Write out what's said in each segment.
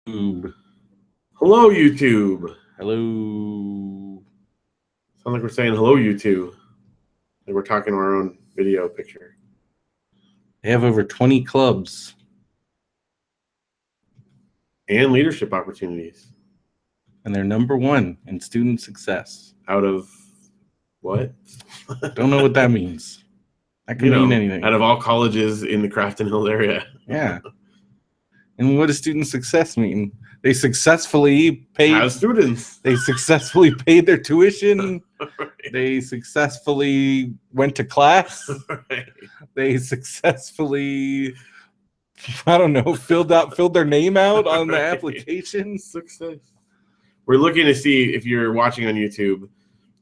Hello, YouTube. Hello. Sounds like we're saying hello, YouTube. Like we're talking to our own video picture. They have over 20 clubs. And leadership opportunities. And they're #1 in student success. Out of what? Don't know what that means. That could mean anything. Out of all colleges in the Crafton Hills area. Yeah. And what does student success mean? They successfully paid Have students. They successfully paid their tuition. Right. They successfully went to class. Right. They successfully, I don't know, filled their name out on the application. Success. We're looking to see, if you're watching on YouTube,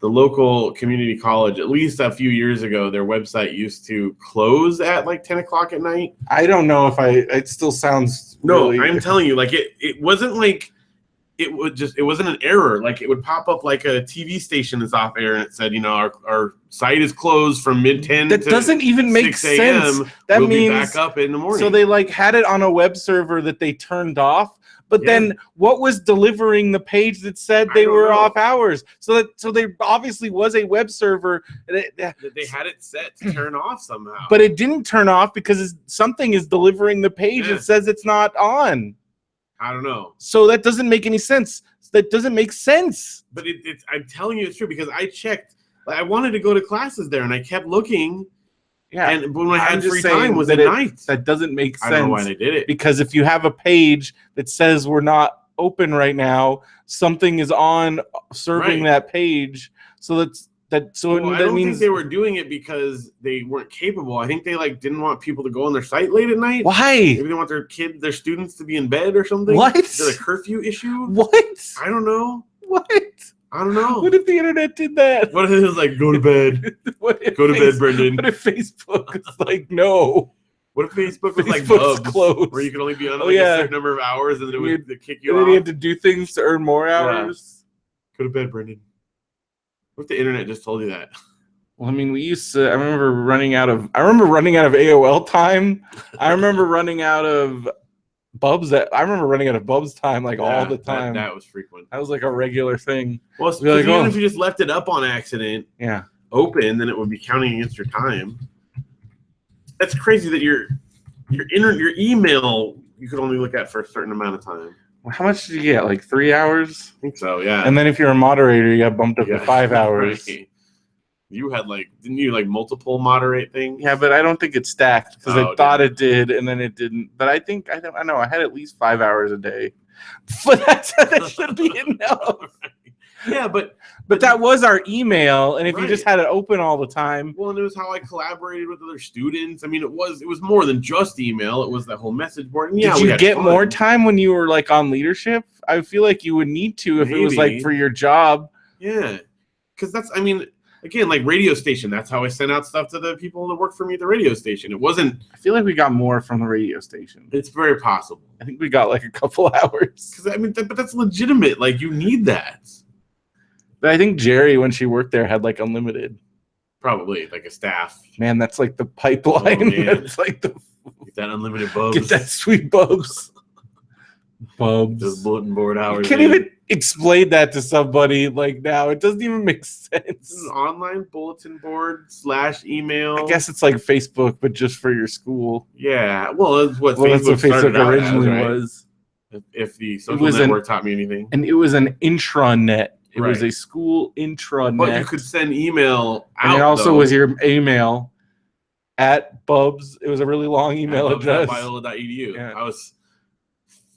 the local community college, at least a few years ago, their website used to close at like 10 o'clock at night. I don't know if it still sounds. No, really... I'm telling you, like it wasn't like it wasn't an error. Like it would pop up like a TV station is off air and it said, our site is closed from mid-10 that to doesn't even make 6 a.m. sense. That we'll means be back up in the morning. So they like had it on a web server that they turned off. But then what was delivering the page that said they were off hours? So there obviously was a web server. They had it set to turn off somehow. But it didn't turn off because something is delivering the page that says it's not on. I don't know. So that doesn't make any sense. That doesn't make sense. But I'm telling you it's true because I checked. I wanted to go to classes there and I kept looking. Yeah, and when I had free time was at night. That doesn't make sense. I don't know why they did it. Because if you have a page that says we're not open right now, something is on serving that page. So I don't think they were doing it because they weren't capable. I think they didn't want people to go on their site late at night. Why? Maybe they want their students to be in bed or something. What? Is it a curfew issue? What? I don't know. What? I don't know. What if the internet did that? What if it was like, go to bed? Go to bed, Brendan. What if Facebook was like, no? What if Facebook was like Bubs, closed, where you could only be on a certain number of hours and then it would kick you off? And then you had to do things to earn more hours? Yeah. Go to bed, Brendan. What if the internet just told you that? Well, I mean, I remember running out of AOL time. I remember running out of Bubs time all the time. That was frequent. That was like a regular thing. Well, even if you just left it up on accident, open, then it would be counting against your time. That's crazy that your email you could only look at for a certain amount of time. Well, how much did you get? Like 3 hours? I think so, yeah. And then if you're a moderator, you got bumped up to 5 hours. Right. You had didn't you multiple moderate things? Yeah, but I don't think it stacked because I thought it did and then it didn't. But I know I had at least 5 hours a day. But that should be enough. Right. Yeah, but that was our email, and if you just had it open all the time. Well, and it was how I collaborated with other students. I mean, it was more than just email. It was that whole message board. And did you get more time when you were on leadership? I feel like you would need to if it was for your job. Yeah, because again, radio station. That's how I sent out stuff to the people that work for me at the radio station. It wasn't. I feel like we got more from the radio station. It's very possible. I think we got a couple hours. Because but that's legitimate. You need that. But I think Jerry, when she worked there, had unlimited. Probably a staff. Man, that's the pipeline. That's get that unlimited Bubs. Get that sweet Bubs. Bubs. Just bulletin board hours. You can't even explain that to somebody now. It doesn't even make sense. It's an online bulletin board / email. I guess it's like Facebook, but just for your school. Yeah. Well, that's what Facebook originally was. If the social network taught me anything. And it was an intranet. It was a school intranet. But you could send email out. And it also was your email at Bubs. It was a really long email address. Biola.edu. Yeah. I was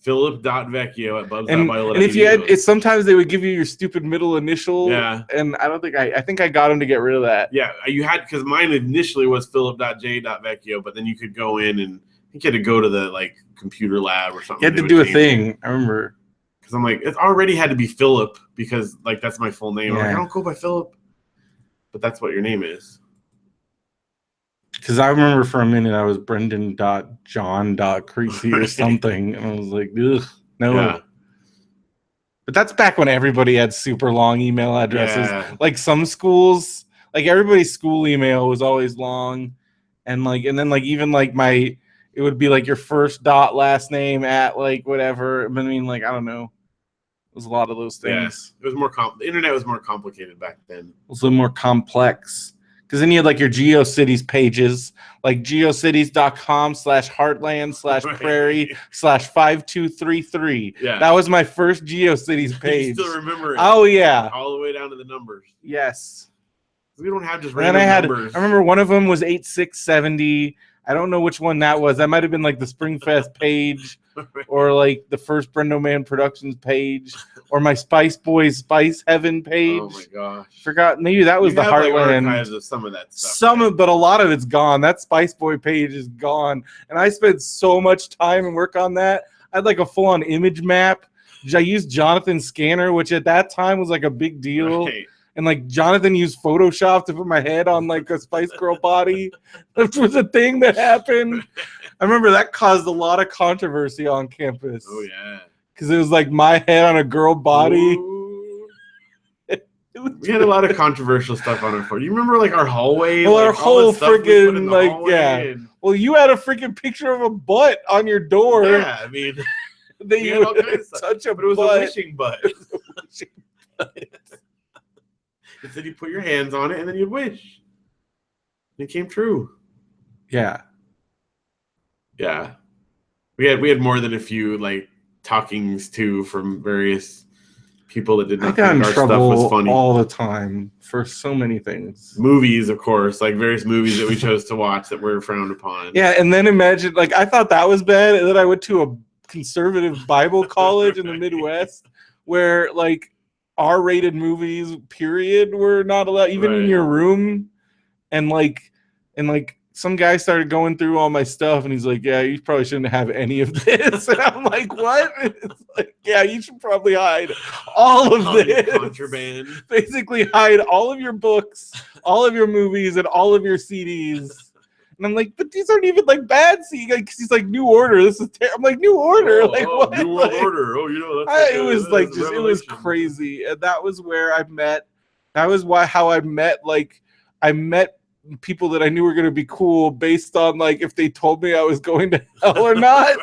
Philip.vecchio at Bubs.biola.edu. And if you had, sometimes they would give you your stupid middle initial. Yeah. And I think I got them to get rid of that. Yeah, you had, because mine initially was Philip.j.vecchio, but then you could go in and I think you had to go to the computer lab or something. You had to do a thing. I remember. Because I'm it already had to be Philip because that's my full name. Yeah. I don't go by Philip, but that's what your name is. Because I remember for a minute I was Brendan.John.Creecy or something, and I was like, ugh, no. Yeah. But that's back when everybody had super long email addresses. Yeah. Some schools, everybody's school email was always long, and then even my it would be like your first dot last name at like whatever. I mean, like, I don't know. It was a lot of those things. Yeah, it was more the internet was more complicated back then. It was a little more complex. Because then you had like your GeoCities pages, like geocities.com/heartland/prairie/5233. Yeah. That was my first GeoCities page. You still remember it. Oh, yeah. All the way down to the numbers. Yes. We don't have just random numbers. I remember one of them was 8670. I don't know which one that was. That might have been like the Springfest page or like the first BrendoMan Productions page or my Spice Boys Spice Heaven page. Oh my gosh. Forgot. Maybe that was the Heartland. Like archives of some of that stuff. But a lot of it's gone. That Spice Boy page is gone. And I spent so much time and work on that. I had like a full-on image map. I used Jonathan's scanner, which at that time was like a big deal. Right. And like Jonathan used Photoshop to put my head on like a Spice Girl body, which was a thing that happened. I remember that caused a lot of controversy on campus. Oh yeah, because it was like my head on a girl body. We had a lot of controversial stuff on our phone. You remember like our hallway? Well, like, our whole freaking like and... Well, you had a freaking picture of a butt on your door. Yeah, I mean, that you had such a but it was butt. a wishing butt. It said you put your hands on it and then you'd wish. It came true. Yeah. Yeah. We had more than a few like talkings too from various people that did not think our stuff was funny all the time for so many things. Movies, of course, like various movies that we chose to watch that were frowned upon. Yeah, and then imagine like I thought that was bad, and then I went to a conservative Bible college in the Midwest where like R-rated movies, period, were not allowed, even in your room. And like some guy started going through all my stuff, and he's like, "Yeah, you probably shouldn't have any of this." And I'm like, "What?" It's like, "Yeah, you should probably hide all of this contraband. Basically, hide all of your books, all of your movies, and all of your CDs." And I'm like, "But these aren't even like bad CDs." Like, he's like, "New Order. This is terrible." I'm like, "New Order? What? New World Order? Oh, you know, that's it was like just it was crazy." And that was where I met. That was how I met. Like, I met people that I knew were going to be cool based on like if they told me I was going to hell or not.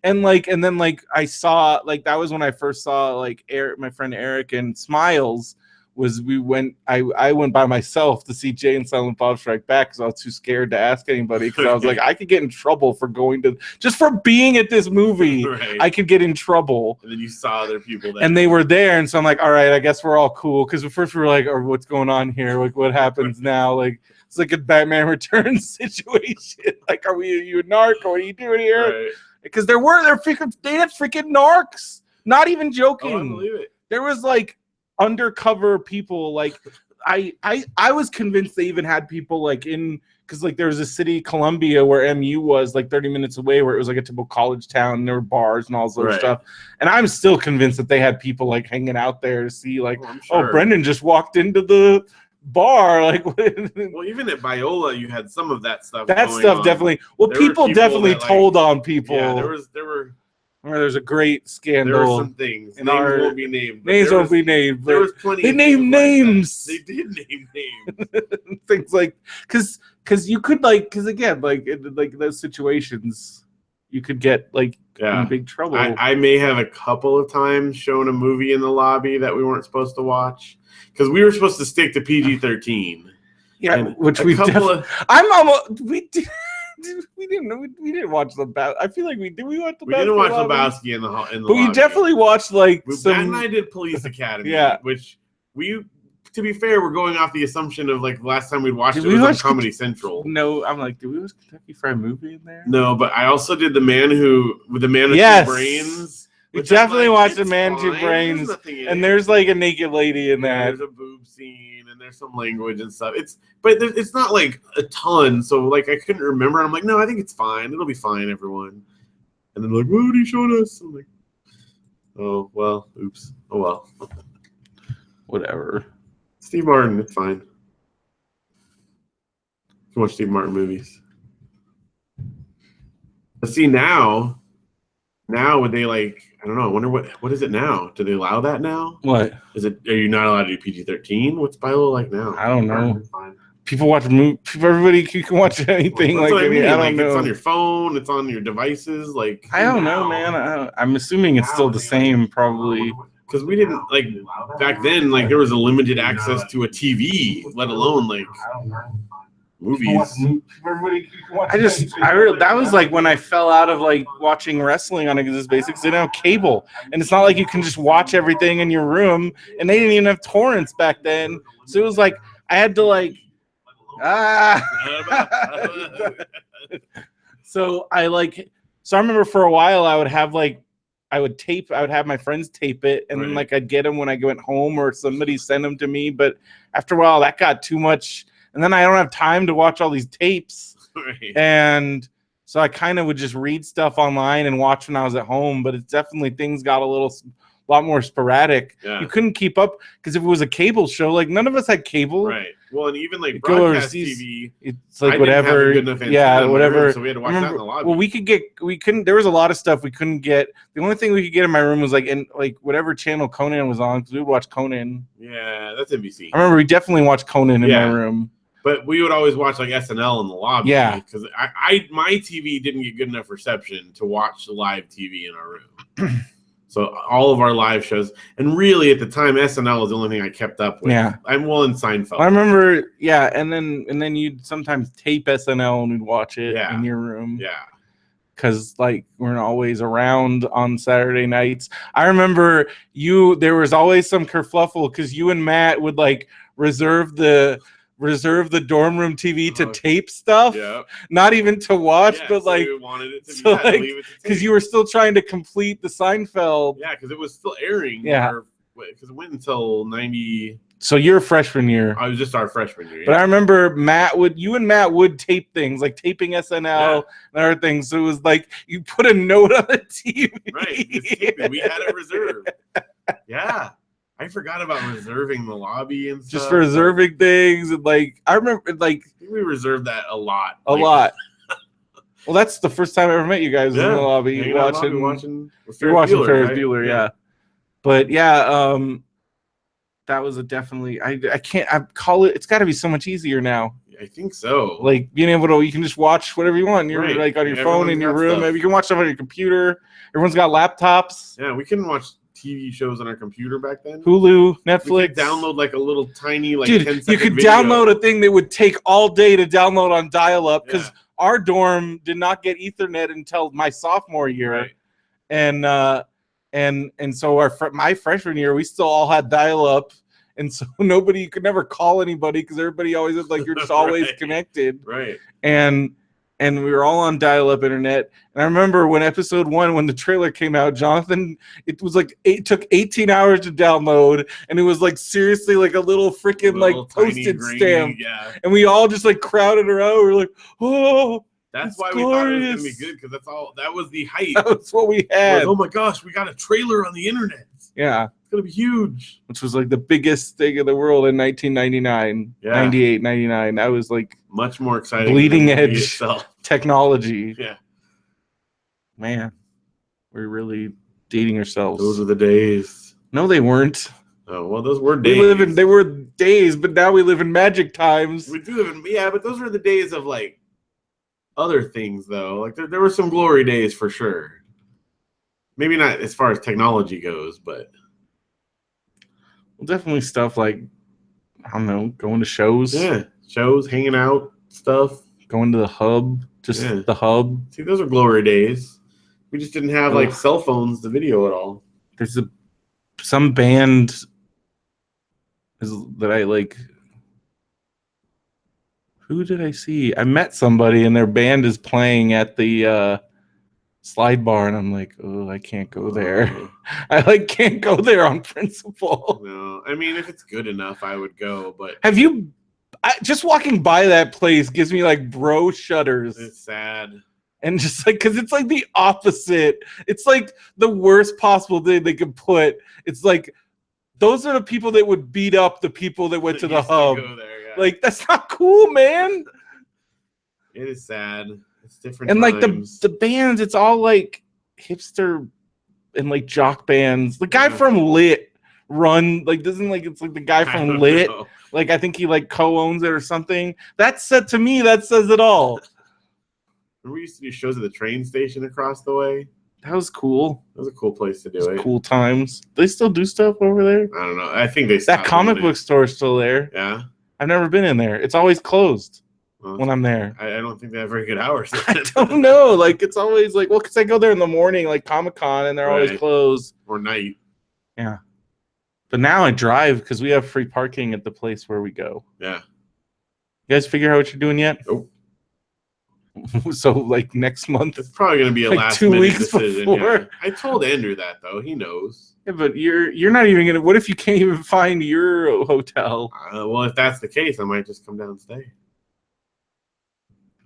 And then I saw like that was when I first saw like Eric, my friend Eric, and Smiles. I went by myself to see Jay and Silent Bob Strike Back because I was too scared to ask anybody, because I was like, I could get in trouble for going to just for being at this movie. Right. I could get in trouble. And then you saw other people there. And they were there, and so I'm like, all right, I guess we're all cool. Because at first we were like, oh, what's going on here? Like, what happens now? Like, it's like a Batman Returns situation. Like, are you a narc? Or what are you doing here? Because they had freaking narcs. Not even joking. Oh, I believe it. There was like undercover people. Like I was convinced they even had people like in, because like there was a city, Columbia, where MU was like 30 minutes away, where it was like a typical college town, and there were bars and all this other stuff. And I'm still convinced that they had people like hanging out there to see like, oh, Brendan just walked into the bar. Like, well, even at Biola, you had some of that stuff. That stuff on. Definitely. Well, people definitely told on people. Yeah, there were. There's a great scandal. There were some things. Names won't be named. Names won't be named. There was plenty. They named names. They did name names. Things like because you could like again like in like those situations you could get like in big trouble. I may have a couple of times shown a movie in the lobby that we weren't supposed to watch because we were supposed to stick to PG-13. Yeah, which we didn't watch the. I feel like we did. We watch the. We didn't watch Lebowski in the. But we definitely watched like some. Matt and I did Police Academy. Yeah, which we. To be fair, we're going off the assumption of like the last time we'd watched it was on Comedy Central. No, I'm like, did we watch Kentucky Fried Movie in there? No, but I also did the Man Who Two Brains. We definitely watched The Man Two Brains, and there's like a naked lady in that. There's a boob scene, and there's some language and stuff. It's not like a ton, so like I couldn't remember. And I'm like, no, I think it's fine. It'll be fine, everyone. And then like, what are you showing us? I'm like, oh well, oops, oh well, whatever. Steve Martin, it's fine. You can watch Steve Martin movies. But see now would they like? I don't know. I wonder what is it now? Do they allow that now? What is it? Are you not allowed to do PG-13? What's Biola like now? I don't know. people watch movies. Everybody can watch anything. That's what I mean. I don't know. It's on your phone. It's on your devices. Like I don't know, man. I'm assuming it's still the same, probably. Because we didn't like back then. Like there was a limited access to a TV, let alone like movies. That was like when I fell out of like watching wrestling on this basics. They didn't have cable, and it's not like you can just watch everything in your room. And they didn't even have torrents back then, so it was like I had to like So I remember for a while I would have I would have my friends tape it, and then I'd get them when I went home or somebody send them to me. But after a while, that got too much, and then I don't have time to watch all these tapes. Right. And so I kind of would just read stuff online and watch when I was at home. But it's definitely things got a lot more sporadic. Yeah. You couldn't keep up because if it was a cable show, none of us had cable. Right. Well, and even broadcast TV, it's whatever. Whatever. So we had to watch that in the lobby. Well, there was a lot of stuff we couldn't get. The only thing we could get in my room was whatever channel Conan was on, because we would watch Conan. Yeah, that's NBC. I remember we definitely watched Conan in my room. But we would always watch SNL in the lobby. Yeah. Because my TV didn't get good enough reception to watch the live TV in our room. So all of our live shows, and really at the time, SNL was the only thing I kept up with. Yeah, I'm well in Seinfeld. I remember, and then you'd sometimes tape SNL and we'd watch it in your room. Yeah, because we're always around on Saturday nights. I remember there was always some kerfluffle because you and Matt would reserve the dorm room TV to tape stuff, not even to watch, but so we wanted it to because you were still trying to complete the Seinfeld. Yeah, because it was still airing. Yeah, because it went until 90. So your freshman year. I was just our freshman year. But I remember you and Matt would tape things taping SNL and other things. So it was you put a note on the TV. Right, we had it reserved. Yeah. I forgot about reserving the lobby and stuff. Just for reserving things, and I remember we reserved that a lot. A lot. Well, that's the first time I ever met you guys in the lobby watching Ferris Bueller, yeah. But that was definitely I call it. It's got to be so much easier now. I think so. Being able to, you can just watch whatever you want. You're on your phone in your room. Maybe you can watch stuff on your computer. Everyone's got laptops. Yeah, we can watch TV shows on our computer back then. Hulu, Netflix. We could download a little tiny 10-second you could video. Download a thing that would take all day to download on dial-up because our dorm did not get Ethernet until my sophomore year, and so my freshman year we still all had dial-up, and so you could never call anybody because everybody always was you're just always connected, right? And we were all on dial-up internet. And I remember when episode 1, when the trailer came out, Jonathan, it was it took 18 hours to download, and it was seriously a little freaking postage stamp. Yeah. And we all just crowded around. We were oh, that's why we thought it was gonna be good, because that was the hype. That's what we had. Oh my gosh, we got a trailer on the internet. Yeah. It's gonna be huge. Which was the biggest thing in the world in 1999. Yeah. 98, 99. That was much more exciting. Bleeding edge technology. Yeah. Man, we're really dating ourselves. Those are the days. No, they weren't. Oh, well, those were days. They were days, but now we live in magic times. We do live in, but those were the days of other things though. There were some glory days for sure. Maybe not as far as technology goes, but definitely stuff I don't know, going to shows. Yeah, shows, hanging out, stuff. Going to the hub, the hub. See, those are glory days. We just didn't have cell phones to video it all. There's some band that I Who did I see? I met somebody and their band is playing at the slide bar, and I'm oh, I can't go there. I can't go there on principle. No, I mean, if it's good enough, I would go. But have you? Just walking by that place gives me bro shudders. It's sad. And just because it's the opposite. It's the worst possible thing they could put. It's those are the people that would beat up the people that went to the hub. To go there, yeah. That's not cool, man. It is sad. It's different. And times. the bands, it's all hipster and jock bands. The guy from Lit run, like doesn't like it's like the guy from Lit. Know. Like I think he like co-owns it or something. That said to me, that says it all. Remember we used to do shows at the train station across the way? That was cool. That was a cool place to do it. Cool times. They still do stuff over there? I don't know. I think they stopped. That comic book store is still there. Yeah. I've never been in there. It's always closed when I'm there. I don't think they have very good hours. I don't know. Like it's always like, well, because I go there in the morning, like Comic-Con, and they're always closed. Or night. Yeah. But now I drive because we have free parking at the place where we go. Yeah. You guys figure out what you're doing yet? Nope. So like next month, it's probably going to be a like last 2 minute weeks decision. Before. Yeah. I told Andrew that though. He knows. Yeah, but you're not even gonna. What if you can't even find your hotel? Well, if that's the case, I might just come down and stay.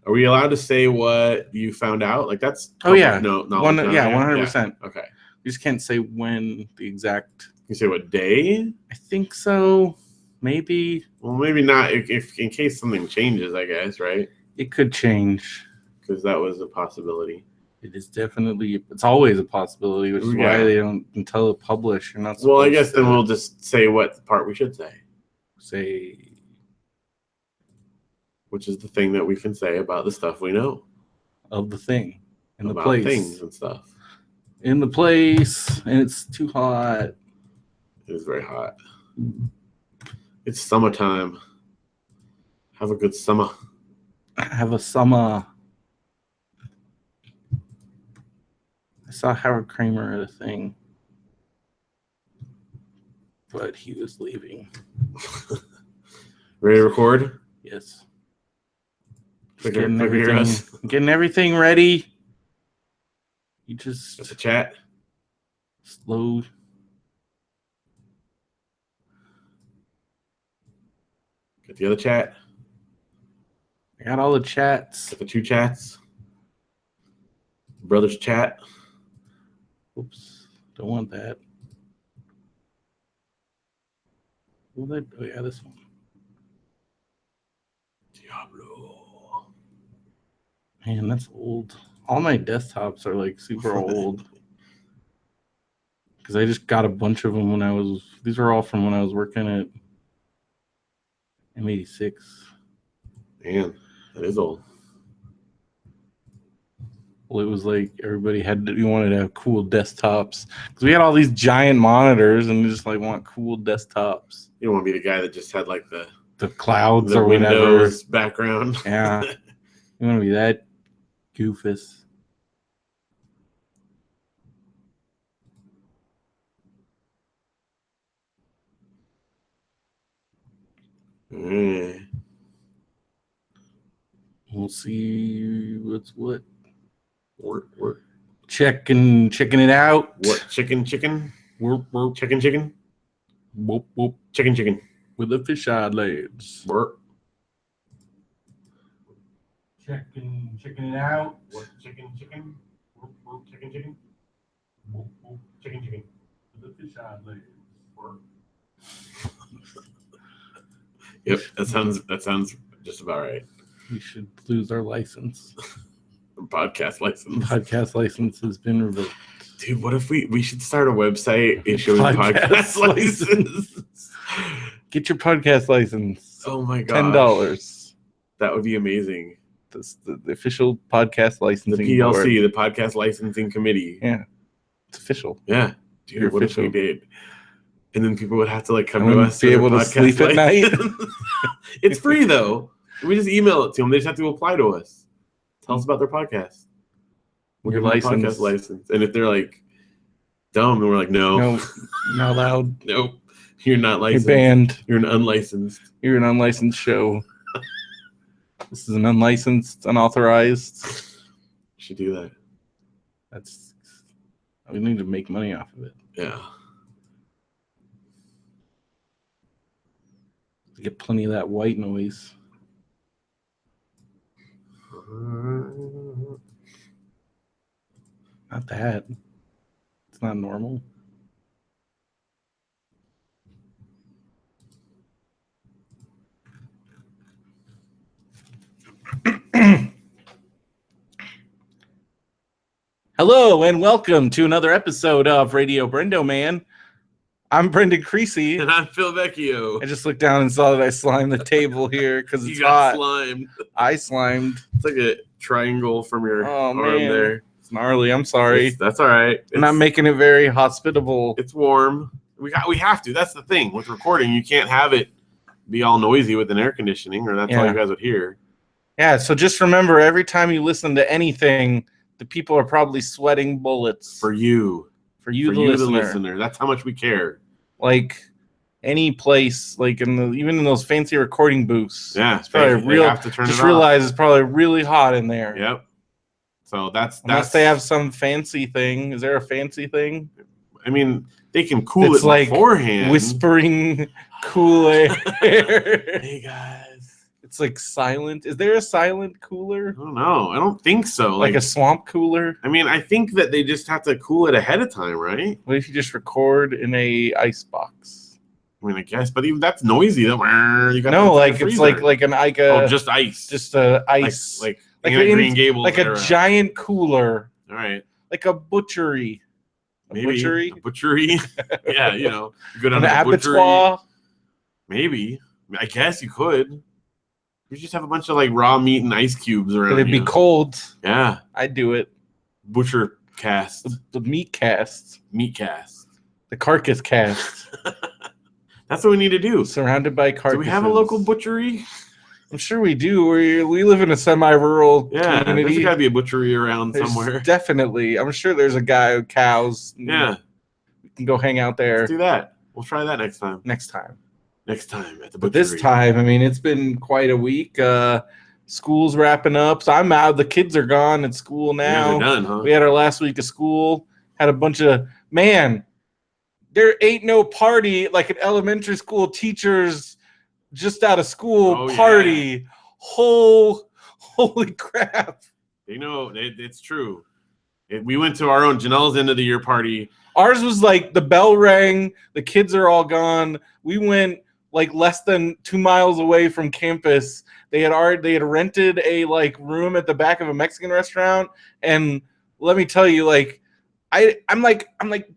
Are we allowed to say what you found out? Like that's yeah, no, 100%. Okay. You just can't say when the exact. You say what day? I think so. Maybe. Well, maybe not. If in case something changes, I guess, right? It could change. Because that was a possibility. It is definitely. It's always a possibility, which is why they don't until it publish. You're not. Well, I guess then we'll just say what part we should say. Say. Which is the thing that we can say about the stuff we know. Of the thing. In about the place. Things and stuff. In the place. And it's too hot. It is very hot. It's summertime. Have a good summer. Have a summer. I saw Howard Kramer at a thing. But he was leaving. Ready to record? Yes. Getting everything ready. You just a chat. Slow. Get the other chat. I got all the chats. Get the 2 chats. Brothers chat. Oops. Don't want that. Oh yeah, this one. Diablo. Man, that's old. All my desktops are like super old. Because I just got a bunch of them these are all from when I was working at M86. Man, that is old. Well, it was like everybody you wanted to have cool desktops. Because we had all these giant monitors and we just like want cool desktops. You don't want to be the guy that just had like the clouds or Windows whatever background. Yeah. You want to be that goofus. We'll see what's what. Work. Checking it out. What? Chicken? Work. Chicken? Whoop. Chicken. With the fish-eyed legs. Work. Checking it out. What? Chicken? Work. Chicken? Whoop. Chicken. With the fish-eyed legs. Work. Yep, that sounds just about right. We should lose our license. Podcast license. Podcast license has been revoked. Dude, what if we should start a website issuing podcast license? Get your podcast license. Oh my god. $10. That would be amazing. The official podcast licensing The PLC, board. the Podcast Licensing Committee. Yeah. It's official. Yeah. Dude, You're what official. if we did? And then people would have to like come to us. Be able to sleep at night. It's free though. We just email it to them. They just have to apply to us. Tell us about their podcast. We'll give them a podcast license. And if they're like dumb, then we're like, no, not allowed. Nope. You're not licensed. You're banned. You're an unlicensed. You're an unlicensed show. This is an unlicensed, unauthorized. Should do that. We need to make money off of it. Yeah. To get plenty of that white noise. Not that. It's not normal. Hello and welcome to another episode of Radio BrendoMan. I'm Brendan Creecy. And I'm Phil Vecchio. I just looked down and saw that I slimed the table here because it's hot. Slimed. I slimed. It's like a triangle from your arm there. It's gnarly. I'm sorry. That's all right. I'm not making it very hospitable. It's warm. We have to. That's the thing with recording. You can't have it be all noisy with an air conditioning, or that's all you guys would hear. Yeah. So just remember, every time you listen to anything, the people are probably sweating bullets for you. For you, the listener. That's how much we care. Like any place, like even in those fancy recording booths. Yeah, it's probably they have to turn it off. Just realize it's probably really hot in there. Yep. So unless they have some fancy thing. Is there a fancy thing? I mean, they can cool it like beforehand. Whispering cool air. Hey guys. It's like silent. Is there a silent cooler? I don't know. I don't think so. Like a swamp cooler? I mean, I think that they just have to cool it ahead of time, right? What if you just record in a ice box? I mean, I guess, but even that's noisy. You got it's like an Ica. Oh, just ice. Just a ice. Like Green Gables. Like a giant cooler. All right. Like a butchery. Maybe a butchery. Yeah, you go down to an abattoir. Maybe. I guess you could. You just have a bunch of like raw meat and ice cubes around. But it'd be cold. Yeah, I'd do it. Butcher cast. The meat cast. Meat cast. The carcass cast. That's what we need to do. Surrounded by carcasses. Do we have a local butchery? I'm sure we do. We live in a semi-rural community. There's got to be a butchery around somewhere. Definitely. I'm sure there's a guy with cows. Yeah. We can go hang out there. Let's do that. We'll try that next time. Next time at the butchery. But this time, I mean, it's been quite a week. School's wrapping up. So I'm out. The kids are gone at school now. Yeah, they're done, huh? We had our last week of school. Had a bunch of... Man, there ain't no party like an elementary school teacher's just out of school party. Yeah. Holy crap. They know it's true. We went to our own Janelle's end of the year party. Ours was like the bell rang, the kids are all gone. We went like less than 2 miles away from campus. They had rented a like room at the back of a Mexican restaurant, and let me tell you, like I'm like,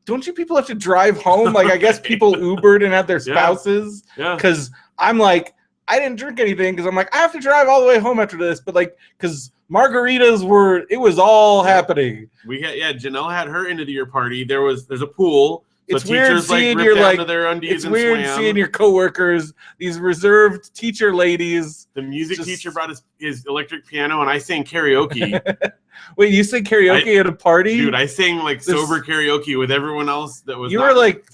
don't you people have to drive home? Like I guess people Ubered and had their spouses. Yeah. Because I'm like, I didn't drink anything because I'm like, I have to drive all the way home after this. But like, because margaritas it was all happening. Janelle had her end of the year party. There's a pool. It's weird seeing your coworkers, these reserved teacher ladies. The music teacher brought his electric piano, and I sang karaoke. Wait, you sang karaoke at a party? Dude, I sang like sober karaoke with everyone else that was. You were like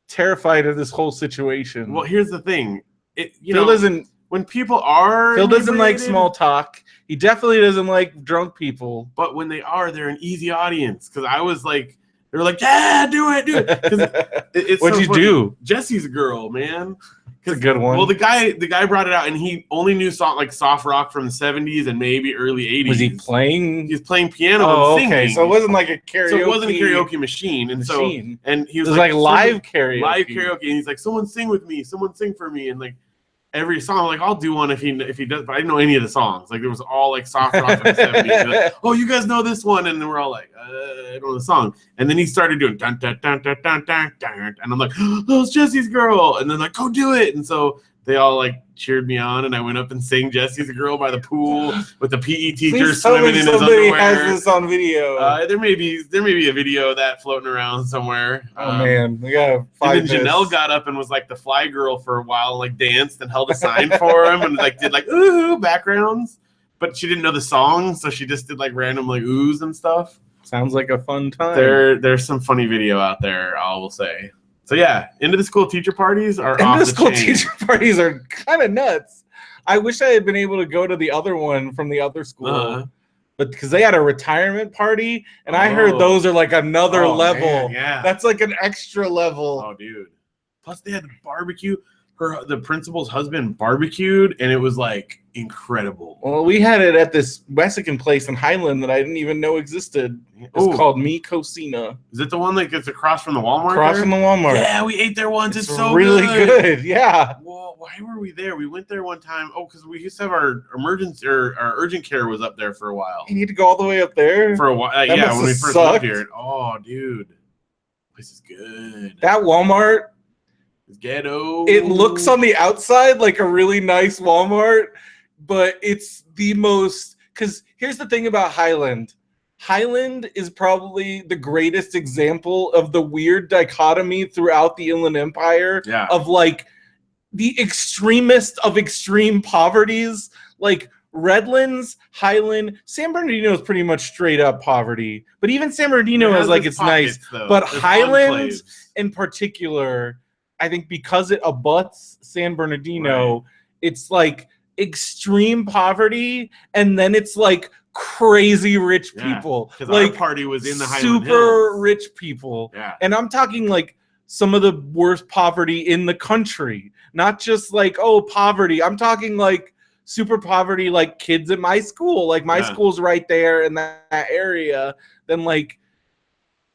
terrified of this whole situation. Well, here's the thing. Phil doesn't. When people are, Phil doesn't like small talk. He definitely doesn't like drunk people. But when they are, they're an easy audience. Because I was like, they were like, yeah, do it. What'd you do? Jesse's a girl, man. It's a good one. Well, the guy brought it out, and he only knew soft rock from the 70s and maybe early 80s. Was he playing? He was playing piano and singing. Okay, so it wasn't like a karaoke. So it wasn't a karaoke machine, and he was like live karaoke. Live karaoke, and he's like, someone sing with me, someone sing for me, and like every song, like I'll do one if he does, but I didn't know any of the songs. Like there was all like soft rock from the 70s. Like, oh, you guys know this one, and then we're all like, I don't know the song. And then he started doing dun dun dun dun dun dun dun, and I'm like, oh, it's Jesse's Girl, and then like, go do it. And so they all like cheered me on, and I went up and sang Jesse's a Girl by the pool with the PE teacher swimming in his underwear. Has this on video. There may be a video of that floating around somewhere. Oh man, we gotta find and then Janelle got up and was like the fly girl for a while, and like danced and held a sign for him, and like did like ooh backgrounds, but she didn't know the song, so she just did like random like oohs and stuff. Sounds like a fun time. There's some funny video out there, I will say. So yeah, end of the school teacher parties are off the chain. Teacher parties are kind of nuts. I wish I had been able to go to the other one from the other school, but because they had a retirement party, and I heard those are like another level. Man, yeah, that's like an extra level. Oh, dude. Plus, they had the barbecue. The principal's husband barbecued, and it was like incredible. Well, we had it at this Mexican place in Highland that I didn't even know existed. It's called Mi Cocina. Is it the one that gets across from the Walmart? Across from the Walmart. Yeah, we ate there once. It's so really good. Yeah. Well, why were we there? We went there one time. Oh, because we used to have our emergency or our urgent care was up there for a while. You need to go all the way up there for a while. Yeah, when we first lived here. Oh, dude, this place is good. That Walmart Ghetto. It looks on the outside like a really nice Walmart, but it's the most, because here's the thing about Highland. Highland is probably the greatest example of the weird dichotomy throughout the Inland Empire of like the extremist of extreme poverties. Like Redlands, Highland, San Bernardino is pretty much straight up poverty. But even San Bernardino is like, it's nice. Though. But There's Highlands enclaves. In particular, I think because it abuts San Bernardino, it's like extreme poverty, and then it's like crazy rich people. Because like our party was in the Highland super Hills. rich people. Yeah. And I'm talking like some of the worst poverty in the country. Not just like, oh, poverty. I'm talking like super poverty, like kids at my school. Like my school's right there in that area. Then like,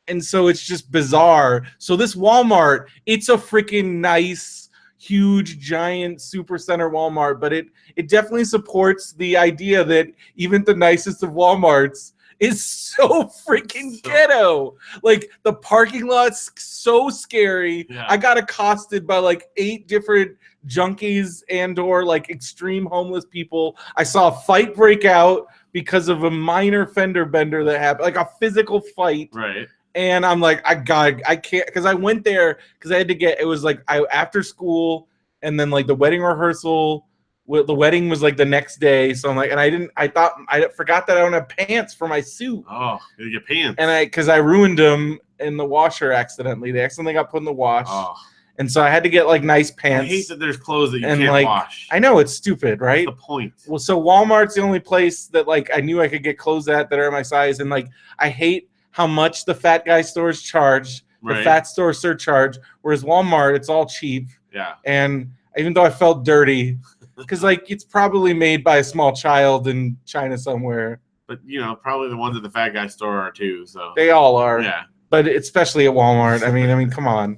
and so it's just bizarre. So this Walmart, it's a freaking nice, huge, giant super center Walmart, but it definitely supports the idea that even the nicest of Walmarts is so freaking ghetto. Like the parking lot's so scary. I got accosted by like 8 different junkies and or like extreme homeless people. I saw a fight break out because of a minor fender bender that happened, like a physical fight. Right. And I'm like, I can't, because I went there because I had to get, it was like after school, and then like the wedding rehearsal, the wedding was like the next day. So I'm like, and I forgot that I don't have pants for my suit. Oh, you get pants. And because I ruined them in the washer accidentally. They accidentally got put in the wash. Oh. And so I had to get like nice pants. I hate that there's clothes that you can't like, wash. I know, it's stupid, right? That's the point. Well, so Walmart's the only place that like I knew I could get clothes at that are my size. And like, I hate how much the fat guy stores charge, the fat store surcharge, whereas Walmart, it's all cheap. Yeah. And even though I felt dirty, because like it's probably made by a small child in China somewhere. But you know, probably the ones at the fat guy store are too. So they all are. Yeah. But especially at Walmart. I mean, come on.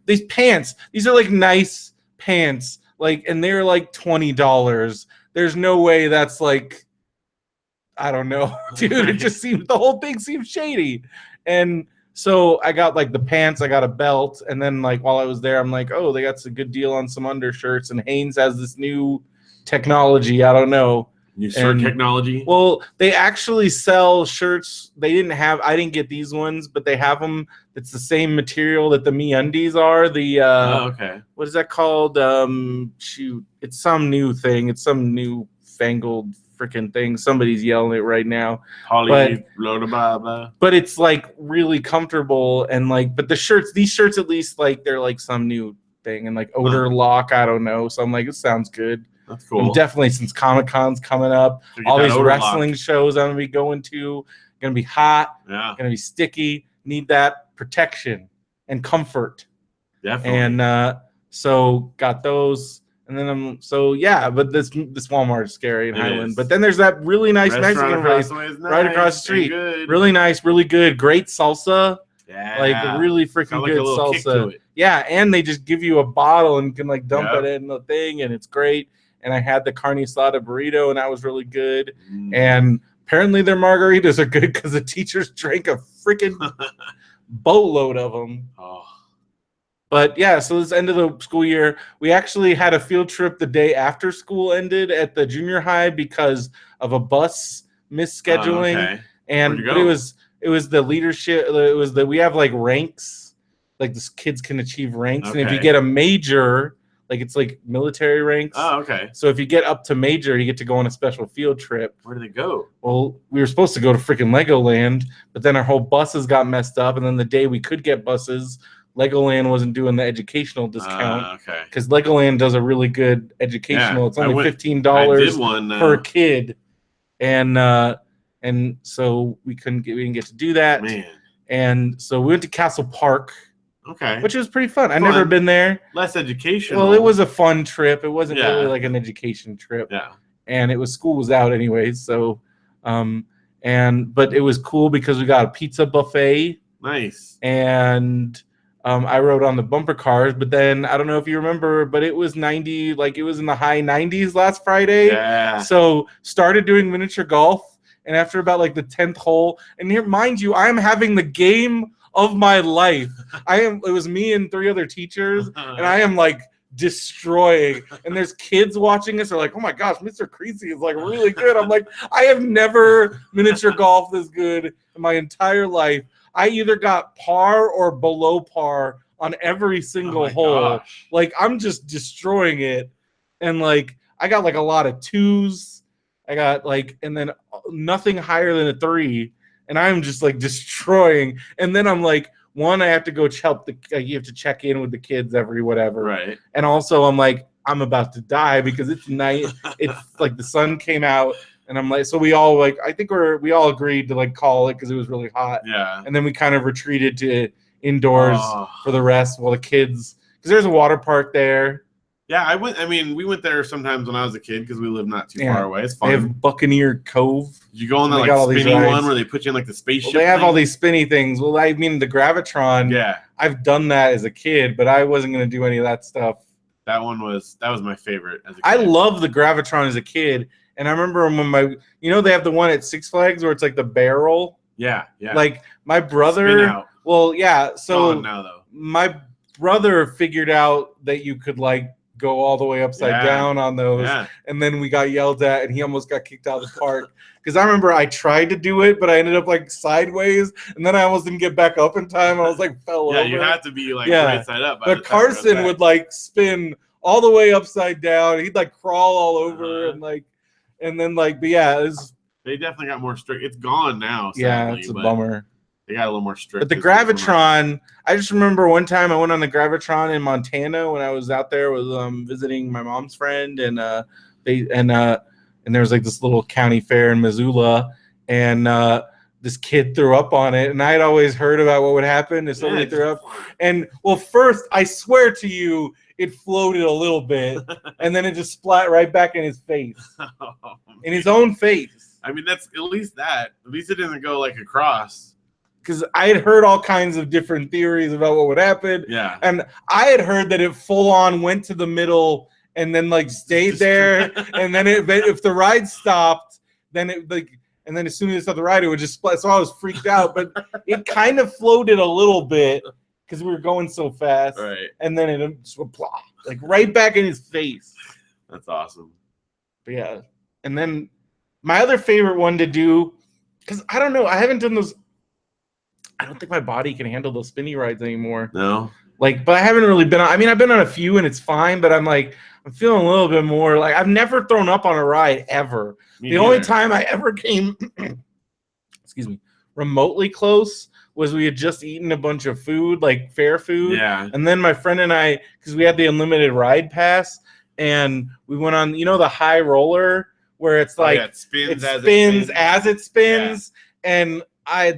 These pants. These are like nice pants, like, and they're like $20. There's no way that's like, I don't know, dude. It just seems, the whole thing seems shady. And so I got like the pants, I got a belt, and then like while I was there, I'm like, oh, they got a good deal on some undershirts, and Hanes has this new technology. I don't know. New shirt technology? Well, they actually sell shirts. I didn't get these ones, but they have them. It's the same material that the MeUndies are. The okay. What is that called? Shoot, it's some new thing. It's some new fangled freaking thing. Somebody's yelling it right now. But it's like really comfortable, and like, but these shirts at least like they're like some new thing, and like odor lock. I don't know. So I'm like, it sounds good. That's cool. And definitely, since Comic-Con's coming up, all these wrestling shows I'm gonna be going to, gonna be hot. Yeah. Gonna be sticky. Need that protection and comfort. Definitely. And so got those. And then but this Walmart is scary in Highland. But then there's that really nice Mexican place right across the street. Really nice, really good, great salsa. Yeah. Like really freaking good salsa. Yeah, and they just give you a bottle and can like dump it in the thing, and it's great. And I had the carne asada burrito, and that was really good. And apparently their margaritas are good because the teachers drank a freaking boatload of them. Oh. But yeah, so this end of the school year, we actually had a field trip the day after school ended at the junior high because of a bus misscheduling. Okay. And but it was the leadership. We have like ranks, like the kids can achieve ranks, and if you get a major, like it's like military ranks. Oh, okay. So if you get up to major, you get to go on a special field trip. Where do they go? Well, we were supposed to go to freaking Legoland, but then our whole buses got messed up, and then the day we could get buses, Legoland wasn't doing the educational discount. Okay. Because Legoland does a really good educational. It's only $15 per kid, and so we didn't get to do that. Man. And so we went to Castle Park. Okay. Which was pretty fun. I've never been there. Less educational. Well, it was a fun trip. It wasn't really like an education trip. Yeah. And school was out anyway. So, but it was cool because we got a pizza buffet. Nice. And I rode on the bumper cars, but then I don't know if you remember, but it was 90, like it was in the high 90s last Friday. Yeah. So started doing miniature golf. And after about like the 10th hole, and here, mind you, I'm having the game of my life. It was me and 3 other teachers, and I am like destroying. And there's kids watching us. They're like, "Oh my gosh, Mr. Creecy is like really good." I'm like, I have never miniature golf this good in my entire life. I either got par or below par on every single hole. Gosh. Like I'm just destroying it, and like I got like a lot of 2s. I got like, and then nothing higher than a 3, and I'm just like destroying. And then I'm like, I have to go help you have to check in with the kids every whatever, right? And also I'm like, I'm about to die because it's night. It's like the sun came out, and I'm like, so we all like, I think we all agreed to like call it because it was really hot. Yeah. And then we kind of retreated to indoors for the rest while the kids, because there's a water park there. Yeah, we went there sometimes when I was a kid because we live not too far away. It's fun. They have Buccaneer Cove. Did you go on that like spinny one where they put you in like the spaceship? Well, they have all these spinny things. Well, I mean the Gravitron. Yeah, I've done that as a kid, but I wasn't going to do any of that stuff. That was my favorite as a kid. I love the Gravitron as a kid, and I remember when they have the one at Six Flags where it's like the barrel. Yeah. Like my brother. Spin out. Well, yeah. So now though, my brother figured out that you could like go all the way upside down on those, and then we got yelled at, and he almost got kicked out of the park because I remember I tried to do it, but I ended up like sideways, and then I almost didn't get back up in time. I was like fell over. Yeah, you have to be like right side up. But Carson would like spin all the way upside down. He'd like crawl all over and then like, but yeah, they definitely got more strict. It's gone now. Sadly, yeah, it's a bummer. They got a little more strict. But the Gravitron, I just remember one time I went on the Gravitron in Montana when I was out there with visiting my mom's friend, and there was like this little county fair in Missoula, and this kid threw up on it, and I had always heard about what would happen if somebody threw up. And well, first I swear to you, it floated a little bit, and then it just splat right back in his face, in his own face. I mean, that's at least that. At least it didn't go like across. Because I had heard all kinds of different theories about what would happen. Yeah. And I had heard that it full on went to the middle and then like stayed there. And then if the ride stopped, then it like, and then as soon as it stopped the ride, it would just split. So I was freaked out, but it kind of floated a little bit because we were going so fast. Right. And then it just went blah, like right back in his face. That's awesome. But yeah. And then my other favorite one to do, because I don't know, I haven't done those. I don't think my body can handle those spinny rides anymore. No. Like, but I haven't really been on. I mean, I've been on a few and it's fine, but I'm feeling a little bit more like I've never thrown up on a ride ever. The only time I ever came, excuse me, remotely close was we had just eaten a bunch of food, like fair food. Yeah. And then my friend and I, because we had the unlimited ride pass, and we went on, the high roller where it's like it spins as it spins. Yeah. And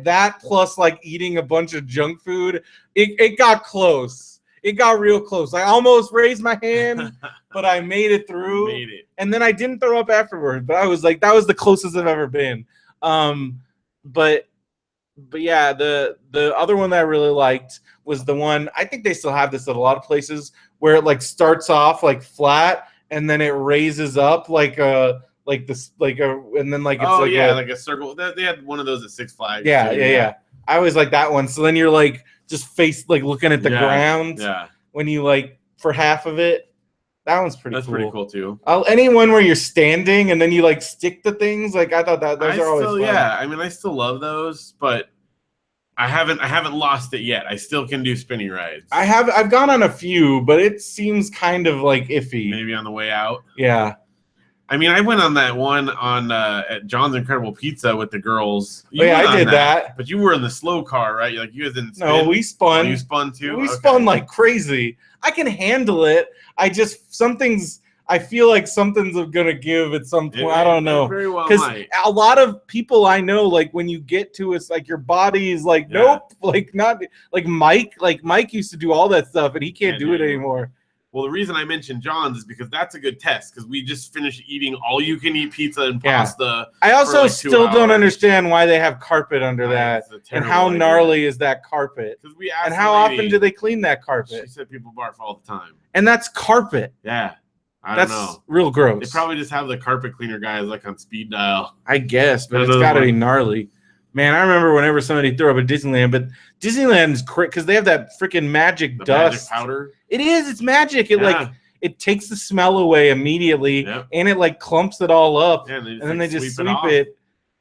that plus like eating a bunch of junk food, it got close. It got real close. I almost raised my hand, but I made it through. And then I didn't throw up afterward. But I was like, that was the closest I've ever been. But yeah, the other one that I really liked was the one, I think they still have this at a lot of places, where it like starts off like flat and then it raises up and then like it's like a circle. They had one of those at Six Flags. Yeah. I always like that one. So then you're like just face like looking at the ground. Yeah. When you like for half of it, that one's pretty. That's cool. Pretty cool too. Anyone where you're standing and then you like stick to things, like I thought those are always fun. Yeah, I mean I still love those, but I haven't lost it yet. I still can do spinny rides. I've gone on a few, but it seems kind of like iffy. Maybe on the way out. Yeah. I mean, I went on that one at John's Incredible Pizza with the girls. I did that. But you were in the slow car, right? Like you guys didn't spin. No, we spun. Oh, you spun too? We spun like crazy. I can handle it. I feel like something's gonna give at some point. I don't know. Very well because a lot of people I know, like when you get to it's like your body is like nope, like not like Mike. Like Mike used to do all that stuff, and he can't do it anymore. Well, the reason I mentioned John's is because that's a good test because we just finished eating all-you-can-eat pizza and pasta. I also still don't understand why they have carpet under that, and how gnarly is that carpet? And how often do they clean that carpet? She said people barf all the time. And that's carpet. Yeah. I don't know. That's real gross. They probably just have the carpet cleaner guys like on speed dial. I guess, but it's got to be gnarly. Man, I remember whenever somebody threw up at Disneyland, but Disneyland's great because they have that freaking magic dust. Magic powder. It is. It's magic. It takes the smell away immediately, and it like clumps it all up, and then they just sweep it.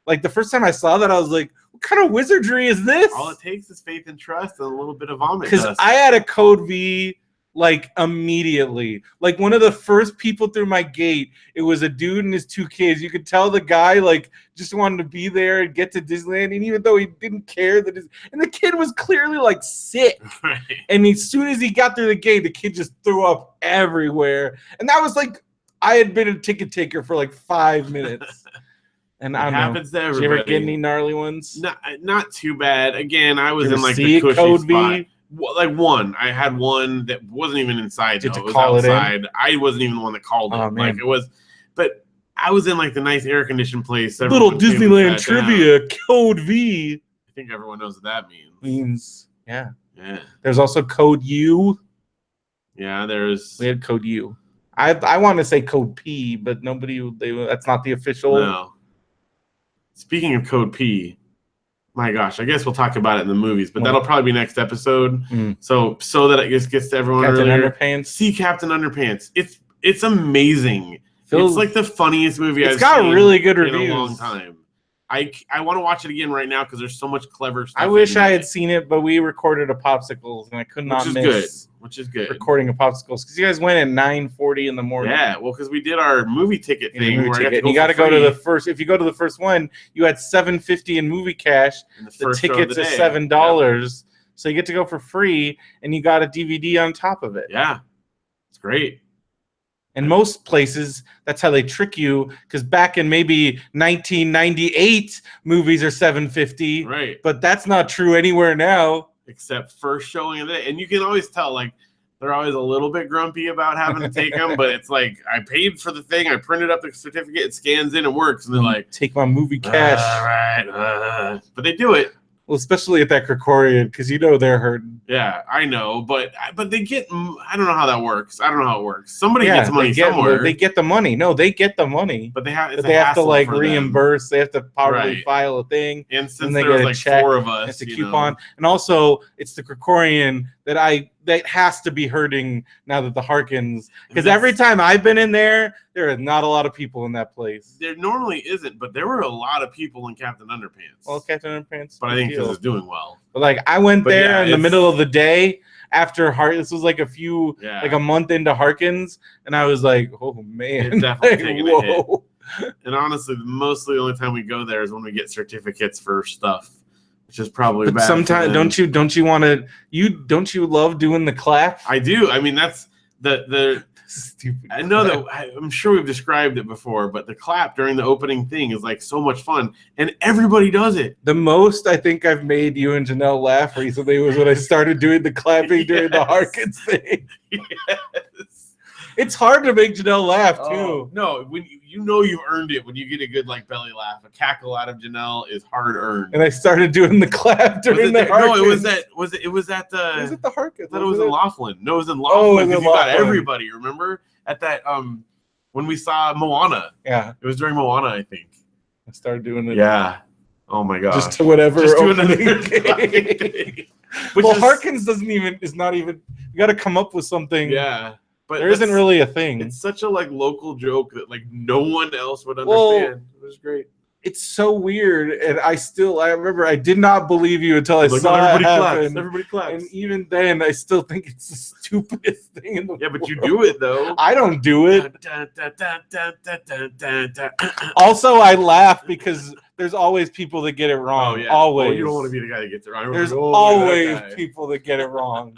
Like the first time I saw that, I was like, "What kind of wizardry is this?" All it takes is faith and trust and a little bit of vomit. Because I had a code V. Like immediately, like one of the first people through my gate, it was a dude and his 2 kids. You could tell the guy like just wanted to be there and get to Disneyland, and even though he didn't care and the kid was clearly like sick. Right. And as soon as he got through the gate, the kid just threw up everywhere, and that was like I had been a ticket taker for like 5 minutes. And I don't happens know. To everybody. Did you ever get any gnarly ones? Not too bad. Again, I was in like the cushy code spot. V? Like one, I had one that wasn't even inside. It was outside. I wasn't even the one that called it. Man. Like it was, but I was in like the nice air conditioned place. Little Disneyland trivia, code V. I think everyone knows what that means. Yeah. There's also code U. Yeah, we had code U. I want to say code P, but that's not the official. No. Speaking of code P. My gosh, I guess we'll talk about it in the movies, but that'll probably be next episode. So that it just gets to everyone Captain earlier. Underpants. See Captain Underpants. It's amazing. It's like the funniest movie I've got seen really good reviews in a long time. I want to watch it again right now because there's so much clever stuff. I wish I had seen it, but we recorded a popsicles and I could not miss. Which is good. Recording a popsicles because you guys went at 9:40 in the morning. Yeah, well, because we did our movie ticket thing. You got to go to the first. If you go to the first one, you had $7.50 in movie cash. The tickets are $7, so you get to go for free, and you got a DVD on top of it. Yeah, it's great. And most places, that's how they trick you. Because back in maybe 1998, movies are $7.50. Right. But that's not true anywhere now. Except first showing of it. And you can always tell, like, they're always a little bit grumpy about having to take them. But it's like, I paid for the thing. I printed up the certificate. It scans in and works. And they're like, take my movie cash. All right. But they do it. Well, especially at that Krekorian, because they're hurting. Yeah, I know, but they get. I don't know how that works. I don't know how it works. Somebody gets money somewhere. They get the money. No, they get the money, but they have to like reimburse. They have to probably file a thing, and since there was like check, 4 of us, it's a coupon, and also it's the Krekorian that has to be hurting now that the Harkins. Because every time I've been in there are not a lot of people in that place. There normally isn't, but there were a lot of people in Captain Underpants. Well, Captain Underpants, but I think because it's doing well. But like I went there in the middle of the day after this was like like a month into Harkins, and I was like, oh man, it's definitely taking a hit. And honestly, mostly the only time we go there is when we get certificates for stuff. Which is probably bad. Sometimes don't you want to don't you love doing the clap? I do. I mean that's the stupid. I know that I'm sure we've described it before, but the clap during the opening thing is like so much fun, and everybody does it. The most I think I've made you and Janelle laugh recently was when I started doing the clapping during the Harkins thing. Yes. It's hard to make Janelle laugh too. No, when you've earned it when you get a good like belly laugh. A cackle out of Janelle is hard earned. And I started doing the clap during the Harkins. No, it was at the. Was it the Harkins? I thought it was in Laughlin. No, it was in Laughlin because you got everybody. Remember at that when we saw Moana? Yeah, it was during Moana, I think. I started doing it. Yeah. Oh my god. Just to whatever. Just do another thing. Well, Harkins is not even. You got to come up with something. Yeah. But there isn't really a thing. It's such a like local joke that like no one else would understand. It was great. It's so weird, and I remember I did not believe you until I saw it happen. Everybody claps. And even then, I still think it's the stupidest thing in the world. Yeah, but you do it though. I don't do it. Also, I laugh because there's always people that get it wrong. Oh, yeah. Always. Oh, you don't want to be the guy that gets it wrong. There's always people that get it wrong.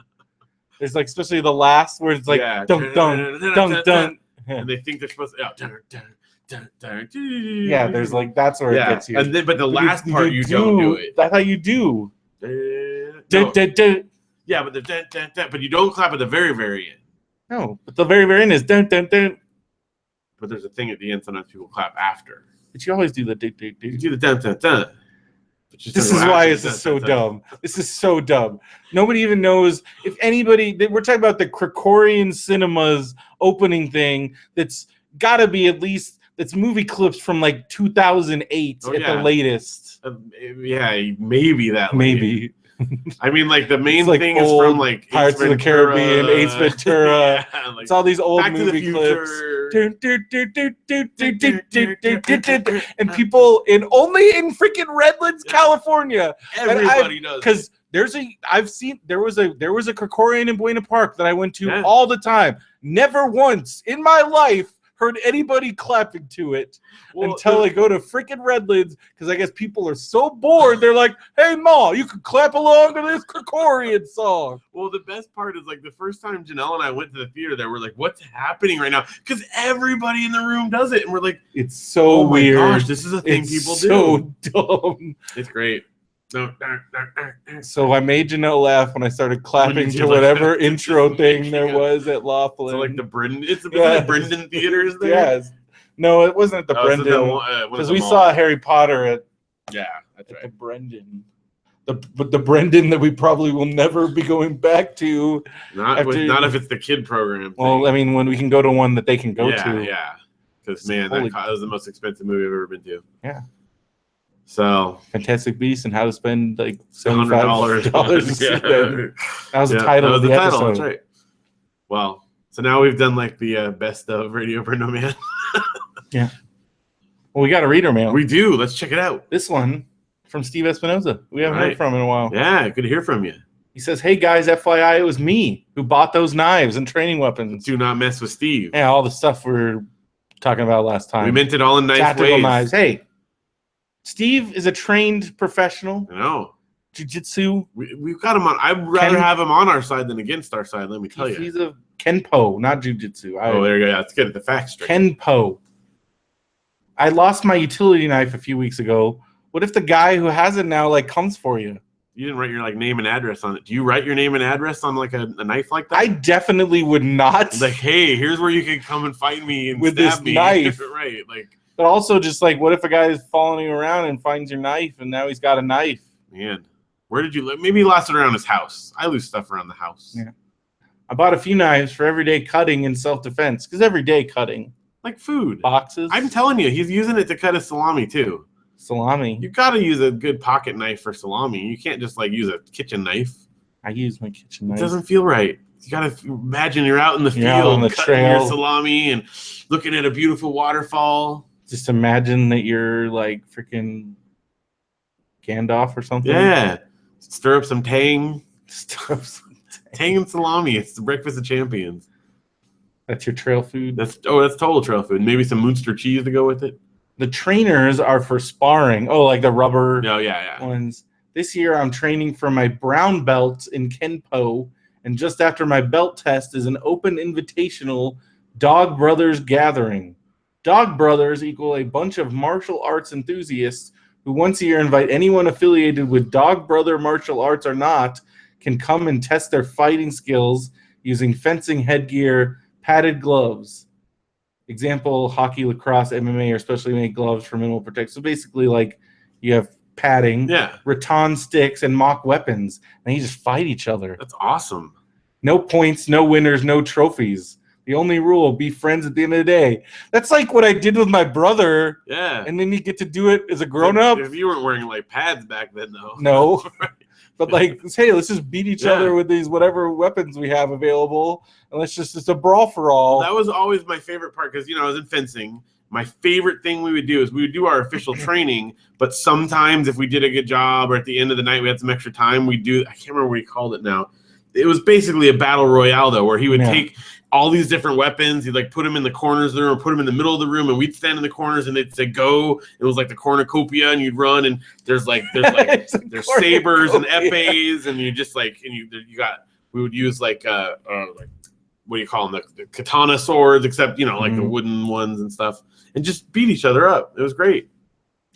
There's like especially the last where it's like dunk dunk dunk dunk, and they think they're supposed to. Yeah, there's like that's where it gets you. And then, but the last part you don't do it. That's how you do. Yeah, but you don't clap at the very, very end. No, but the very, very end is dun dun dun. But there's a thing at the end. Sometimes people clap after. But you always do the dun dun dun. You do the dun dun dun. This is why this is so dumb. This is so dumb. Nobody even knows if anybody. We're talking about the Krekorian Cinemas opening thing. That's got to be at least. That's movie clips from like 2008 at the latest. Yeah, maybe that. Maybe. I mean, like the main like thing is from like Pirates of the Caribbean, Ace Ventura. Yeah, like, it's all these old Back movie to the clips. Future. And people only in freaking Redlands, California. Everybody does. Because there was a Krekorian in Buena Park that I went to all the time. Never once in my life heard anybody clapping to it until I go to freaking Redlands, because I guess people are so bored. They're like, "Hey, Ma, you can clap along to this Krekorian song." Well, the best part is like the first time Janelle and I went to the theater, there we're like, "What's happening right now?" Because everybody in the room does it, and we're like, "It's so weird. Gosh, this is a thing people do." So dumb. It's great. So I made Janelle laugh when I started clapping to whatever intro thing there was at Laughlin. So like the Brendan, the Brendan theaters there. Yes. No, it wasn't at the Brendan. Because we saw Harry Potter at. Yeah, that's right. The Brendan. The Brendan that we probably will never be going back to. Not if it's the kid program. Well, I mean, when we can go to one that they can go to. Yeah. Because man, that was the most expensive movie I've ever been to. Yeah. So Fantastic Beasts and How to Spend like $75. That was the title of the episode. That's right. Well, so now we've done like the best of Radio BrendoMan. Yeah. Well, we got a reader mail. We do. Let's check it out. This one from Steve Espinoza. We haven't heard from him in a while. Yeah, good to hear from you. He says, "Hey guys, FYI, it was me who bought those knives and training weapons." Do not mess with Steve. Yeah, all the stuff we were talking about last time. We meant it all in nice Tactical ways. Knives. Hey. Steve is a trained professional. I know. Jiu-jitsu. We've got him on. I'd rather have him on our side than against our side, let me tell you. He's a Kenpo, not Jiu-Jitsu. There you go. Let's get the facts straight. Kenpo. I lost my utility knife a few weeks ago. What if the guy who has it now comes for you? You didn't write your name and address on it. Do you write your name and address on a knife like that? I definitely would not. Like, hey, here's where you can come and fight me and with stab this me. Knife. Right. But also just what if a guy is following you around and finds your knife and now he's got a knife? Man, where did you live? Maybe he lost it around his house. I lose stuff around the house. Yeah. I bought a few knives for everyday cutting and self-defense, because everyday cutting. Like food. Boxes. I'm telling you, he's using it to cut his salami too. Salami. You got to use a good pocket knife for salami. You can't just use a kitchen knife. I use my kitchen knife. It doesn't feel right. You got to imagine you're out in the field cutting your salami and looking at a beautiful waterfall. Just imagine that you're freaking Gandalf or something. Yeah. Stir up some tang. Tang and salami. It's the breakfast of champions. That's your trail food? That's total trail food. Maybe some Munster cheese to go with it. The trainers are for sparring. Oh, like the rubber ones. This year I'm training for my brown belt in Kenpo, and just after my belt test is an open invitational Dog Brothers gathering. Dog Brothers equal a bunch of martial arts enthusiasts who once a year invite anyone affiliated with Dog Brother martial arts or not can come and test their fighting skills using fencing headgear, padded gloves. Example, hockey, lacrosse, MMA, or specially made gloves for minimal protection. So basically, you have padding, rattan sticks, and mock weapons, and you just fight each other. That's awesome. No points, no winners, no trophies. The only rule, be friends at the end of the day. That's like what I did with my brother. Yeah. And then you get to do it as a grown-up. If you weren't wearing pads back then, though. No. But hey, let's just beat each other with these whatever weapons we have available, and it's a brawl for all. That was always my favorite part because I was in fencing. My favorite thing we would do is we would do our official training, but sometimes if we did a good job or at the end of the night we had some extra time, I can't remember what he called it now. It was basically a battle royale though, where he would take all these different weapons. He'd put them in the corners of the room, or put them in the middle of the room, and we'd stand in the corners and they'd say go. It was like the cornucopia, and you'd run, and there's there's sabers and epes, and you just we would use what do you call them, the katana swords, except the wooden ones and stuff, and just beat each other up. It was great.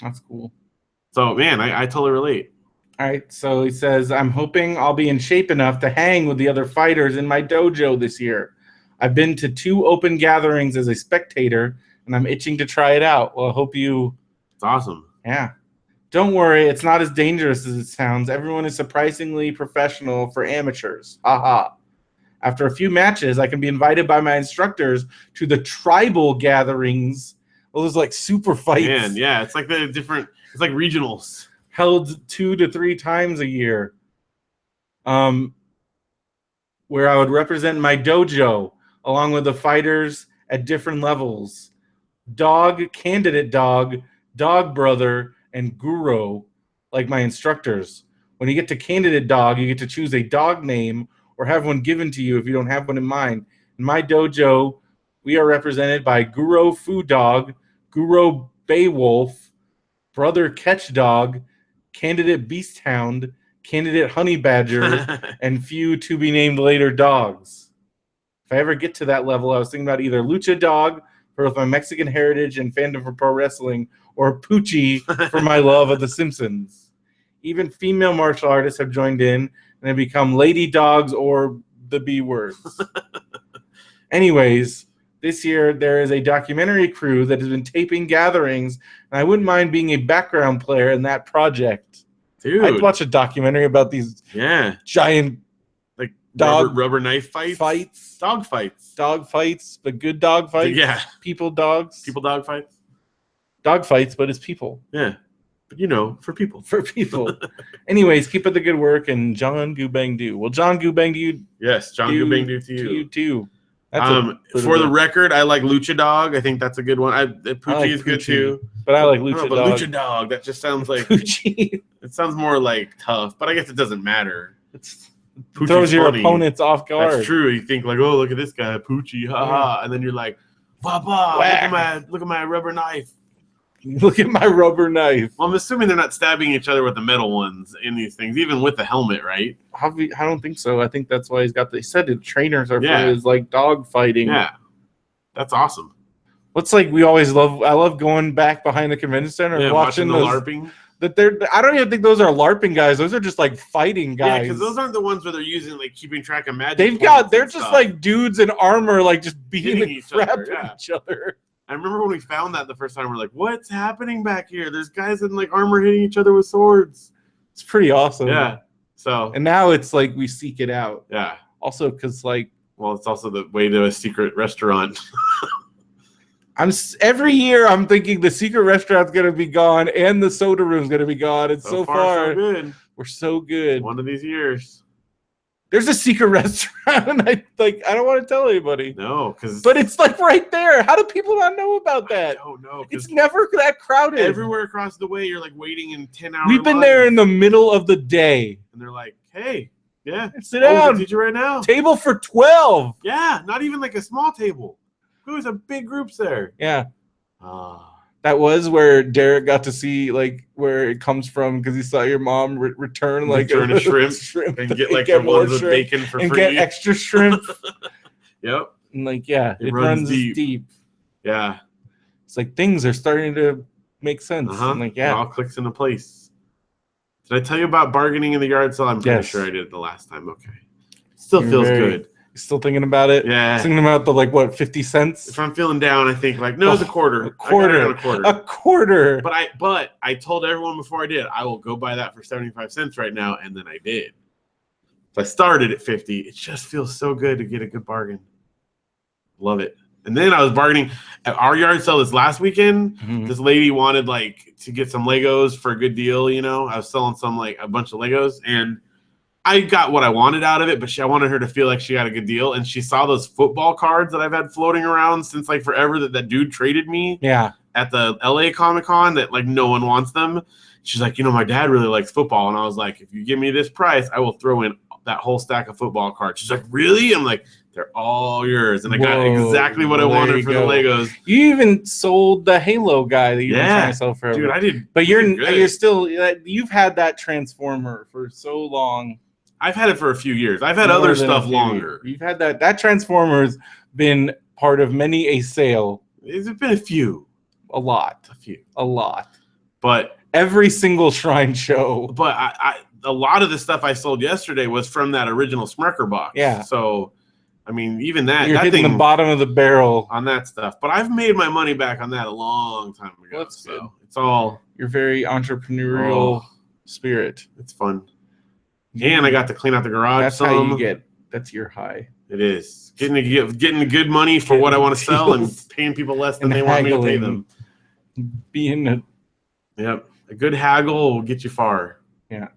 That's cool. So man, I totally relate. All right, so he says, I'm hoping I'll be in shape enough to hang with the other fighters in my dojo this year. I've been to 2 open gatherings as a spectator, and I'm itching to try it out. Well, I hope you... It's awesome. Yeah. Don't worry, it's not as dangerous as it sounds. Everyone is surprisingly professional for amateurs. Haha. After a few matches, I can be invited by my instructors to the tribal gatherings. Well, those super fights. Man, yeah, it's like the different... It's like regionals. held 2 to 3 times a year. Where I would represent my dojo along with the fighters at different levels. Dog, candidate dog, dog brother, and guru, like my instructors. When you get to candidate dog, you get to choose a dog name or have one given to you if you don't have one in mind. In my dojo, we are represented by Guru Food Dog, Guru Beowulf, Brother Catch Dog, Candidate Beast Hound, Candidate Honey Badger, and few to be named later dogs. If I ever get to that level, I was thinking about either Lucha Dog for my Mexican heritage and fandom for pro wrestling, or Poochie for my love of The Simpsons. Even female martial artists have joined in and have become lady dogs or the B words. Anyways, this year there is a documentary crew that has been taping gatherings, and I wouldn't mind being a background player in that project. Dude, I'd watch a documentary about these giant like dog rubber knife fights, dog fights, but good dog fights. Yeah, people dog fights, but it's people. Yeah, but for people. Anyways, keep up the good work, and John Goobang do. Well, John Goobang do you? Yes, John Goobang do to you too. For the record, I like Lucha Dog. I think that's a good one. Poochie is good too. But I like Lucha Dog. Lucha Dog, that just sounds like Poochie. It sounds more like tough, but I guess it doesn't matter. It throws your opponents off guard. That's true. You think like, oh, look at this guy, Poochie, haha, and then you're like, Papa, look at my rubber knife. Look at my rubber knife. Well, I'm assuming they're not stabbing each other with the metal ones in these things, even with the helmet, right? I don't think so. I think that's why he's got. They said the trainers are for his like dog fighting. Yeah, that's awesome. What's like we always love. I love going back behind the convention center and watching the LARPing. I don't even think those are LARPing guys. Those are just like fighting guys. Yeah, because those aren't the ones where they're using like keeping track of magic. They're just like dudes in armor, like just beating the crap out of each other. I remember when we found that the first time, we're like, what's happening back here? There's guys in like armor hitting each other with swords. It's pretty awesome. Yeah. And now it's like we seek it out. Yeah. Also, because like, well, it's also the way to a secret restaurant. Every year I'm thinking the secret restaurant's gonna be gone and the soda room's gonna be gone. And so far so good. We're so good. One of these years. There's a secret restaurant, and I don't want to tell anybody. No, but it's like right there. How do people not know about that? I don't know. It's never that crowded. Everywhere across the way, you're like waiting in 10 hours. We've been there in the middle of the day, and they're like, "Hey, sit down. Teacher right now. Table for 12. Yeah, not even like a small table. There's a big groups there. Yeah. That was where Derek got to see like where it comes from because he saw your mom return a shrimp and get like the ones with bacon for and free. Get extra shrimp. Yep. And like it runs deep. Yeah. It's like things are starting to make sense. I'm like, it all clicks into place. Did I tell you about bargaining in the yard sale? I'm pretty sure I did the last time. Okay. Still feels good. Still thinking about it? Yeah. Thinking about the 50 cents? If I'm feeling down, I think like, no, it's a quarter. A quarter. But I told everyone before I did, I will go buy that for 75 cents right now, and then I did. So I started at 50. It just feels so good to get a good bargain. Love it. And then I was bargaining at our yard sale this last weekend. Mm-hmm. This lady wanted to get some Legos for a good deal, I was selling a bunch of Legos, and I got what I wanted out of it, but I wanted her to feel like she got a good deal. And she saw those football cards that I've had floating around since forever that dude traded me at the LA Comic-Con that no one wants them. She's like, my dad really likes football. And I was like, if you give me this price, I will throw in that whole stack of football cards. She's like, really? I'm like, they're all yours. And I got exactly what I wanted for the Legos. You even sold the Halo guy that you've been trying to sell forever. Dude, I did. But you're still, you've had that Transformer for so long. I've had it for a few years. I've had other stuff longer. You've had that. That Transformer's been part of many a sale. It's been a few. A lot. A lot. But every single Shrine show. But a lot of the stuff I sold yesterday was from that original Smirker box. Yeah. So, I mean, even that. You're hitting the bottom of the barrel. On that stuff. But I've made my money back on that a long time ago. Well, that's good. It's all. Your very entrepreneurial spirit. It's fun. And I got to clean out the garage. That's how you get. That's your high. It is getting good money for what I want to sell and paying people less than they want me to pay them. Being A good haggle will get you far. Yeah.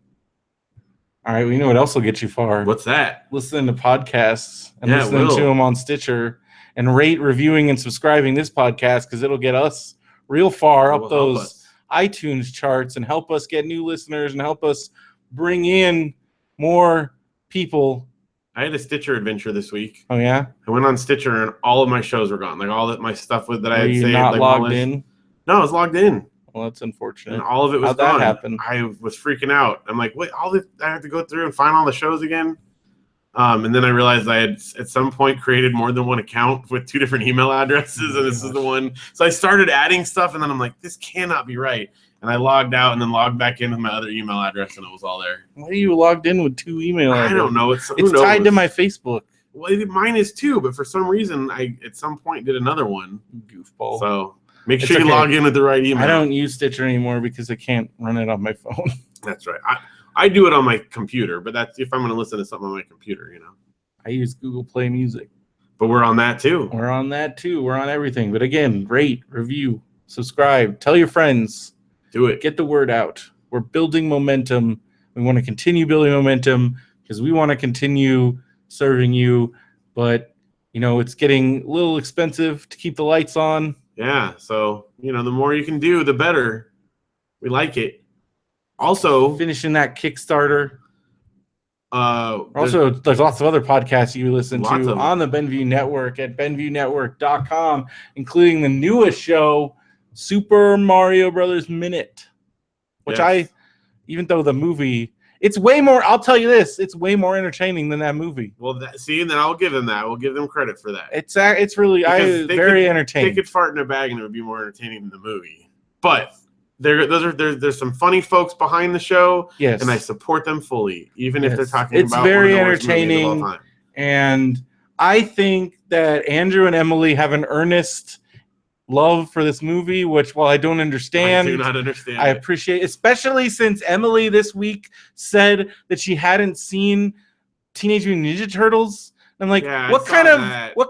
All right, we know what else will get you far. What's that? Listening to podcasts and listening to them on Stitcher and rate, reviewing, and subscribing this podcast because it'll get us real far up those iTunes charts and help us get new listeners and help us bring in more people. I had a Stitcher adventure this week. Oh, yeah? I went on Stitcher and all of my shows were gone. Like all of my stuff that I had saved. Not like logged in? No, I was logged in. Well, that's unfortunate. And all of it was How'd gone. that happen? I was freaking out. I'm like, wait, I have to go through and find all the shows again? And then I realized I had at some point created more than one account with 2 different email addresses, and this is the one. So I started adding stuff, and then I'm like, this cannot be right. And I logged out and then logged back in with my other email address, and it was all there. Why are you logged in with 2 email addresses? I don't know. It's tied to my Facebook. Well, mine is too, but for some reason, I at some point did another one. Goofball. So make sure you log in with the right email. I don't use Stitcher anymore because I can't run it on my phone. That's right. I do it on my computer, but that's if I'm going to listen to something on my computer, you know. I use Google Play Music. But we're on that too. We're on that too. We're on everything. But again, rate, review, subscribe, tell your friends. Do it. Get the word out. We're building momentum. We want to continue building momentum because we want to continue serving you. But, you know, it's getting a little expensive to keep the lights on. Yeah. So, you know, the more you can do, the better. We like it. Also, finishing that Kickstarter. Also, there's lots of other podcasts you listen to on the Benview Network at BenviewNetwork.com, including the newest show, Super Mario Brothers Minute, which even though the movie, it's way more, I'll tell you this, it's way more entertaining than that movie. Well, see, and then I'll give them that. We'll give them credit for that. It's really very entertaining. They could fart in a bag and it would be more entertaining than the movie. But there's some funny folks behind the show, yes, and I support them fully, even if they're talking it's about very one of the worst entertaining movies of all time. And I think that Andrew and Emily have an earnest love for this movie, which while I don't understand, I do not understand. I appreciate, especially since Emily this week said that she hadn't seen Teenage Mutant Ninja Turtles. I'm like, what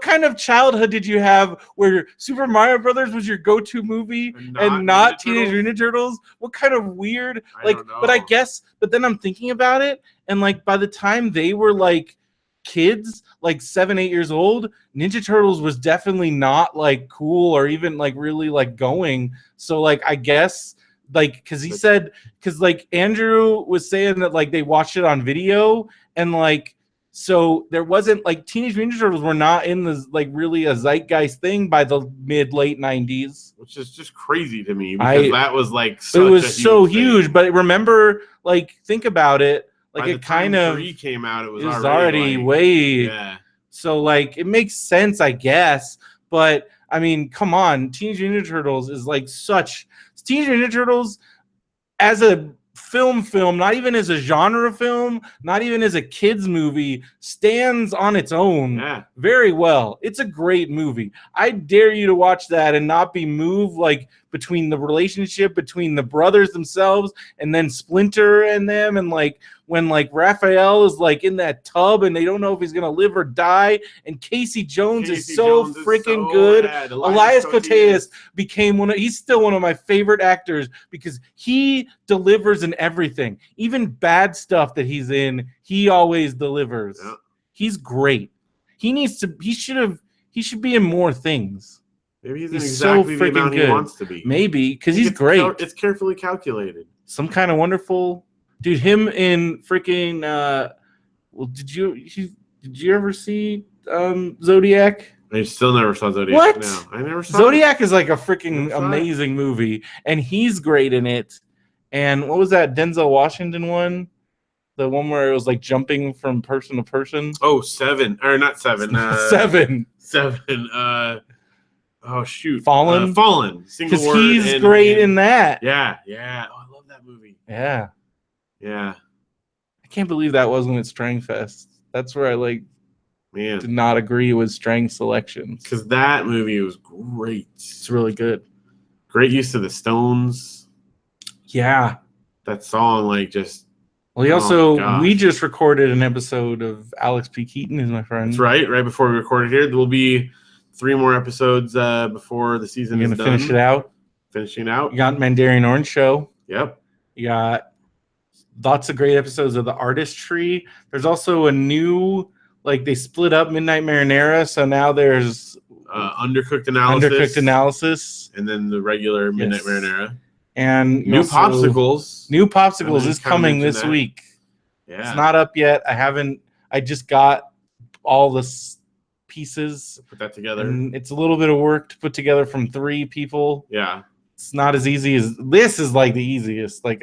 kind of childhood did you have where Super Mario Brothers was your go-to movie and not Teenage Mutant Ninja Turtles? What kind of weird, but then I'm thinking about it, and like by the time they were like kids, like 7-8 years old, Ninja Turtles was definitely not like cool or even like really like going. So like I guess like because like Andrew was saying that like they watched it on video, and like so there wasn't like Teenage Mutant Ninja Turtles were not in the like really a zeitgeist thing by the mid-late 90s, which is just crazy to me because that was like such it was so huge. But remember, like think about it, like by it kind of 3 came out, it was already like, way yeah. So like it makes sense, I guess. But I mean, come on, Teenage Mutant Ninja Turtles is like Teenage Mutant Ninja Turtles as a film, not even as a genre film, not even as a kids movie, stands on its own very well. It's a great movie. I dare you to watch that and not be moved like between the relationship between the brothers themselves and then Splinter and them, and like when like Raphael is like in that tub and they don't know if he's gonna live or die, and Casey Jones is so freaking good. Elias Koteas became he's still one of my favorite actors because he delivers in everything, even bad stuff that he's in, he always delivers. He's great. He should be in more things. Maybe he's exactly the amount he wants to be. Maybe because he's great. It's carefully calculated. Some kind of wonderful dude. Him in freaking. Well, did you ever see Zodiac? I still never saw Zodiac. What? No, I never saw Zodiac. Is like a freaking amazing movie, and he's great in it. And what was that Denzel Washington one? The one where it was like jumping from person to person. Oh, 7 or not 7? 7. 7. Oh shoot! Fallen. Single word. Because he's great in that. Yeah. Oh, I love that movie. Yeah. I can't believe that wasn't at Strang Fest. That's where I did not agree with Strang's selections. Because that movie was great. It's really good. Great use of the Stones. Yeah. That song, Well, we just recorded an episode of Alex P. Keaton, who's my friend. That's right. Right before we recorded here, there will be 3 more episodes before the season is done. Finish it out. Finishing out. You got Mandarin Orange Show. Yep. You got lots of great episodes of The Artistry. There's also a new, like, they split up Midnight Marinara, so now there's Undercooked Analysis. And then the regular Midnight Marinara. And New Popsicles. New Popsicles is coming this week. Yeah. It's not up yet. I just got all the pieces. Put that together. And it's a little bit of work to put together from 3 people. Yeah. It's not as easy as this is like the easiest. Like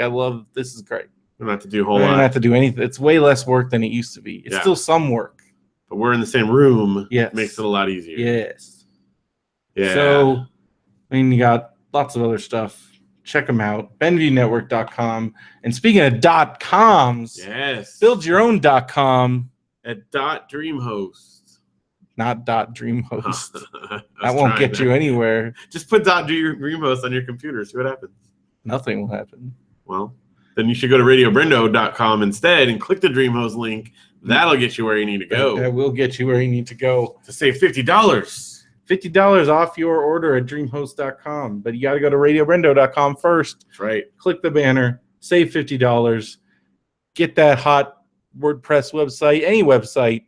this is great. We don't have to do a whole lot. We don't have to do anything. It's way less work than it used to be. It's still some work. But we're in the same room. Yes. Makes it a lot easier. Yes. Yeah. So, you got lots of other stuff. Check them out. BenviewNetwork.com. And speaking of .coms, build your own .com at .dreamhost. Not .dreamhost. That won't get you anywhere. Just put .dreamhost on your computer. See what happens. Nothing will happen. Well, then you should go to radiobrendo.com instead and click the DreamHost link. That'll get you where you need to go. That will get you where you need to go. To save $50. $50 off your order at dreamhost.com. But you got to go to radiobrendo.com first. That's right. Click the banner. Save $50. Get that hot WordPress website, any website.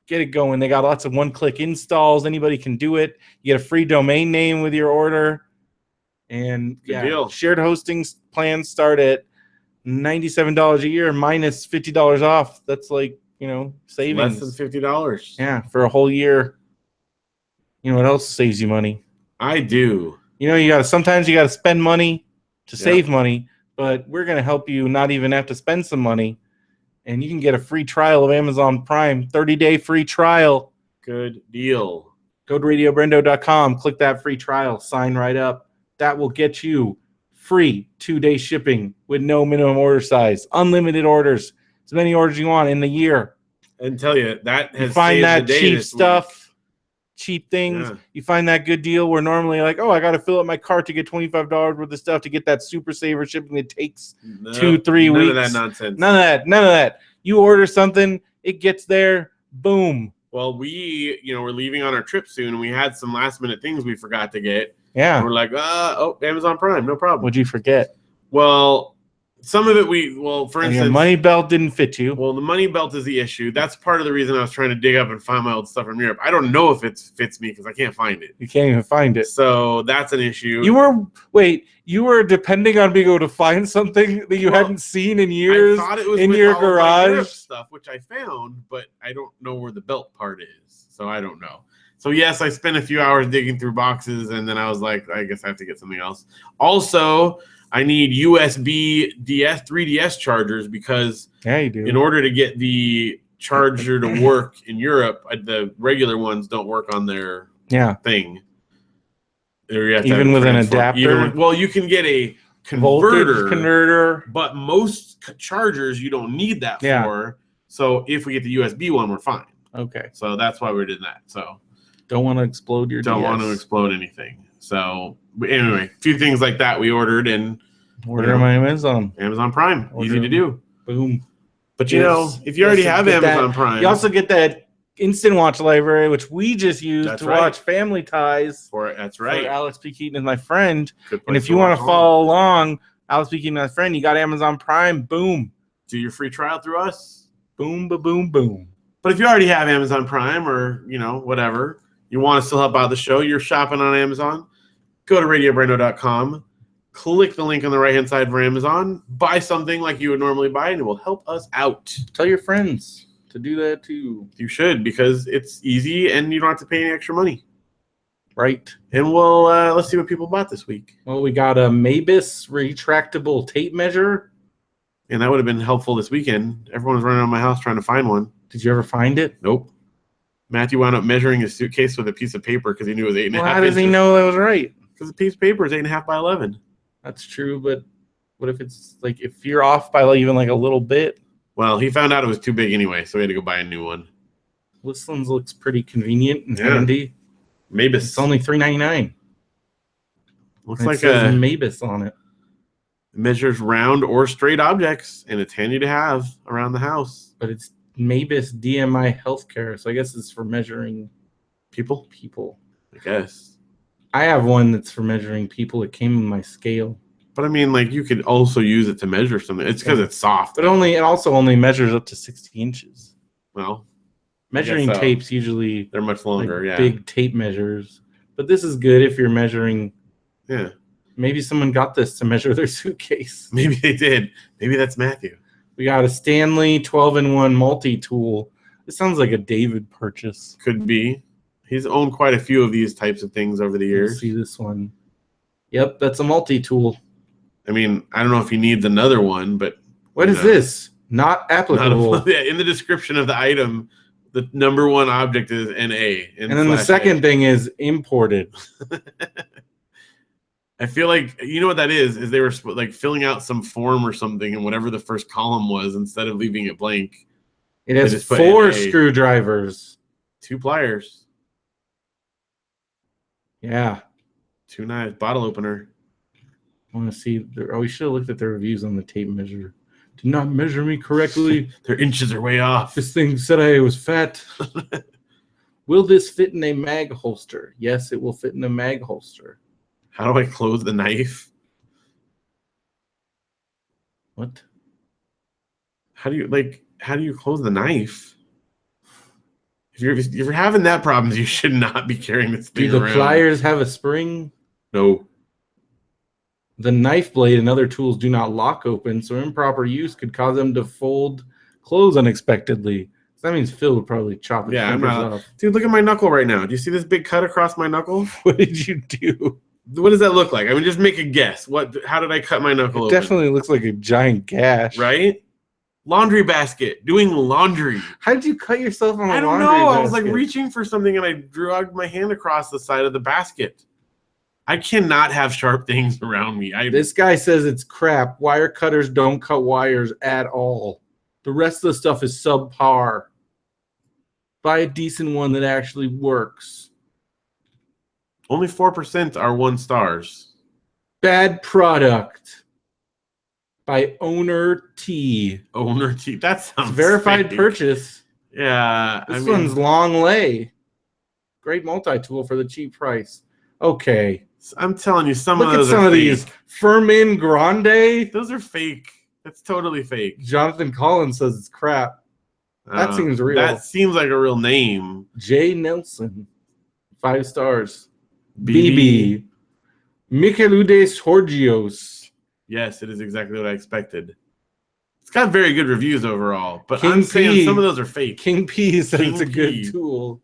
Get it going. They got lots of one-click installs. Anybody can do it. You get a free domain name with your order. And Good deal. Shared hosting plans start at $97 a year minus $50 off. That's like, savings. Less than $50. Yeah, for a whole year. You know what else saves you money? I do. Sometimes you gotta spend money to save money, but we're gonna help you not even have to spend some money. And you can get a free trial of Amazon Prime, 30-day free trial. Good deal. Go to radiobrendo.com, click that free trial, sign right up. That will get you free 2-day shipping with no minimum order size, unlimited orders, as many orders you want in the year. And tell you, that has you find saved that the day cheap this stuff, week. Cheap things. Yeah. You find that good deal where normally I got to fill up my cart to get $25 worth of stuff to get that super saver shipping. It takes 2-3 weeks. None of that nonsense. None of that. You order something, it gets there, boom. Well, we're leaving on our trip soon, and we had some last minute things we forgot to get. Yeah. And we're like, Amazon Prime, no problem. What'd you forget? Well, some of it for instance, your money belt didn't fit you. Well, the money belt is the issue. That's part of the reason I was trying to dig up and find my old stuff from Europe. I don't know if it fits me because I can't find it. You can't even find it. So that's an issue. You were depending on being able to find something that you hadn't seen in years. I thought it was in with your all garage of my stuff, which I found, but I don't know where the belt part is. So I don't know. So yes, I spent a few hours digging through boxes, and then I was like, I guess I have to get something else. Also, I need USB 3DS chargers because you do. In order to get the charger to work in Europe, the regular ones don't work on their thing. Even with an adapter? You can get a converter, but most chargers you don't need that for. So if we get the USB one, we're fine. Okay. So that's why we're doing that. So don't want to explode your Don't DS. want to explode anything. So anyway, a few things like that we ordered and order my Amazon Prime. Easy to do. Boom. But if you already have Amazon Prime, you also get that Instant Watch library, which we just used to watch Family Ties. That's right. For Alex P. Keaton is my friend. And if you want to follow along, Alex P. Keaton is my friend, you got Amazon Prime. Boom. Do your free trial through us. Boom, boom, boom. But if you already have Amazon Prime or, whatever, you want to still help out the show, you're shopping on Amazon, go to radiobrendo.com, click the link on the right-hand side for Amazon, buy something like you would normally buy, and it will help us out. Tell your friends to do that too. You should, because it's easy and you don't have to pay any extra money. Right. And let's see what people bought this week. Well, we got a Mabus retractable tape measure. And that would have been helpful this weekend. Everyone was running around my house trying to find one. Did you ever find it? Nope. Matthew wound up measuring his suitcase with a piece of paper because he knew it was 8.5 inches. How does he know that was right? Because the piece of paper is 8.5 by 11. That's true, but what if it's if you're off by even a little bit? Well, he found out it was too big anyway, so we had to go buy a new one. This one looks pretty convenient and handy. Mabus. It's only $3.99. Looks like a Mabus on it. It measures round or straight objects, and it's handy to have around the house. But it's Mabus DMI Healthcare, so I guess it's for measuring people. I guess. I have one that's for measuring people. It came in my scale. But I mean, like, you could also use it to measure something. It's because it's soft. But it also only measures up to 60 inches. Well, measuring tapes usually they're much longer. Like big tape measures. But this is good if you're measuring. Yeah. Maybe someone got this to measure their suitcase. Maybe they did. Maybe that's Matthew. We got a Stanley 12-in-1 multi-tool. This sounds like a David purchase. Could be. He's owned quite a few of these types of things over the years. Let's see this one. Yep, that's a multi-tool. I mean, I don't know if he needs another one, but... What is this? Not applicable. In the description of the item, the number one object is NA. And then the second thing is imported. I feel like, you know what that is they were like filling out some form or something, and whatever the first column was, instead of leaving it blank. It has 4 screwdrivers. 2 pliers. Yeah. 2 knives. Bottle opener. I want to see. We should have looked at the reviews on the tape measure. Did not measure me correctly. Their inches are way off. This thing said I was fat. Will this fit in a mag holster? Yes, it will fit in a mag holster. How do I close the knife? What? How do you close the knife? If you're having that problem, you should not be carrying this thing around. Do the pliers have a spring? No. The knife blade and other tools do not lock open, so improper use could cause them to fold close unexpectedly. So that means Phil would probably chop his fingers off. Dude, look at my knuckle right now. Do you see this big cut across my knuckle? What did you do? What does that look like? I mean, just make a guess. How did I cut my knuckle open? Definitely looks like a giant gash. Right? Laundry basket. Doing laundry. How did you cut yourself on a laundry basket? I don't know. I was like reaching for something and I dragged my hand across the side of the basket. I cannot have sharp things around me. This guy says it's crap. Wire cutters don't cut wires at all. The rest of the stuff is subpar. Buy a decent one that actually works. Only 4% are 1 stars. Bad product. By Owner T. Owner T. That sounds verified fake. Purchase. Yeah. This one's long lay. Great multi-tool for the cheap price. Okay. I'm telling you, some of those are fake. Look at some of these. Fermin Grande. Those are fake. That's totally fake. Jonathan Collins says it's crap. That seems real. That seems like a real name. J. Nelson. 5 stars. BB. Micheludes Horgios. Yes, it is exactly what I expected. It's got very good reviews overall, but King I'm saying P. some of those are fake. King P says it's a good tool.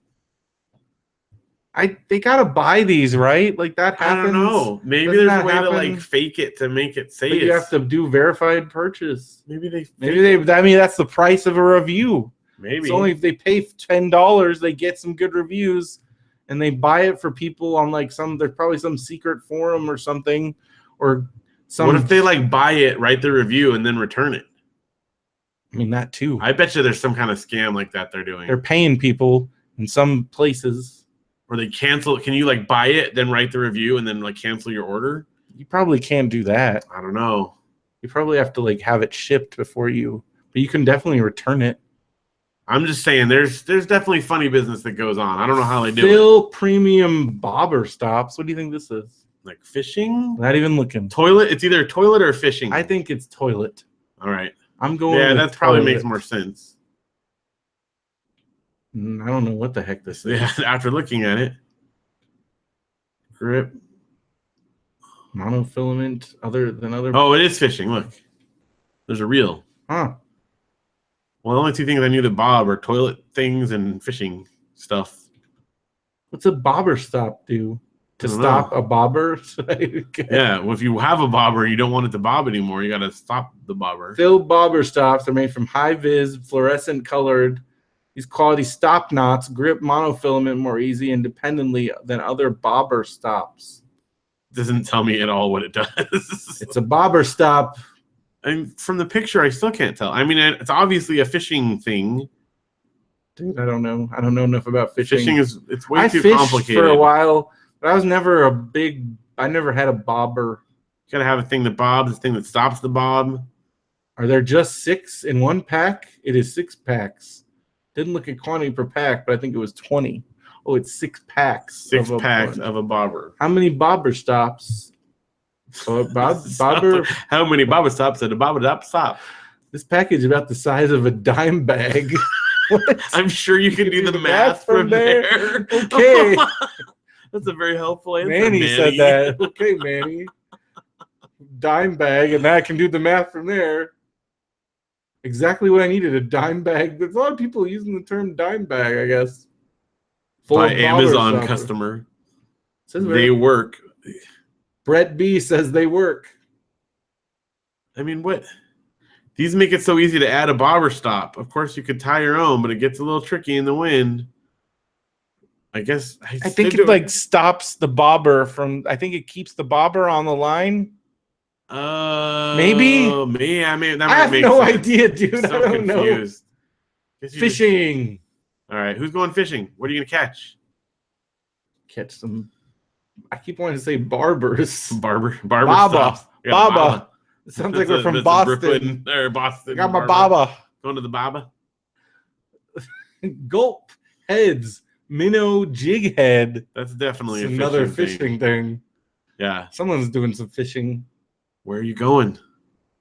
They gotta buy these, right? Like that happens. I don't know. Maybe there's a way to like fake it to make it say you have to do verified purchase. Maybe they. I mean, that's the price of a review. Maybe it's only if they pay $10, they get some good reviews, and they buy it for people on like there's probably some secret forum or something, or some. What if they like buy it, write the review, and then return it? I mean, that too. I bet you there's some kind of scam like that they're doing. They're paying people in some places. Or they cancel. Can you like buy it, then write the review, and then like cancel your order? You probably can't do that. I don't know. You probably have to like have it shipped before you, but you can definitely return it. I'm just saying, there's definitely funny business that goes on. I don't know how they do it. Phil Premium Bobber Stops. What do you think this is? Like fishing? Not even looking. Toilet? It's either toilet or fishing. I think it's toilet. All right. I'm going. Yeah, that probably makes more sense. I don't know what the heck this is. Yeah, after looking at it. Grip. Monofilament other than other. Oh, it is fishing. Look. There's a reel. Huh. Well, the only 2 things I knew that Bob are toilet things and fishing stuff. What's a bobber stop do? To stop a bobber? Yeah, well, if you have a bobber and you don't want it to bob anymore, you got to stop the bobber. Phil bobber stops are made from high-vis, fluorescent colored. These quality stop knots grip monofilament more easy independently than other bobber stops. Doesn't tell me at all what it does. It's a bobber stop. And from the picture, I still can't tell. I mean, it's obviously a fishing thing. Dude, I don't know. I don't know enough about fishing. Fishing it's way too complicated. Complicated. For a while, but I was never I never had a bobber. You gotta have a thing that bobs, a thing that stops the bob. Are there just 6 in one pack? It is 6 packs. Didn't look at quantity per pack, but I think it was 20. Oh, it's 6 packs. 6 packs of a bobber. How many bobber stops? Bobber. How many Bobber stops at a Bobber stop? This package is about the size of a dime bag. I'm sure you can do the math from there. Okay. That's a very helpful answer, Manny said that. Okay, Manny. Dime bag, and I can do the math from there. Exactly what I needed, a dime bag. There's a lot of people using the term dime bag, I guess. By Amazon customer. Says they work. Brett B says they work. I mean, what? These make it so easy to add a bobber stop. Of course, you could tie your own, but it gets a little tricky in the wind. I guess. I think it like stops the bobber from. I think it keeps the bobber on the line. Maybe. I have no idea, dude. I don't confused. Know. Fishing. All right, who's going fishing? What are you gonna catch? Catch some. I keep wanting to say barbers. Baba. Baba. It sounds like we're from Boston. Brooklyn, or Boston. I got my Baba. Going to the Baba. Gulp heads. Minnow jig head. That's definitely another fishing thing. Yeah. Someone's doing some fishing. Where are you going?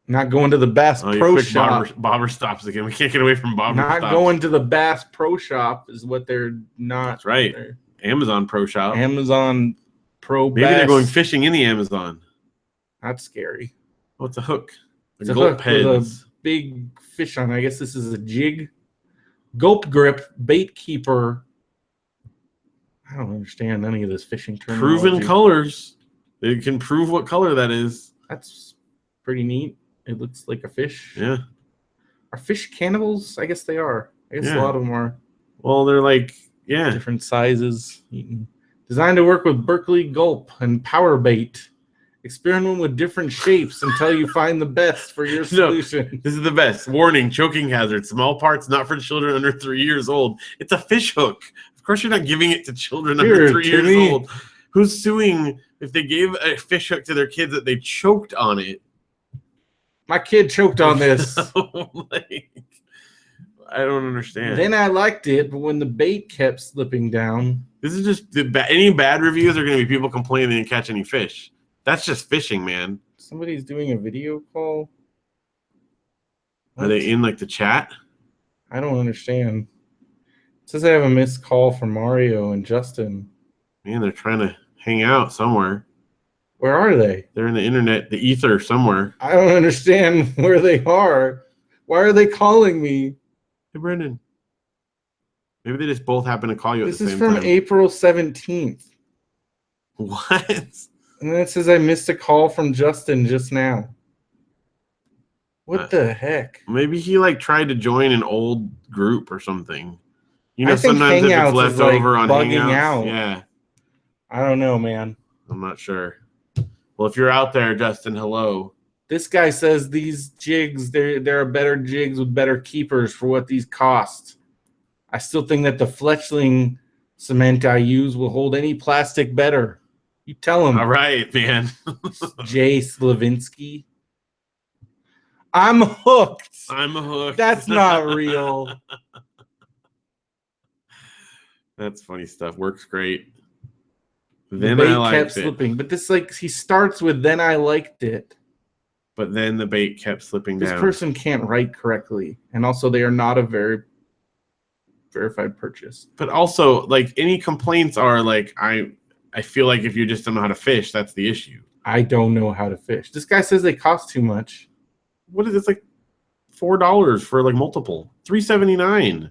Not going to the Bass Pro Shop. Bobber stops again. We can't get away from Bobber stops. Not going to the Bass Pro Shop is what they're not. That's right. Amazon Pro Shop. Amazon Pro Maybe they're going fishing in the Amazon. That's scary. Oh, it's a hook. It's a hook with a big fish on it. I guess this is a jig. Gulp grip, bait keeper. I don't understand any of this fishing terminology. Proven colors. They can prove what color that is. That's pretty neat. It looks like a fish. Yeah. Are fish cannibals? I guess they are. I guess a lot of them are. Well, they're like, different sizes. Designed to work with Berkeley Gulp and Power Bait. Experiment with different shapes until you find the best for your solution. No, this is the best. Warning, choking hazard. Small parts not for children under 3 years old. It's a fish hook. Of course you're not giving it to children under 3 years old. Who's suing if they gave a fish hook to their kids that they choked on it? My kid choked on this. I don't understand. Then I liked it, but when the bait kept slipping down. This is just any bad reviews are going to be people complaining they didn't catch any fish. That's just fishing, man. Somebody's doing a video call. What? Are they in like the chat? I don't understand. It says I have a missed call from Mario and Justin. Man, they're trying to hang out somewhere. Where are they? They're in the internet, the ether somewhere. I don't understand where they are. Why are they calling me? Hey, Brendan. Maybe they just both happen to call you at the same time. This is from April 17th. What? And then it says I missed a call from Justin just now. What the heck? Maybe he like tried to join an old group or something. You know, sometimes if it's left over on Hangouts. Yeah. I don't know, man. I'm not sure. Well, if you're out there, Justin, hello. This guy says these jigs, there are better jigs with better keepers for what these cost. I still think that the Fletchling cement I use will hold any plastic better. You tell him. All right, man. Jay Slavinsky. I'm hooked. I'm hooked. That's not real. That's funny stuff. Works great. Then I liked it. Slipping, but this he starts with then I liked it. But then the bait kept slipping down. This person can't write correctly, and also they are not a very verified purchase. But also, like any complaints are like I feel like if you just don't know how to fish, that's the issue. I don't know how to fish. This guy says they cost too much. What is this like? $4 for like multiple. $3.79.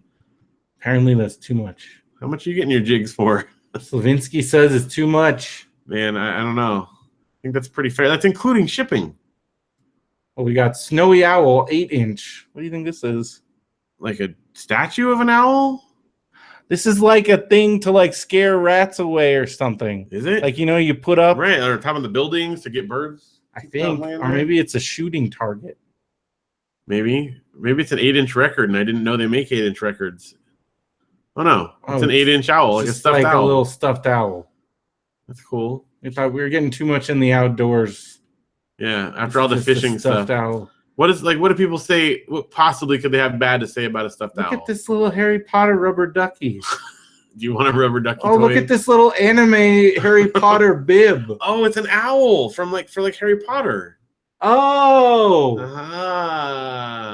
Apparently that's too much. How much are you getting your jigs for? Slavinsky says it's too much. Man, I don't know. I think that's pretty fair. That's including shipping. Well, we got Snowy Owl 8-inch. What do you think this is? Like a statue of an owl? This is like a thing to like scare rats away or something. Is it? Like, you put up. Right, or top of the buildings to get birds? I think. Or maybe it's a shooting target. Maybe. Maybe it's an 8-inch record and I didn't know they make 8-inch records. Oh, no. It's an 8-inch owl, like a stuffed owl. Like a little stuffed owl. That's cool. I thought we were getting too much in the outdoors. Yeah, after all the fishing stuff. Owl. What do people say? What possibly could they have bad to say about a stuffed owl? Look at this little Harry Potter rubber ducky. you want a rubber ducky toy? Oh, look at this little anime Harry Potter bib. Oh, it's an owl from for Harry Potter. Oh.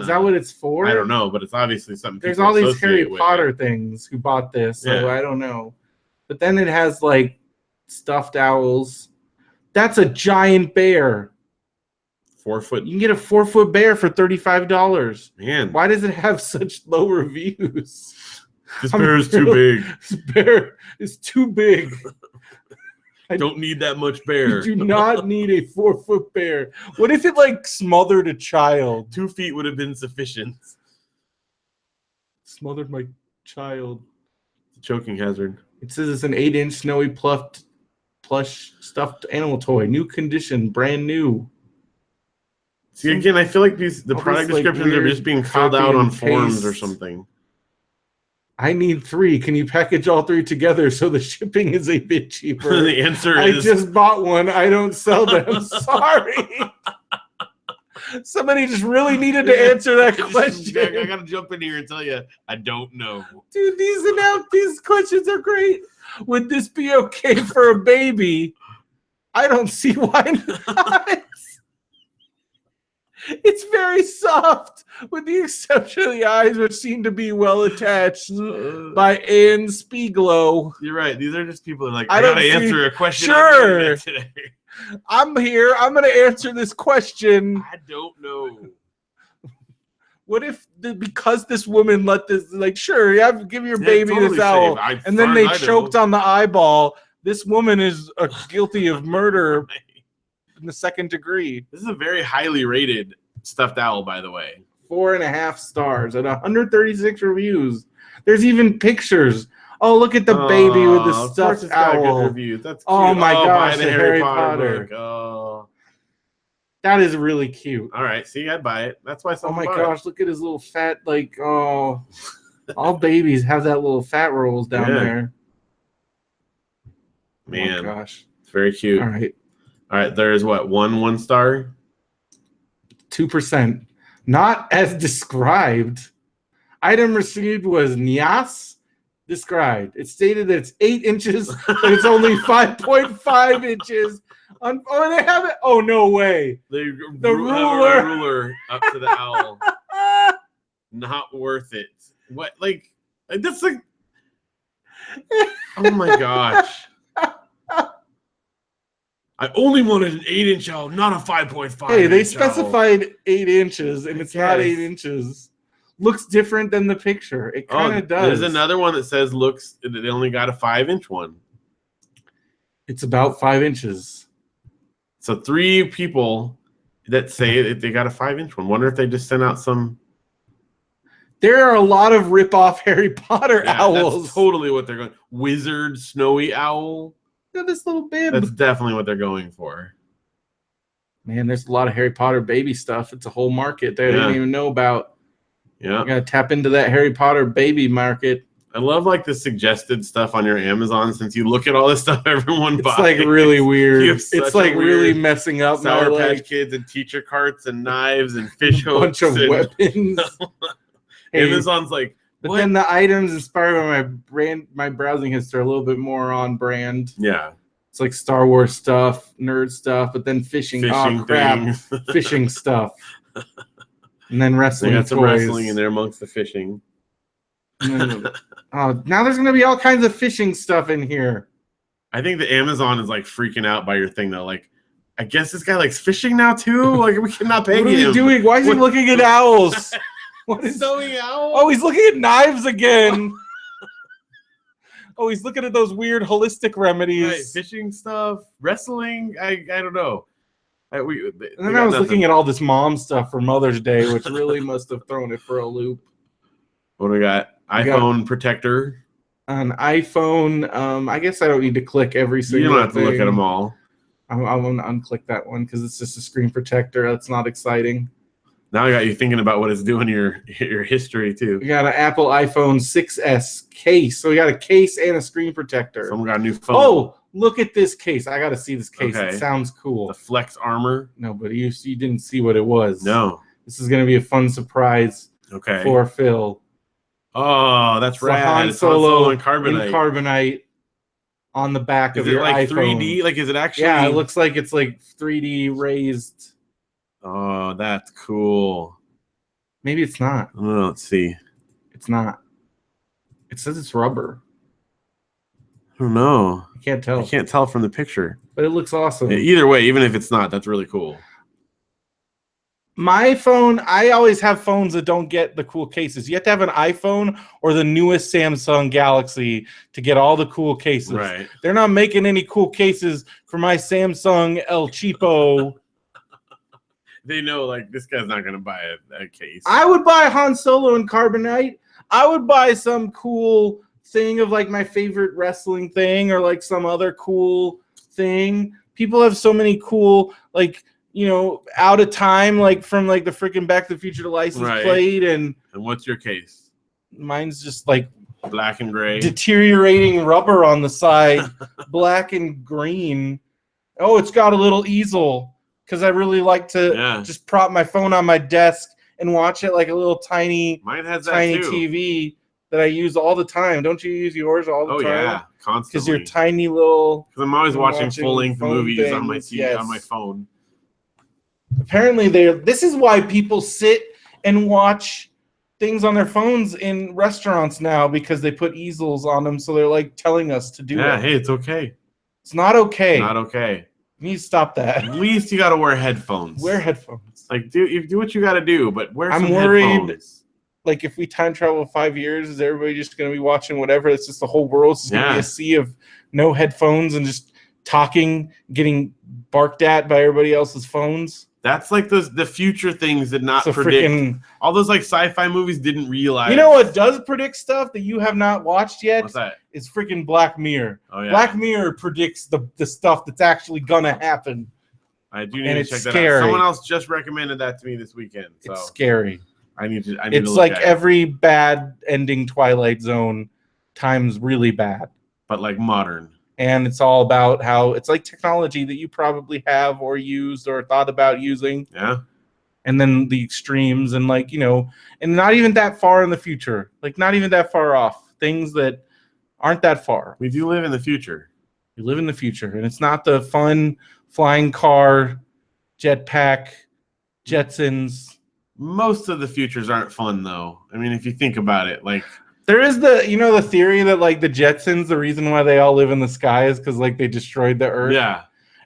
Is that what it's for? I don't know, but it's obviously something. There's all these Harry Potter things who bought this, so I don't know. But then it has like stuffed owls. That's a giant bear. 4 foot. You can get a 4-foot bear for $35. Man, why does it have such low reviews? This bear is too big. This bear is too big. I don't need that much bear. You do not need a 4-foot bear. What if it like smothered a child? 2 feet would have been sufficient. Smothered my child. It's a choking hazard. It says it's an 8-inch snowy plush stuffed animal toy. New condition, brand new. See, again, I feel like the product descriptions are just being filled out on forums or something. I need 3. Can you package all 3 together so the shipping is a bit cheaper? The answer is... I just bought one. I don't sell them. Sorry. Somebody just really needed to answer that question. I got to jump in here and tell you, I don't know. Dude, these questions are great. Would this be okay for a baby? I don't see why not. It's very soft, with the exception of the eyes, which seem to be well attached by Anne Spieglo. You're right. These are just people that are like, I gotta answer a question. Sure. Today. I'm here. I'm going to answer this question. I don't know. What if, because this woman let this, like, sure, give your baby totally this owl, and then they choked on the eyeball. This woman is guilty of murder in the 2nd degree. This is a very highly rated stuffed owl, by the way. 4.5 stars at 136 reviews. There's even pictures. Oh, look at the baby with the stuffed owl. Good reviews. That's cute. Oh my gosh, the Harry Potter. Oh. That is really cute. All right, see, I'd buy it. That's why someone bought it. Look at his little fat, like, oh. All babies have that little fat rolls down there. Man. Oh my gosh. It's very cute. All right, there's what, 1 star? 2%. Not as described. Item received was Nyas. Described. It stated that it's 8 inches, but it's only 5.5 inches. Oh, they have it. Oh, no way. The ruler up to the owl. Not worth it. What? Like, that's like. Oh my gosh. I only wanted an 8-inch owl, not a 5.5. Hey, they specified 8 inches, and it's not 8 inches. Looks different than the picture. It kind of does. There's another one that says they only got a 5-inch one. It's about 5 inches. So 3 people that say they got a 5-inch one. Wonder if they just sent out some. There are a lot of rip-off Harry Potter owls. That's totally what they're going. Wizard snowy owl. Look at this little bib. That's definitely what they're going for. Man, there's a lot of Harry Potter baby stuff. It's a whole market there they didn't even know about. Yeah, you gotta tap into that Harry Potter baby market. I love like the suggested stuff on your Amazon. Since you look at all this stuff everyone buys, it's like really weird. It's like really messing up. Sour Patch Kids and teacher carts and knives and fish hooks. A bunch of weapons. Amazon's like, but then the items inspired by my browsing history are a little bit more on brand. Yeah, it's like Star Wars stuff, nerd stuff, but then fishing oh crap, fishing stuff. And then wrestling. They got some wrestling in there amongst the fishing. Now there's going to be all kinds of fishing stuff in here. I think the Amazon is like freaking out by your thing though. Like, I guess this guy likes fishing now too. Like, we cannot pay him. What are you doing? Why is he looking at owls? What is sewing owl? Oh, he's looking at knives again. Oh, he's looking at those weird holistic remedies. Right, fishing stuff, wrestling. I don't know. And then I was looking at all this mom stuff for Mother's Day, which really must have thrown it for a loop. What do we got? iPhone protector. An iPhone. I guess I don't need to click every single thing. You don't have to look at them all. I want to unclick that one because it's just a screen protector. That's not exciting. Now I got you thinking about what it's doing your history too. We got an Apple iPhone 6S case. So we got a case and a screen protector. Someone got a new phone. Oh, look at this case. I got to see this case. Okay. It sounds cool. The Flex Armor. No, but you didn't see what it was. No. This is going to be a fun surprise for Phil. Oh, that's rad. Han It's Han Solo in carbonite. carbonite on the back of your like iPhone. 3D? Like, is it actually? Yeah, it looks like it's like 3D raised. Oh, that's cool. Maybe it's not. Oh, let's see. It's not. It says it's rubber. I don't know. I can't tell. I can't tell from the picture. But it looks awesome. Either way, even if it's not, that's really cool. My phone, I always have phones that don't get the cool cases. You have to have an iPhone or the newest Samsung Galaxy to get all the cool cases. Right. They're not making any cool cases for my Samsung El Cheapo. They know, like, this guy's not going to buy a case. I would buy Han Solo in carbonite. I would buy some cool thing of, like, my favorite wrestling thing or, like, some other cool thing. People have so many cool, like, you know, out of time, like from like the freaking Back to the Future license plate. And what's your case? Mine's just like black and gray, deteriorating rubber on the side, black and green. Oh, it's got a little easel because I really like to just prop my phone on my desk and watch it like a little tiny, mine has tiny that too. TV that I use all the time. Don't you use yours all the time? Oh yeah, constantly. Because you're tiny little. Because I'm always watching full-length movies on my TV, on my phone. Apparently, this is why people sit and watch things on their phones in restaurants now, because they put easels on them, so they're like telling us to do it. Yeah, hey, it's okay. It's not okay. Not okay. You need to stop that. At least you got to wear headphones. Wear headphones. Like, do what you got to do, but wear some headphones. I'm worried, like, if we time travel 5 years, is everybody just going to be watching whatever? It's just the whole world's just going to be a sea of no headphones and just talking, getting barked at by everybody else's phones. That's like the future things that not predict. All those like sci-fi movies didn't realize. You know what does predict stuff that you have not watched yet? What's that? It's freaking Black Mirror. Oh yeah. Black Mirror predicts the stuff that's actually gonna happen. I do need to check that out. Someone else just recommended that to me this weekend. So it's scary. I need to It's look like at every bad ending Twilight Zone times really bad. But like modern. And it's all about how it's like technology that you probably have or used or thought about using. Yeah. And then the extremes and like, you know, and not even that far in the future. Like not even that far off. Things that aren't that far. We do live in the future. We live in the future. And it's not the fun flying car, jetpack, Jetsons. Most of the futures aren't fun though. I mean, if you think about it, like there is the theory that like the Jetsons, the reason why they all live in the sky is because like they destroyed the Earth. Yeah.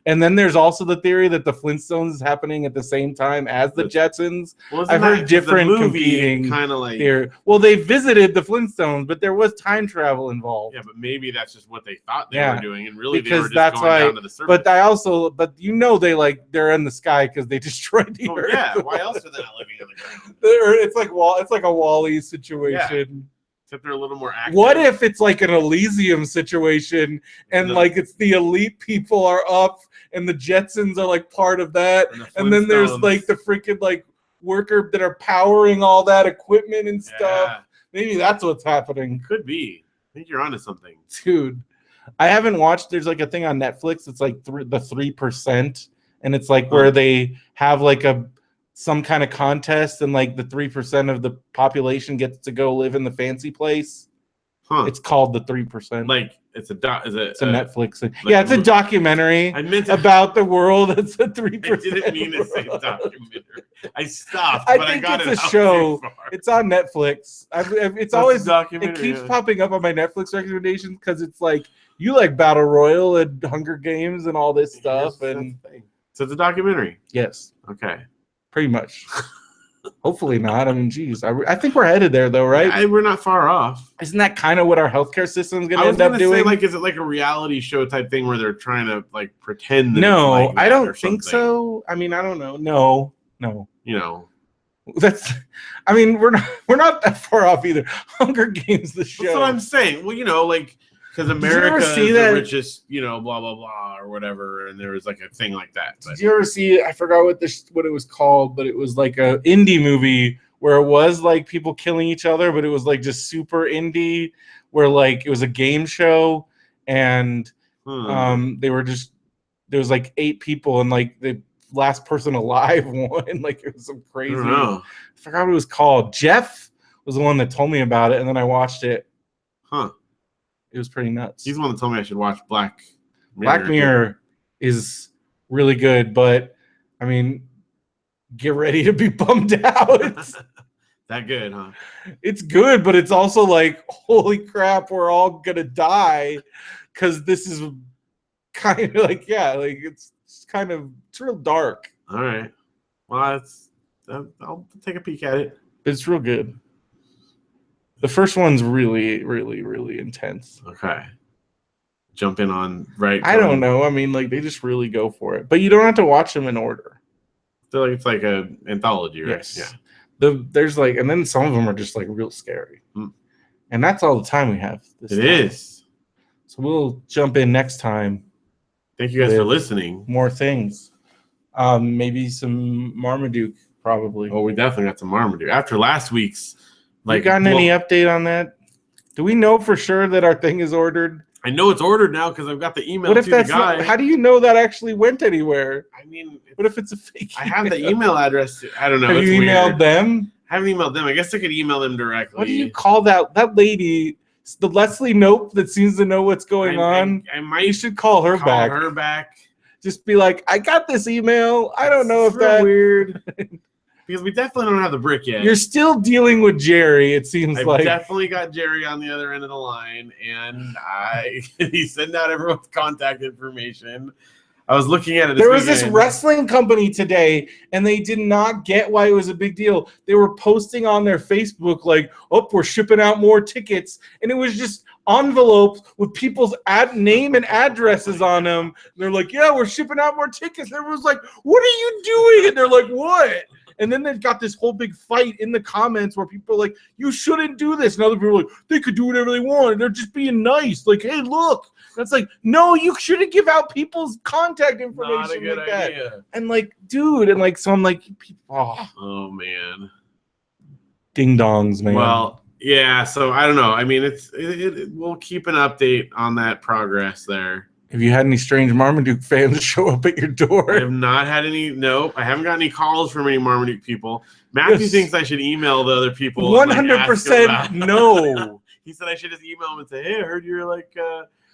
And then there's also the theory that the Flintstones is happening at the same time as the Jetsons. I've heard different competing kind of like theory. Well, they visited the Flintstones, but there was time travel involved. Yeah, but maybe that's just what they thought they were doing, and really because they were just going down to the surface. But you know they're in the sky because they destroyed the Earth. Yeah, why else are they not living on the ground? It's like a Wall-E situation. Yeah. Except they're a little more active. What if it's like an Elysium situation and like it's the elite people are up and the Jetsons are like part of that, and then there's like the freaking like worker that are powering all that equipment and stuff. Yeah. Maybe that's what's happening. Could be. I think you're onto something, dude. I haven't watched. There's like a thing on Netflix. It's like the 3%, and it's like where they have like some kind of contest, and like the 3% of the population gets to go live in the fancy place. It's called the 3%. Like it's a Netflix thing. Like it's a documentary about the world. It's a 3%. I didn't mean to say documentary. I stopped, but I got it's a show. It's on Netflix. It's always documentary. It keeps popping up on my Netflix recommendations because it's like you like Battle Royale and Hunger Games and all this stuff. And so it's a documentary. Yes. Okay. Pretty much. Hopefully not. I mean, geez, I think we're headed there, though, right? We're not far off. Isn't that kind of what our healthcare system is going to end up doing? Like, is it like a reality show type thing where they're trying to like pretend? That No, it's like I don't think so. I mean, I don't know. No. You know, that's. I mean, we're not that far off either. Hunger Games, the show. That's what I'm saying. Well, you know, like. Because America is the richest, you know, blah blah blah or whatever, and there was like a thing like that. But. Did you ever see? I forgot what it was called, but it was like a indie movie where it was like people killing each other, but it was like just super indie, where like it was a game show, and they were just there was like 8 people, and like the last person alive won. Like it was some crazy. I forgot what it was called. Jeff was the one that told me about it, and then I watched it. Huh. It was pretty nuts. He's the one that told me I should watch Black Mirror. Black Mirror is really good, but I mean, get ready to be bummed out. That good, huh? It's good, but it's also like, holy crap, we're all gonna die because this is kind of like, it's real dark. All right. Well, I'll take a peek at it. It's real good. The first one's really, really, really intense. Okay. Jump in on I don't know. I mean, like, they just really go for it, but you don't have to watch them in order. I feel like it's like an anthology, right? Yes. Yeah. There's like, and then some of them are just like real scary, and that's all the time we have. It is. So we'll jump in next time. Thank you guys for listening. More things, maybe some Marmaduke, probably. Oh, we definitely got some Marmaduke after last week's. Like, you gotten any update on that? Do we know for sure that our thing is ordered? I know it's ordered now because I've got the email. What if that's not, how do you know that actually went anywhere? I mean, what if it's a fake email? I have the email address. I don't know. Have you emailed them? I haven't emailed them. I guess I could email them directly. What do you call that lady? The Leslie Nope that seems to know what's going on. You should call her back. Just be like, I got this email. I don't know if that's weird. Because we definitely don't have the brick yet. You're still dealing with Jerry, it seems like. I definitely got Jerry on the other end of the line, and he sent out everyone's contact information. I was looking at it There was this wrestling company today, and they did not get why it was a big deal. They were posting on their Facebook like, oh, we're shipping out more tickets. And it was just envelopes with people's name and addresses on them. And they're like, yeah, we're shipping out more tickets. And everyone's like, what are you doing? And they're like, what? And then they've got this whole big fight in the comments where people are like, you shouldn't do this. And other people are like, they could do whatever they want. They're just being nice. Like, hey, look. That's like, no, you shouldn't give out people's contact information. Not a good idea. That. And like, dude, and like, so I'm like, oh man. Ding dongs, man. Well, yeah, so I don't know. I mean, we'll keep an update on that progress there. Have you had any strange Marmaduke fans show up at your door? I have not had any. Nope. I haven't got any calls from any Marmaduke people. Matthew thinks I should email the other people. 100% no. He said I should just email them and say, hey, I heard you're like,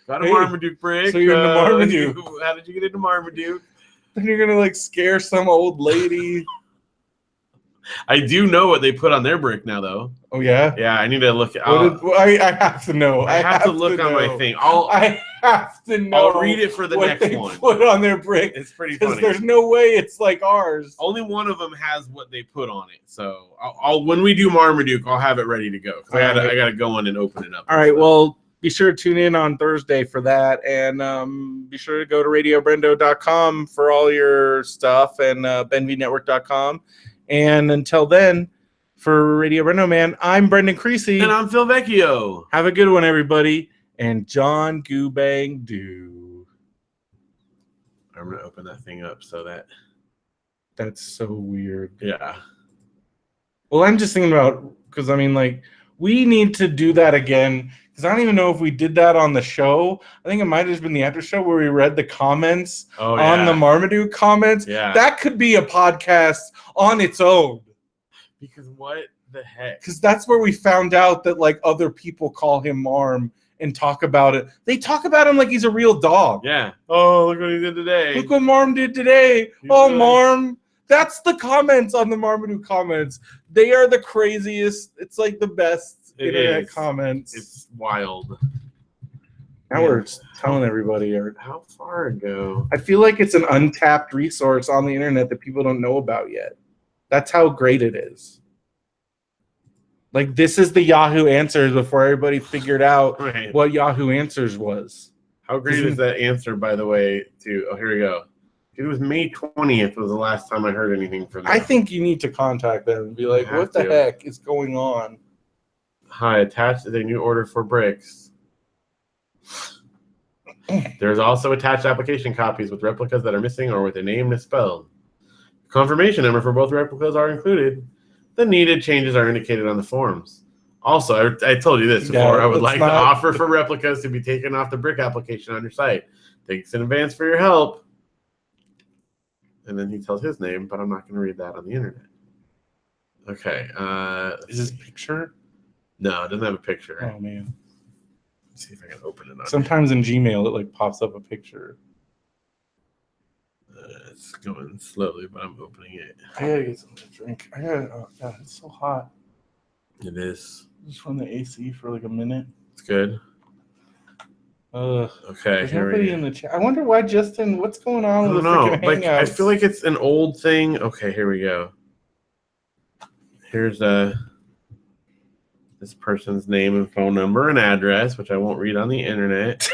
got a Marmaduke brick. So you're into Marmaduke. How did you get into Marmaduke? Then you're going to like scare some old lady. I do know what they put on their brick now, though. Oh, yeah? Yeah, I need to look. I have to know. I have to look on my thing. I have to know. I'll read it for the next one. Put on their brick. It's pretty funny. Because there's no way it's like ours. Only one of them has what they put on it. So I'll when we do Marmaduke, I'll have it ready to go. I got to go in and open it up. All right, well, be sure to tune in on Thursday for that. And be sure to go to radiobrendo.com for all your stuff and benvnetwork.com. And until then, for Radio BrendoMan, I'm Brendan Creecy. And I'm Phil Vecchio. Have a good one, everybody. And John Goobang do. I'm going to open that thing up so that. That's so weird. Yeah. Well, I'm just thinking about, because I mean, like, we need to do that again. Because I don't even know if we did that on the show. I think it might have just been the after show where we read the comments on the Marmaduke comments. Yeah. That could be a podcast on its own. Because what the heck? Because that's where we found out that like other people call him Marm and talk about it. They talk about him like he's a real dog. Yeah. Oh, look what he did today. Look what Marm did today. Marm. That's the comments on the Marmaduke comments. They are the craziest. It's like the best. Internet comments. It's wild. Now we're telling everybody. How far ago? I feel like it's an untapped resource on the internet that people don't know about yet. That's how great it is. Like, this is the Yahoo Answers before everybody figured out what Yahoo Answers was. How great is that answer, by the way, oh, here we go. It was May 20th was the last time I heard anything from them. I think you need to contact them and be like, what the heck is going on? Hi, attached is a new order for bricks. There's also attached application copies with replicas that are missing or with a name misspelled. Confirmation number for both replicas are included. The needed changes are indicated on the forms. Also, I told you this before. I would like to offer for replicas to be taken off the brick application on your site. Thanks in advance for your help. And then he tells his name, but I'm not going to read that on the internet. Okay. Is his picture? No, it doesn't have a picture. Oh man. Let's see if I can open it. Sometimes in Gmail it like pops up a picture. It's going slowly, but I'm opening it. I gotta get something to drink. Oh god, it's so hot. It is. Just run the AC for like a minute. It's good. Okay. There's Here nobody in the chat. I wonder why Justin. What's going on with the freaking Hangouts? I feel like it's an old thing. Okay, here we go. Here's this person's name and phone number and address, which I won't read on the internet.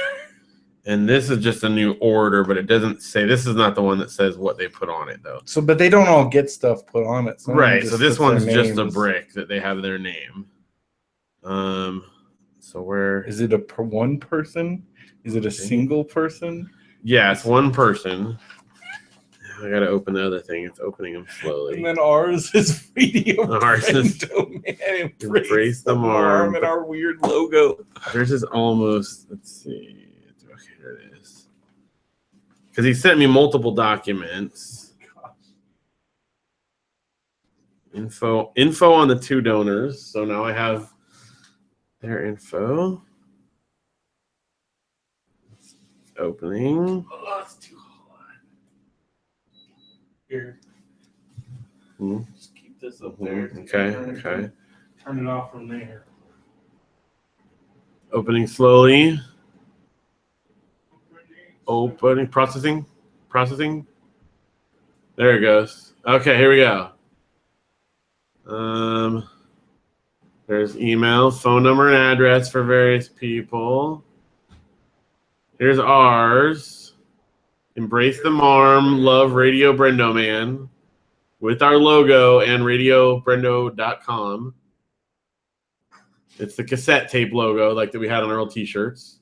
And this is just a new order, but it doesn't say. This is not the one that says what they put on it, though. So, but they don't all get stuff put on it. So right. So this one's just a brick that they have their name. So where is it? One person? Is it a single person? Yeah, it's one person. I gotta open the other thing. It's opening them slowly. And then ours is video. Ours is embrace the arm and our weird logo. Theirs is almost. Let's see. Okay, here it is. Because he sent me multiple documents. Info on the 2 donors. So now I have their info. It's opening. Oh, it's too hot. Here. Just keep this up there. Okay. Turn it off from there. Opening slowly. Opening. Processing. There it goes. Okay, here we go. There's email, phone number, and address for various people. Here's ours. Embrace the Marm, love Radio BrendoMan, with our logo and radiobrendo.com. It's the cassette tape logo like that we had on our old t-shirts.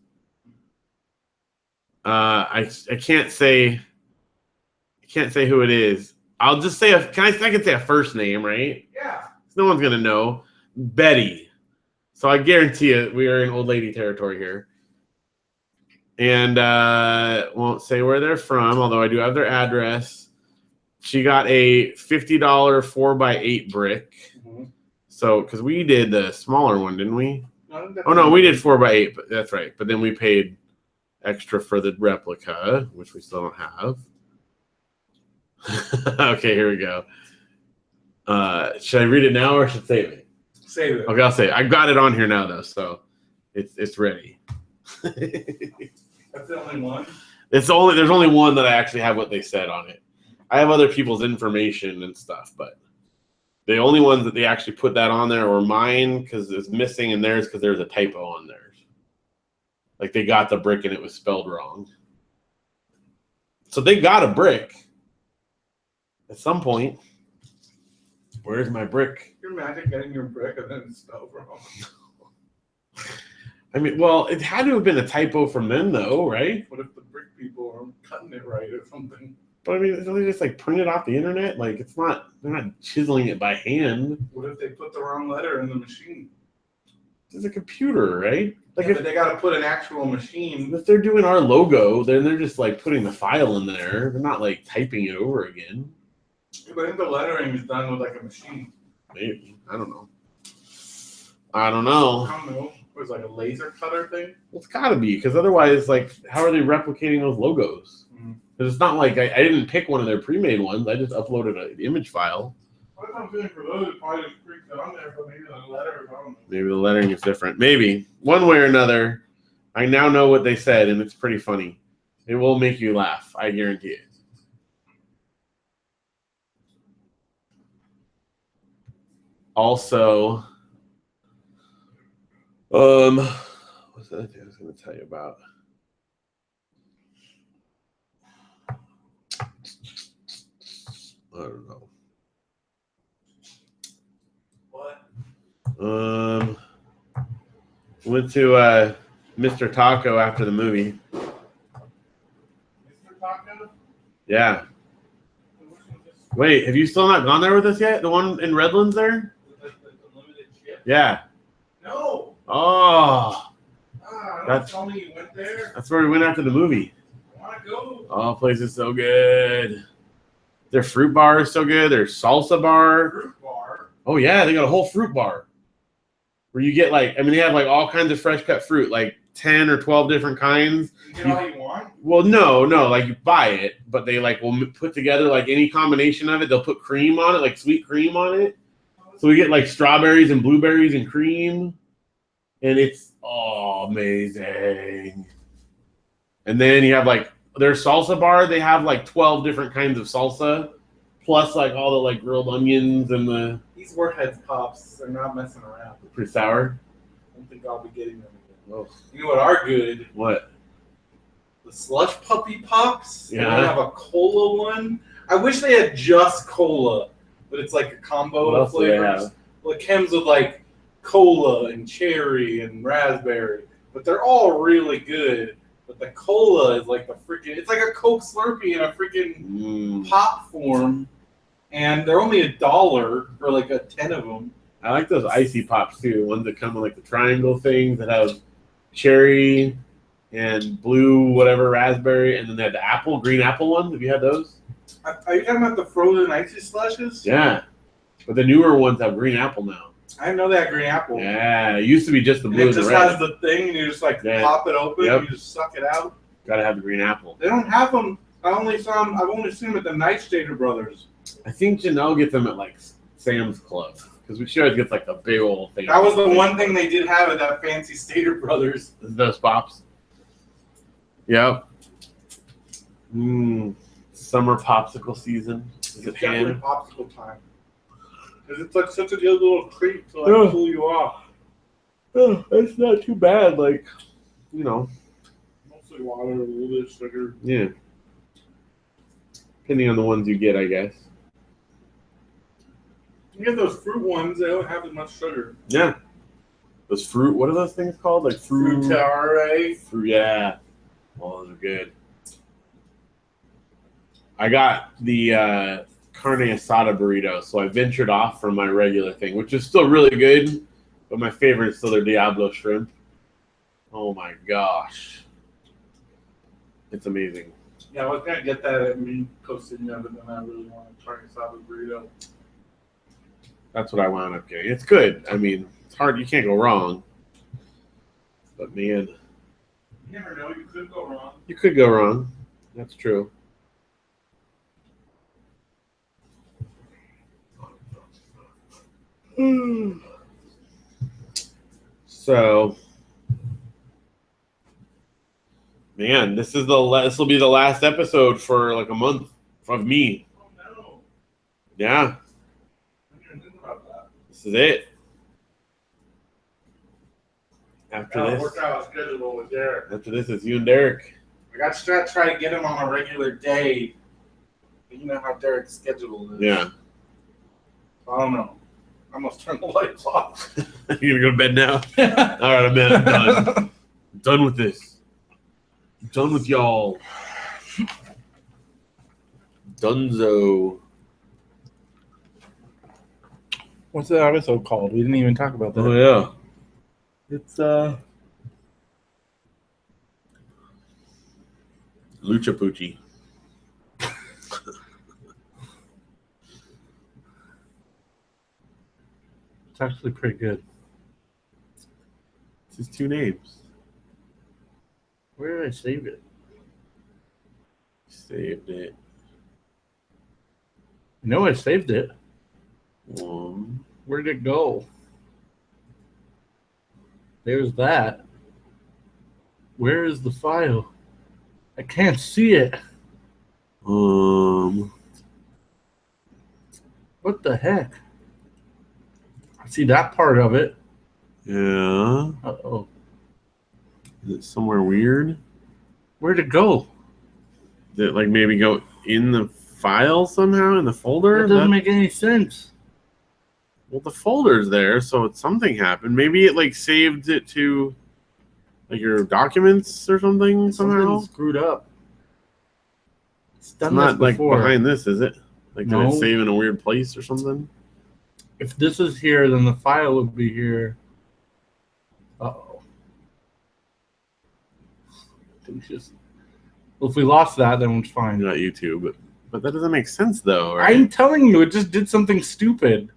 I can't say who it is. I'll just say I can say a first name, right? Yeah. No one's gonna know. Betty. So I guarantee it, we are in old lady territory here. And won't say where they're from, although I do have their address. She got a $50 4x8 brick. Mm-hmm. So, because we did the smaller one, didn't we? No, we did 4x8, but that's right. But then we paid extra for the replica, which we still don't have. Okay, here we go. Should I read it now or should I save it? Save it. Okay, I'll say it. I got it on here now, though, so it's ready. That's the only one? There's only one that I actually have what they said on it. I have other people's information and stuff, but the only ones that they actually put that on there were mine because it's missing and theirs because there's a typo on theirs. Like they got the brick and it was spelled wrong. So they got a brick at some point. Where's my brick? Can you imagine getting your brick and then it's spelled wrong? I mean, well, it had to have been a typo from them, though, right? What if the brick people are cutting it right or something? But I mean, don't they just like print it off the internet? Like they're not chiseling it by hand. What if they put the wrong letter in the machine? It's a computer, right? Like but they got to put an actual machine. If they're doing our logo, then they're just like putting the file in there. They're not like typing it over again. But I think the lettering is done with like a machine. Maybe. I don't know. I don't know. It was like a laser cutter thing? Well, it's got to be, because otherwise, like, how are they replicating those logos? Because it's not like I didn't pick one of their pre-made ones. I just uploaded an image file. What I'm feeling for those, it probably just freaked on there, but maybe the letters, I don't know. Maybe the lettering is different. Maybe. One way or another, I now know what they said, and it's pretty funny. It will make you laugh. I guarantee it. Also, what's the other thing I was going to tell you about? I don't know. What? Went to Mr. Taco after the movie. Mr. Taco? Yeah. Wait, have you still not gone there with us yet? The one in Redlands there? The limited ship? Yeah. No. Oh. Tell me you went there. That's where we went after the movie. I want to go. Oh, the place is so good. Their fruit bar is so good. Their salsa bar. Fruit bar? Oh, yeah. They got a whole fruit bar. where you get like, I mean, they have like all kinds of fresh cut fruit, like 10 or 12 different kinds. You get all you want? Well, no, like you buy it, but they like will put together like any combination of it. They'll put cream on it, like sweet cream on it. So we get like strawberries and blueberries and cream, and it's amazing. And then you have like their salsa bar. They have like 12 different kinds of salsa, plus like all the like grilled onions and the. These Warheads pops, they're not messing around. Pretty sour. I don't think I'll be getting them again. Oh. You know what are good? What? The Slush Puppy Pops. Yeah. They have a cola one. I wish they had just cola, but it's like a combo of flavors. Well, it comes with like cola and cherry and raspberry, but they're all really good. But the cola is like the freaking, it's like a Coke Slurpee in a freaking pop form. And they're only $1 for like a 10 of them. I like those icy pops too. Ones that come with like the triangle things that have cherry and blue, whatever, raspberry, and then they have the green apple ones. Have you had those? Are you talking about the frozen icy slushes? Yeah. But the newer ones have green apple now. I didn't know they had green apple. Yeah. It used to be just the blue and the red. It just has the thing, and you just like pop it open, and you just suck it out. Gotta have the green apple. They don't have them. I've only seen them at the Nightstader Brothers. I think Janelle gets them at like Sam's Club because she always gets like the big old thing. That was the one thing they did have at that fancy Stater Brothers. Those pops. Yep. Summer popsicle season. Is it definitely popsicle time? Because it's like such a good little treat to like cool you off. Oh, it's not too bad. Like, you know. Mostly water, a little bit of sugar. Yeah. Depending on the ones you get, I guess. You get those fruit ones, they don't have as much sugar. Yeah. Those fruit, what are those things called? Like Fruitare. Fruit, yeah. Oh, those are good. I got the carne asada burrito, so I ventured off from my regular thing, which is still really good, but my favorite is still their Diablo shrimp. Oh my gosh. It's amazing. Yeah, I was going to get that at Meat Cocina, but then I really want to try asada burrito. That's what I wound up getting. It's good. I mean, it's hard. You can't go wrong. But, man. You never know. You could go wrong. You could go wrong. That's true. So, man, this will be the last episode for like a month of me. Oh, no. Yeah. This is it. After this, work out a schedule with Derek. After this, it's you and Derek. I got to try to get him on a regular day. But you know how Derek's schedule is. Yeah. I don't know. I must turn the lights off. You gonna go to bed now? All right, I'm done. I'm done with this. I'm done with y'all. Dunzo. What's that episode called? We didn't even talk about that. Oh yeah. It's Lucha Poochie. It's actually pretty good. It's his two names. Where did I save it? Saved it. No, I saved it. Where did it go? There's that. Where is the file? I can't see it. What the heck? I see that part of it. Yeah. Uh-oh. Is it somewhere weird? Where'd it go? Did it like maybe go in the file somehow in the folder? That doesn't make any sense. Well, the folder's there, so something happened. Maybe it like saved it to like your documents or something somehow. Something screwed up. It's not like behind this, is it? Like no. Did it save in a weird place or something? If this is here, then the file would be here. Uh-oh. Well, if we lost that, then it's fine. Not YouTube, but that doesn't make sense though, right? I'm telling you, it just did something stupid.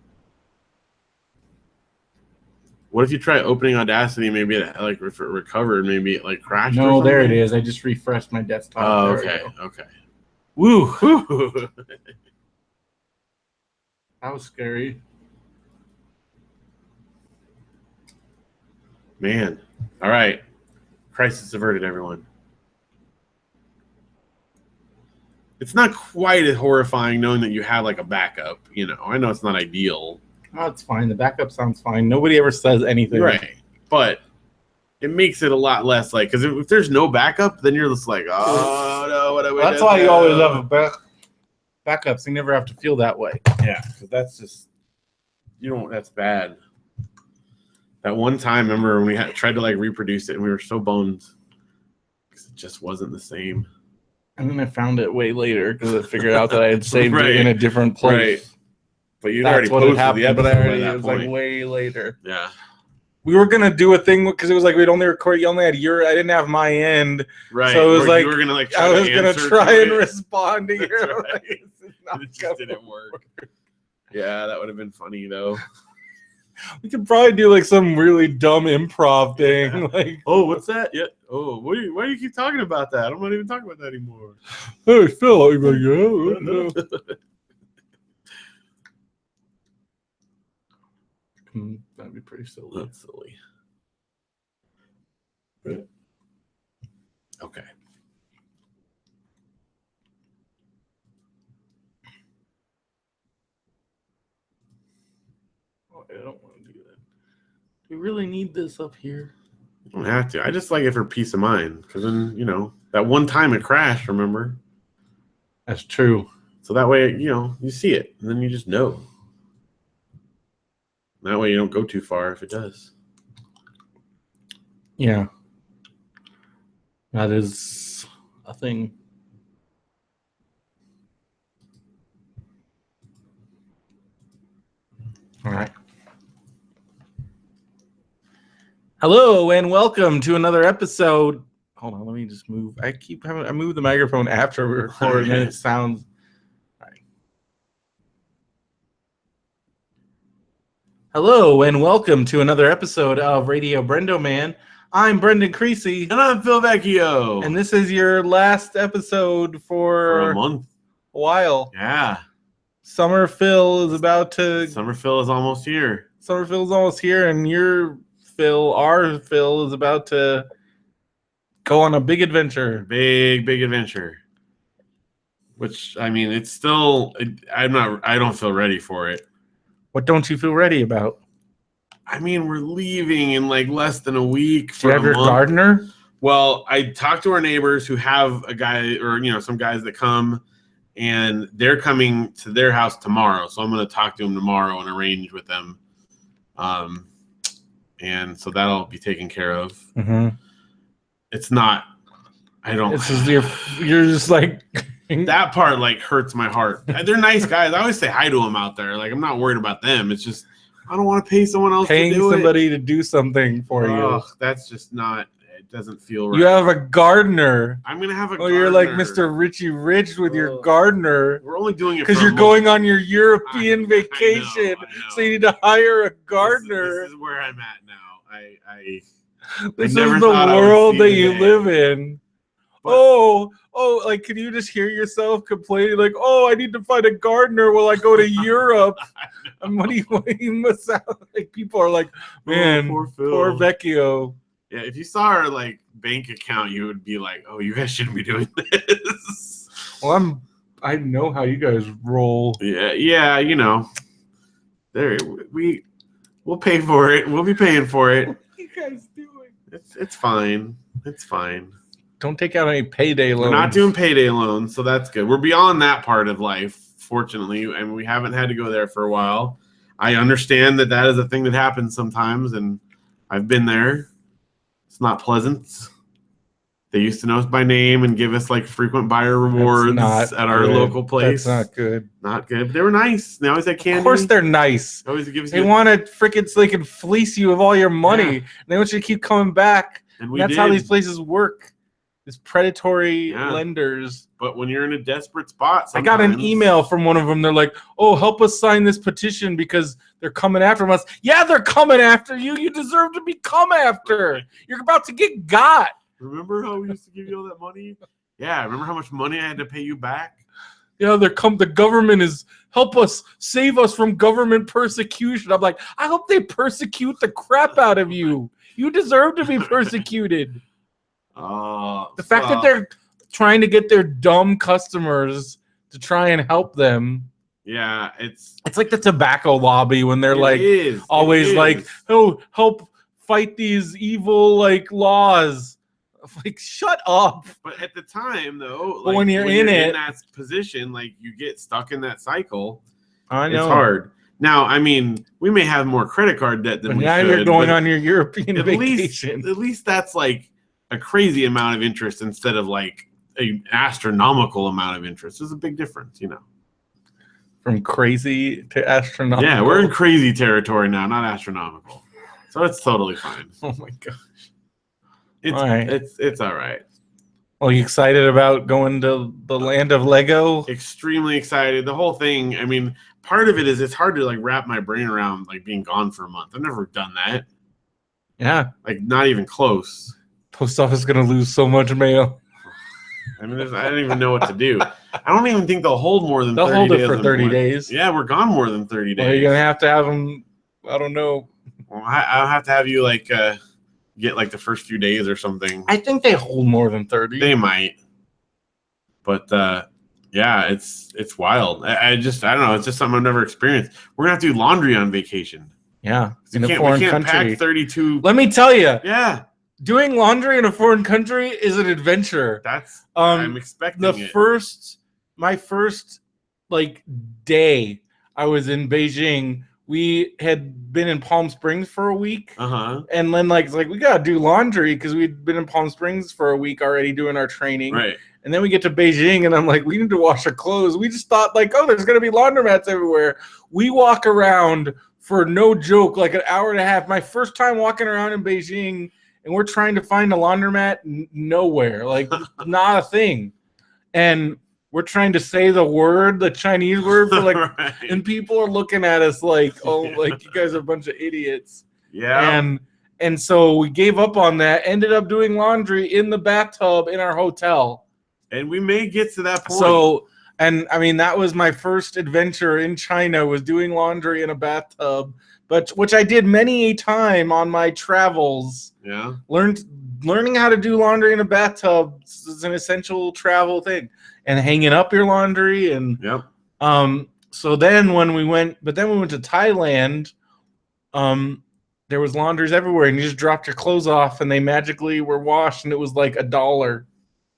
What if you try opening Audacity? Maybe it like if it recovered, maybe it like crashed. No, there it is. I just refreshed my desktop. Oh, okay, okay. Woo! That was scary. Man. All right. Crisis averted, everyone. It's not quite as horrifying knowing that you have like a backup. You know, I know it's not ideal. Oh, it's fine. The backup sounds fine. Nobody ever says anything. Right. But it makes it a lot less like, because if there's no backup, then you're just like, oh, no, what do we do? That's why you always have a backup, so you never have to feel that way. Yeah, because that's just, that's bad. That one time, remember when we tried to like reproduce it and we were so boned because it just wasn't the same. And then I found it way later because I figured out that I had saved it in a different place. Right. But you'd already posted the episode but it was like way later. Yeah. We were gonna do a thing because it was like we'd only record. You only had your. I didn't have my end. Right. So it was like you were gonna like. I was gonna try and respond to your. Right. It just didn't work. Yeah, that would have been funny though. We could probably do like some really dumb improv thing. Yeah. Like, oh, what's that? Yeah. Oh, why do you keep talking about that? I'm not even talking about that anymore. Hey, Phil. I'm like, yeah. That'd be pretty silly. That's silly. Right. Okay. Oh, I don't want to do that. Do we really need this up here? You don't have to. I just like it for peace of mind because then, that one time it crashed, remember? That's true. So that way, you see it and then you just know. That way you don't go too far if it does. Yeah. That is a thing. All right. Hello and welcome to another episode. Hold on, let me just move. I move the microphone after we record and it sounds. Hello and welcome to another episode of Radio BrendoMan. I'm Brendan Creecy. And I'm Phil Vecchio. And this is your last episode for a month. A while. Yeah. Summer Phil is almost here. Summer Phil's almost here, and our Phil is about to go on a big adventure. Big adventure. Which, it's still, I don't feel ready for it. What don't you feel ready about? We're leaving in like less than a week. Do you have your gardener? Well, I talked to our neighbors who have a guy or, some guys that come, and they're coming to their house tomorrow. So I'm going to talk to them tomorrow and arrange with them. And so that'll be taken care of. Mm-hmm. It's not, you're just like. That part like hurts my heart. They're nice guys. I always say hi to them out there. Like, I'm not worried about them. It's just I don't want to pay someone else to do somebody to do something for you. That's just not. It doesn't feel right. You have a gardener. I'm gonna have a. gardener. You're like Mr. Richie Rich with your gardener. We're only doing it because you're going on your European vacation, I know. So you need to hire a gardener. This is where I'm at now. This is the world that you live in. But, like, can you just hear yourself complaining, like, I need to find a gardener while I go to Europe? And what you must sound like? People are like, man, poor Vecchio. Yeah, if you saw our, like, bank account, you would be like, you guys shouldn't be doing this. Well, I know how you guys roll. Yeah, There, we'll pay for it. We'll be paying for it. What are you guys doing? It's fine. It's fine. Don't take out any payday loans. We're not doing payday loans, so that's good. We're beyond that part of life, fortunately, and we haven't had to go there for a while. I understand that is a thing that happens sometimes, and I've been there. It's not pleasant. They used to know us by name and give us like frequent buyer rewards at our local place. That's not good. Not good. But they were nice. They always had candy. Of course they're nice. They want to freaking so they can fleece you of all your money. And they want you to keep coming back. And that's how these places work. predatory lenders. But when you're in a desperate spot, I got an email from one of them. They're like, "Oh, help us sign this petition because they're coming after us." Yeah, they're coming after you. You deserve to be come after. You're about to get got. Remember how we used to give you all that money? Yeah, remember how much money I had to pay you back? Yeah, the government is help us, save us from government persecution. I'm like, I hope they persecute the crap out of you. You deserve to be persecuted. The fact that they're trying to get their dumb customers to try and help them. Yeah, it's like the tobacco lobby when they're always like, "Oh, help fight these evil like laws." Like, shut up. But at the time, though, when you're in that position, like you get stuck in that cycle. I know. It's hard. Now, I mean, we may have more credit card debt than we should. Now you're going on your European vacation. At least that's like a crazy amount of interest instead of like an astronomical amount of interest. There's a big difference, From crazy to astronomical. Yeah, we're in crazy territory now, not astronomical. So it's totally fine. Oh my gosh. It's all right. Well, you excited about going to the land of Lego? Extremely excited. The whole thing, I mean, part of it is it's hard to like wrap my brain around like being gone for a month. I've never done that. Yeah. Like not even close. Post office is going to lose so much mail. I mean, I don't even know what to do. I don't even think they'll hold more than 30 days. They'll hold it for 30 days. Yeah, we're gone more than 30 days. Well, you're going to have them, I don't know. Well, I'll have to have you like get like the first few days or something. I think they hold more than 30. They might. But yeah, it's wild. I don't know. It's just something I've never experienced. We're going to have to do laundry on vacation. Yeah. In a foreign country. Pack 32. Let me tell you. Yeah. Doing laundry in a foreign country is an adventure. That's I'm expecting my first like day I was in Beijing. We had been in Palm Springs for a week. And then like we gotta do laundry because we'd been in Palm Springs for a week already doing our training. Right. And then we get to Beijing and I'm like, we need to wash our clothes. We just thought like, oh, there's gonna be laundromats everywhere. We walk around for no joke, like an hour and a half. My first time walking around in Beijing. And we're trying to find a laundromat nowhere, like not a thing. And we're trying to say the Chinese word for like, right. And people are looking at us like, oh, like you guys are a bunch of idiots. Yeah. And so we gave up on that, ended up doing laundry in the bathtub in our hotel. And we may get to that point. So, and I mean, that was my first adventure in China, was doing laundry in a bathtub. Which I did many a time on my travels. Yeah. Learning how to do laundry in a bathtub is an essential travel thing. And hanging up your laundry and yep. So then when we went to Thailand, there was laundries everywhere and you just dropped your clothes off and they magically were washed and it was like $1.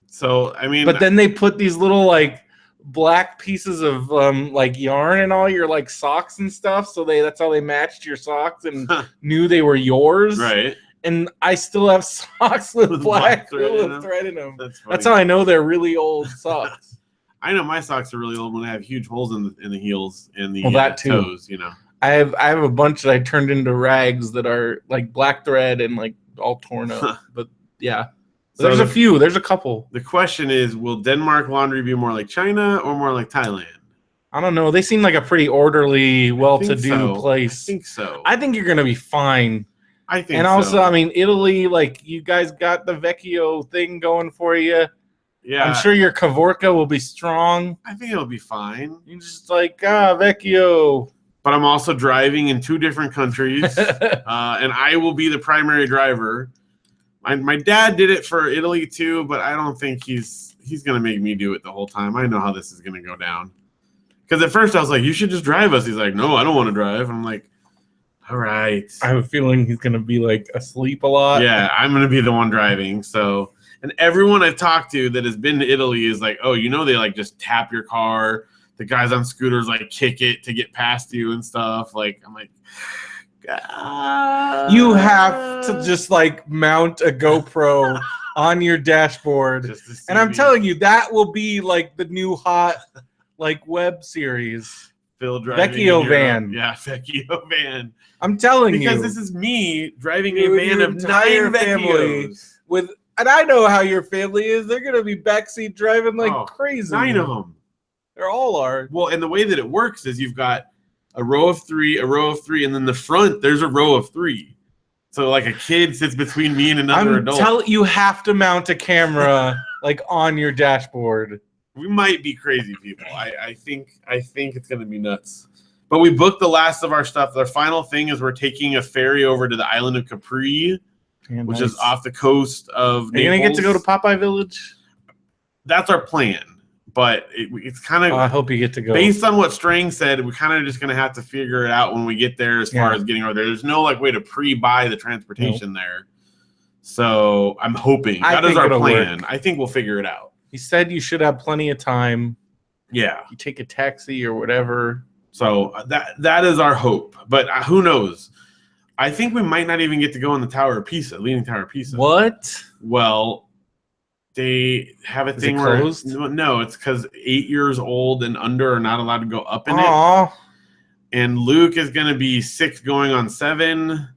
So I mean, but then they put these little like black pieces of like yarn and all your like socks and stuff, so that's how they matched your socks and knew they were yours. Right. And I still have socks with black thread in them. That's how I know they're really old socks. I know my socks are really old when I have huge holes in the heels and the toes. I have a bunch that I turned into rags that are like black thread and like all torn up. But yeah. So there's a couple. The question is, will Denmark laundry be more like China or more like Thailand? I don't know. They seem like a pretty orderly, well-to-do place. I think so. I think you're going to be fine. I think so. And also, I mean, Italy, like, you guys got the Vecchio thing going for you. Yeah. I'm sure your Kavorka will be strong. I think it'll be fine. You're just like, Vecchio. But I'm also driving in 2 different countries, and I will be the primary driver. My dad did it for Italy too, but I don't think he's going to make me do it the whole time. I know how this is going to go down. Because at first I was like, you should just drive us. He's like, no, I don't want to drive. I'm like, all right. I have a feeling he's going to be like asleep a lot. Yeah, I'm going to be the one driving. So, and everyone I've talked to that has been to Italy is like, oh, they like just tap your car. The guys on scooters like kick it to get past you and stuff. Like, I'm like, you have to just like mount a GoPro on your dashboard, and I'm telling you, that will be like the new hot like web series. Phil driving Vecchio van. Yeah, Vecchio van. I'm telling you, because this is me driving a van of 9 Vecchios. And I know how your family is. They're gonna be backseat driving like crazy. 9 of them. They all are. Well, and the way that it works is you've got a row of 3, and then the front there's a row of 3. So like a kid sits between me and another adult. You have to mount a camera like on your dashboard. We might be crazy people. I think it's gonna be nuts. But we booked the last of our stuff. The final thing is we're taking a ferry over to the island of Capri, which is off the coast of Naples. Are you gonna get to go to Popeye Village? That's our plan. But it's kind of. I hope you get to go. Based on what Strang said, we're kind of just gonna have to figure it out when we get there. As far as getting over there, there's no like way to pre-buy the transportation there. So I'm hoping that is our plan. Work. I think we'll figure it out. He said you should have plenty of time. Yeah, you take a taxi or whatever. So that is our hope. But who knows? I think we might not even get to go in the Tower of Pisa, Leaning Tower of Pisa. What? Well. They have a thing where no, it's because 8 years old and under are not allowed to go up in it. And Luke is going to be 6 going on 7.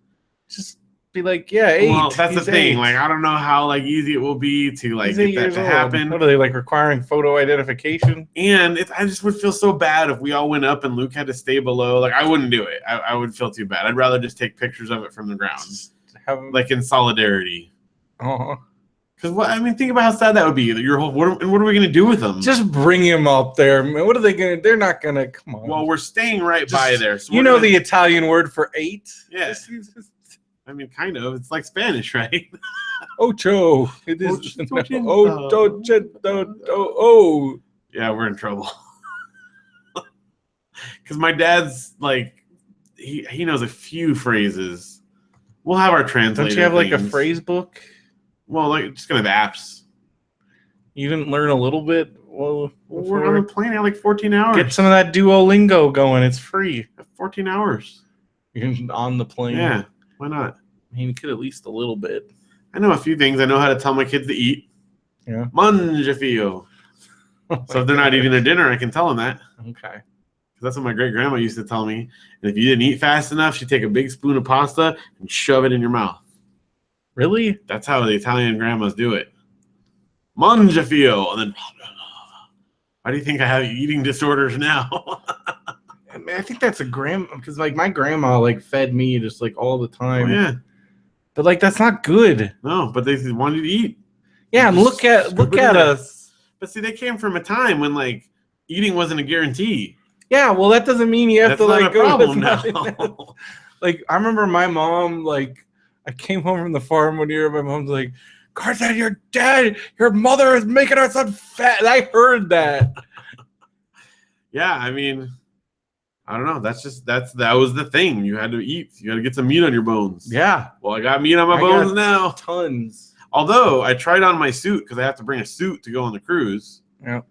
Just be like, 8. Well, that's the thing. 8. Like, I don't know how like easy it will be to like get that to happen. What are they like requiring photo identification? And I just would feel so bad if we all went up and Luke had to stay below. Like, I wouldn't do it. I would feel too bad. I'd rather just take pictures of it from the ground, like in solidarity. Because think about how sad that would be. Your whole what are we gonna do with them? Just bring him up there. Man. What are they gonna? They're not gonna come on. Well, we're staying right by there. So the Italian word for 8. Yeah. Kind of. It's like Spanish, right? Ocho. It is. Yeah, we're in trouble. Because my dad's like, he knows a few phrases. We'll have our translator. Don't you have like a phrase book? Well, like just gonna have apps. You didn't learn a little bit. Well, we're on the plane at like 14 hours. Get some of that Duolingo going. It's free. 14 hours. You're on the plane. Yeah, why not? I mean, you could at least a little bit. I know a few things. I know how to tell my kids to eat. Yeah. Mangia fio. So if they're not eating their dinner, I can tell them that. Okay. Because that's what my great grandma used to tell me. And if you didn't eat fast enough, she'd take a big spoon of pasta and shove it in your mouth. Really? That's how the Italian grandmas do it. Mangia fio. And then, why do you think I have eating disorders now? I think that's a grandma, because like my grandma like fed me just like all the time. Oh, yeah. But like that's not good. No, but they wanted to eat. Yeah, and look at us. But see, they came from a time when like eating wasn't a guarantee. Yeah, well that doesn't mean you have to like go. Problem now. Like I remember my mom like. I came home from the farm one year. My mom's like, "Carson, you're dead. Your mother is making our son fat." And I heard that. Yeah, I mean, I don't know. That was the thing. You had to eat. You had to get some meat on your bones. Yeah. Well, I got meat on my bones now. Tons. Although I tried on my suit because I have to bring a suit to go on the cruise. Yeah.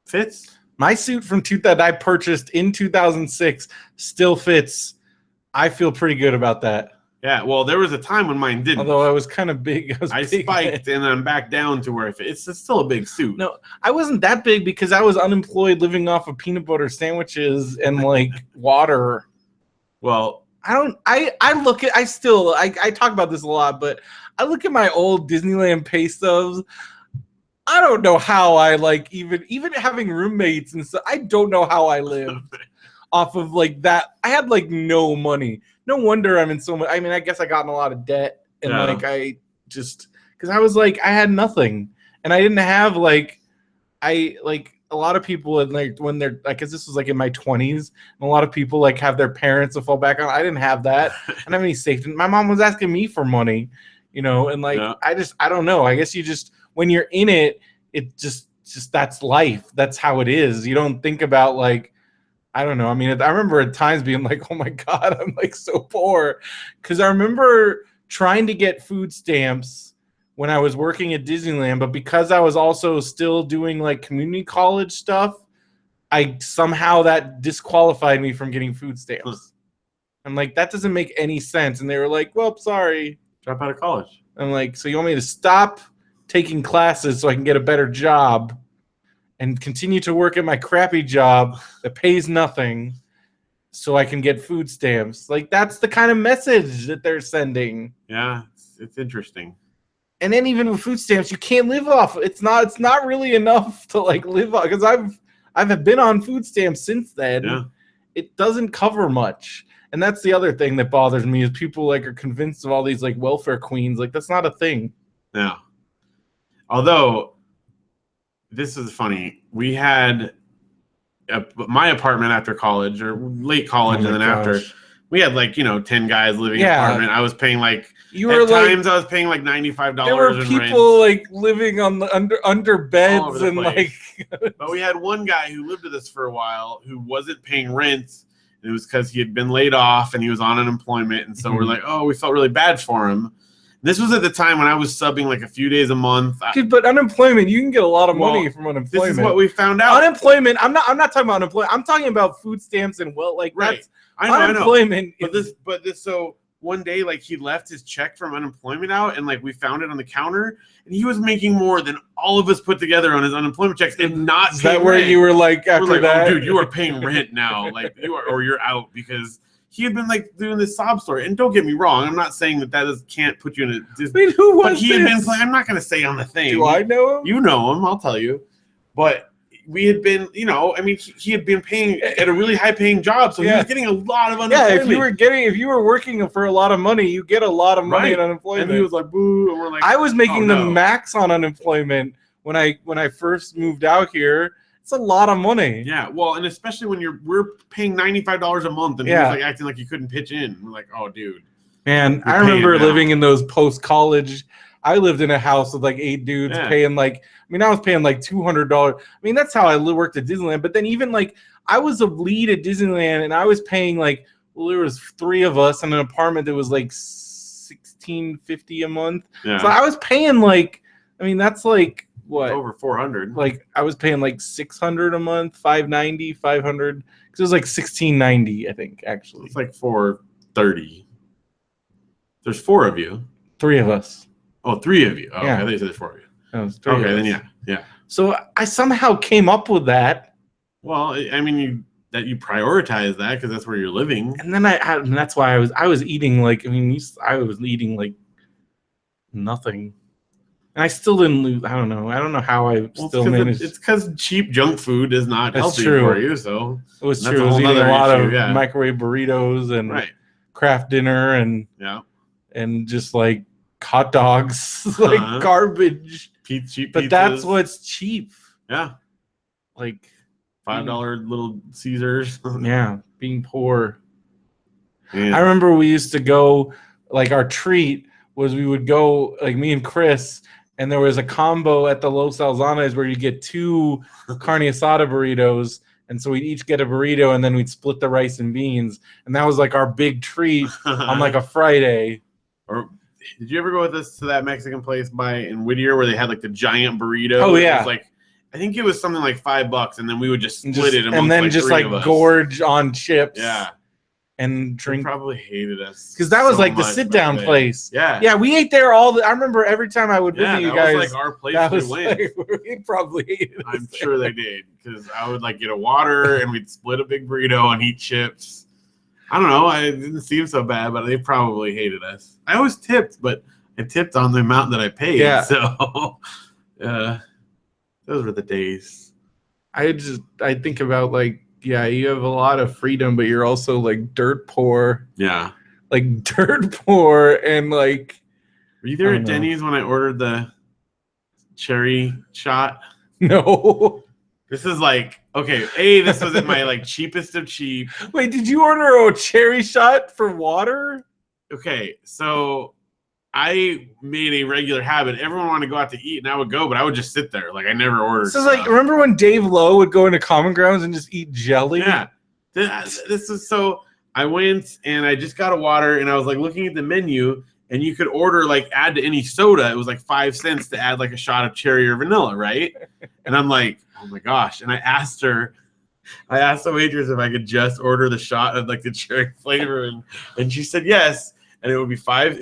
Fits. My suit that I purchased in 2006 still fits. I feel pretty good about that. Yeah, well, there was a time when mine didn't. Although I was kind of big. I spiked and I'm back down to where it's still a big suit. No, I wasn't that big because I was unemployed living off of peanut butter sandwiches and like water. Well, I talk about this a lot, but I look at my old Disneyland pay stubs. I don't know how I like even having roommates and stuff. I don't know how I live off of like that. I had like no money. No wonder I'm in so much. I mean, I guess I got in a lot of debt, and like I just because I was like I had nothing, and I didn't have like a lot of people and like when they're like because this was like in my 20s, and a lot of people like have their parents to fall back on. I didn't have that. I didn't have any safety. My mom was asking me for money, and like I don't know. I guess you just when you're in it, it just that's life. That's how it is. You don't think about like. I don't know. I mean, I remember at times being like, oh my God, I'm like so poor. Because I remember trying to get food stamps when I was working at Disneyland. But because I was also still doing like community college stuff, somehow that disqualified me from getting food stamps. I'm like, that doesn't make any sense. And they were like, well, sorry. Drop out of college. I'm like, so you want me to stop taking classes so I can get a better job? And continue to work at my crappy job that pays nothing so I can get food stamps. Like, that's the kind of message that they're sending. Yeah, it's interesting. And then even with food stamps, you can't live off. It's not really enough to like live off, because I've been on food stamps since then. Yeah. It doesn't cover much. And that's the other thing that bothers me is people like are convinced of all these like welfare queens. Like that's not a thing. Yeah. Although this is funny. We had my apartment after college or late college, and then after we had like 10 guys living in an apartment. I was paying like times I was paying like $95. There were people like living on the under beds and like. But we had one guy who lived with us for a while who wasn't paying rent. It was because he had been laid off and he was on unemployment, and so we're like, oh, we felt really bad for him. This was at the time when I was subbing like a few days a month. Dude, but unemployment, you can get a lot of money from unemployment. This is what we found out. Unemployment, I'm not talking about unemployment. I'm talking about food stamps and right. I know. Unemployment. But this so one day like he left his check from unemployment out, and like we found it on the counter, and he was making more than all of us put together on his unemployment checks and not Is that where rent. You were like after we're like, that? Oh, dude, you are paying rent now. Like you're out, because he had been like doing this sob story. And don't get me wrong, I'm not saying that can't put you in a. Wait, who was But he had been playing. I'm not going to say on the thing. Do I know him? You know him. I'll tell you. But we had been, he had been paying at a really high paying job, so he was getting a lot of unemployment. Yeah, if you were working for a lot of money, you get a lot of money in unemployment. And he was like, boo, and we're like, I was making the max on unemployment when I first moved out here. It's a lot of money. Yeah, well, and especially when we're paying $95 a month, and he was like acting like you couldn't pitch in. We're like, oh, dude. Man, I remember living in those post-college. I lived in a house with like 8 dudes paying like. I was paying like $200. That's how I worked at Disneyland. But then even like I was a lead at Disneyland, and I was paying like there was 3 of us in an apartment that was like $1,650 a month. Yeah. So I was paying like that's like. What? Over 400. Like I was paying like $600 a month, $590, $500. Because it was like $1,690, I think, actually. It's like $430. There's 4 of you. 3 of us. Oh, 3 of you. Oh, yeah. Okay, I think there's 4 of you. That was 3 of us. Then yeah. So I somehow came up with that. Well, you prioritize that because that's where you're living. And then and that's why I was eating like I was eating like nothing. And I still didn't lose. I don't know how I still managed. It's because cheap junk food is not healthy for you. So it was true. I was eating a lot of microwave burritos and Kraft dinner and just like hot dogs, like garbage. Cheap but pizzas. That's what's cheap. Yeah, like $5 little Caesars. Yeah, being poor. Yeah. I remember we used to go. Like our treat was we would go like me and Chris. And there was a combo at the Los Alzanes where you get 2 carne asada burritos. And so we'd each get a burrito, and then we'd split the rice and beans. And that was like our big treat on like a Friday. Or did you ever go with us to that Mexican place in Whittier where they had like the giant burrito? Oh, yeah. It was like, I think it was something like $5, and then we would just split it amongst and then like just 3 like of us. Gorge on chips. Yeah. And drink. They probably hated us because that was like the sit-down place. Yeah, we ate there I remember every time I would visit you guys. Was like our place. We probably hated us. I'm sure they did because I would like get a water and we'd split a big burrito and eat chips. I don't know. It didn't seem so bad, but they probably hated us. I always tipped, but I tipped on the amount that I paid. Yeah. So, those were the days. I think about like. Yeah, you have a lot of freedom, but you're also like dirt poor. Yeah. Like dirt poor and like. Were you there at Denny's when I ordered the cherry shot? No. This is like, okay, this was at my like cheapest of cheap. Wait, did you order a cherry shot for water? Okay, so I made a regular habit. Everyone wanted to go out to eat, and I would go, but I would just sit there. Like, I never ordered So, like, remember when Dave Lowe would go into Common Grounds and just eat jelly? Yeah. This is so... I went, and I just got a water, and I was, like, looking at the menu, and you could order, like, add to any soda. It was, like, 5 cents to add, like, a shot of cherry or vanilla, right? And I'm like, oh, my gosh. And I asked the waitress if I could just order the shot of, like, the cherry flavor, and she said yes. And it would be 5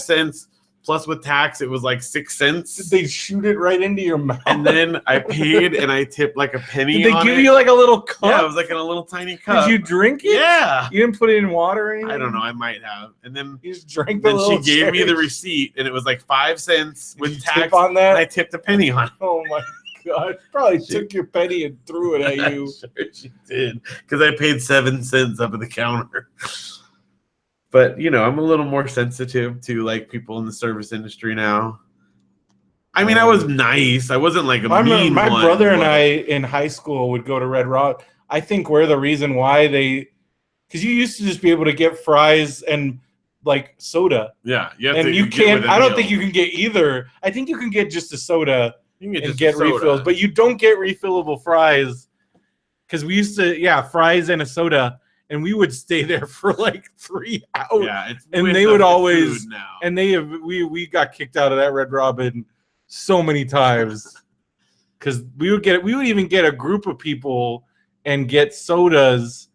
cents plus with tax it was like 6 cents. Did they shoot it right into your mouth? And then I paid and I tipped like a penny. Did they give you like a little cup? Yeah, it was like in a little tiny cup. Did you drink it? Yeah. You didn't put it in water or anything? I don't know. I might have. And then you just drank the then she gave me the receipt and it was like 5 cents with tax tip on that. And I tipped a penny on it. Oh my God! Probably took your penny and threw it at you. Sure she did, because I paid 7 cents up at the counter. But you know, I'm a little more sensitive to like people in the service industry now. I mean, I was nice. I wasn't like a mean my one, brother and I in high school would go to Red Rock. I think we're the reason why because you used to just be able to get fries and like soda. Yeah, and you can't. I don't think you can get either. I think you can get just a soda. You can and get refills, but you don't get refillable fries because we used to, fries and a soda, and we would stay there for like 3 hours. Yeah, and they would always, and we got kicked out of that Red Robin so many times because we would even get a group of people and get sodas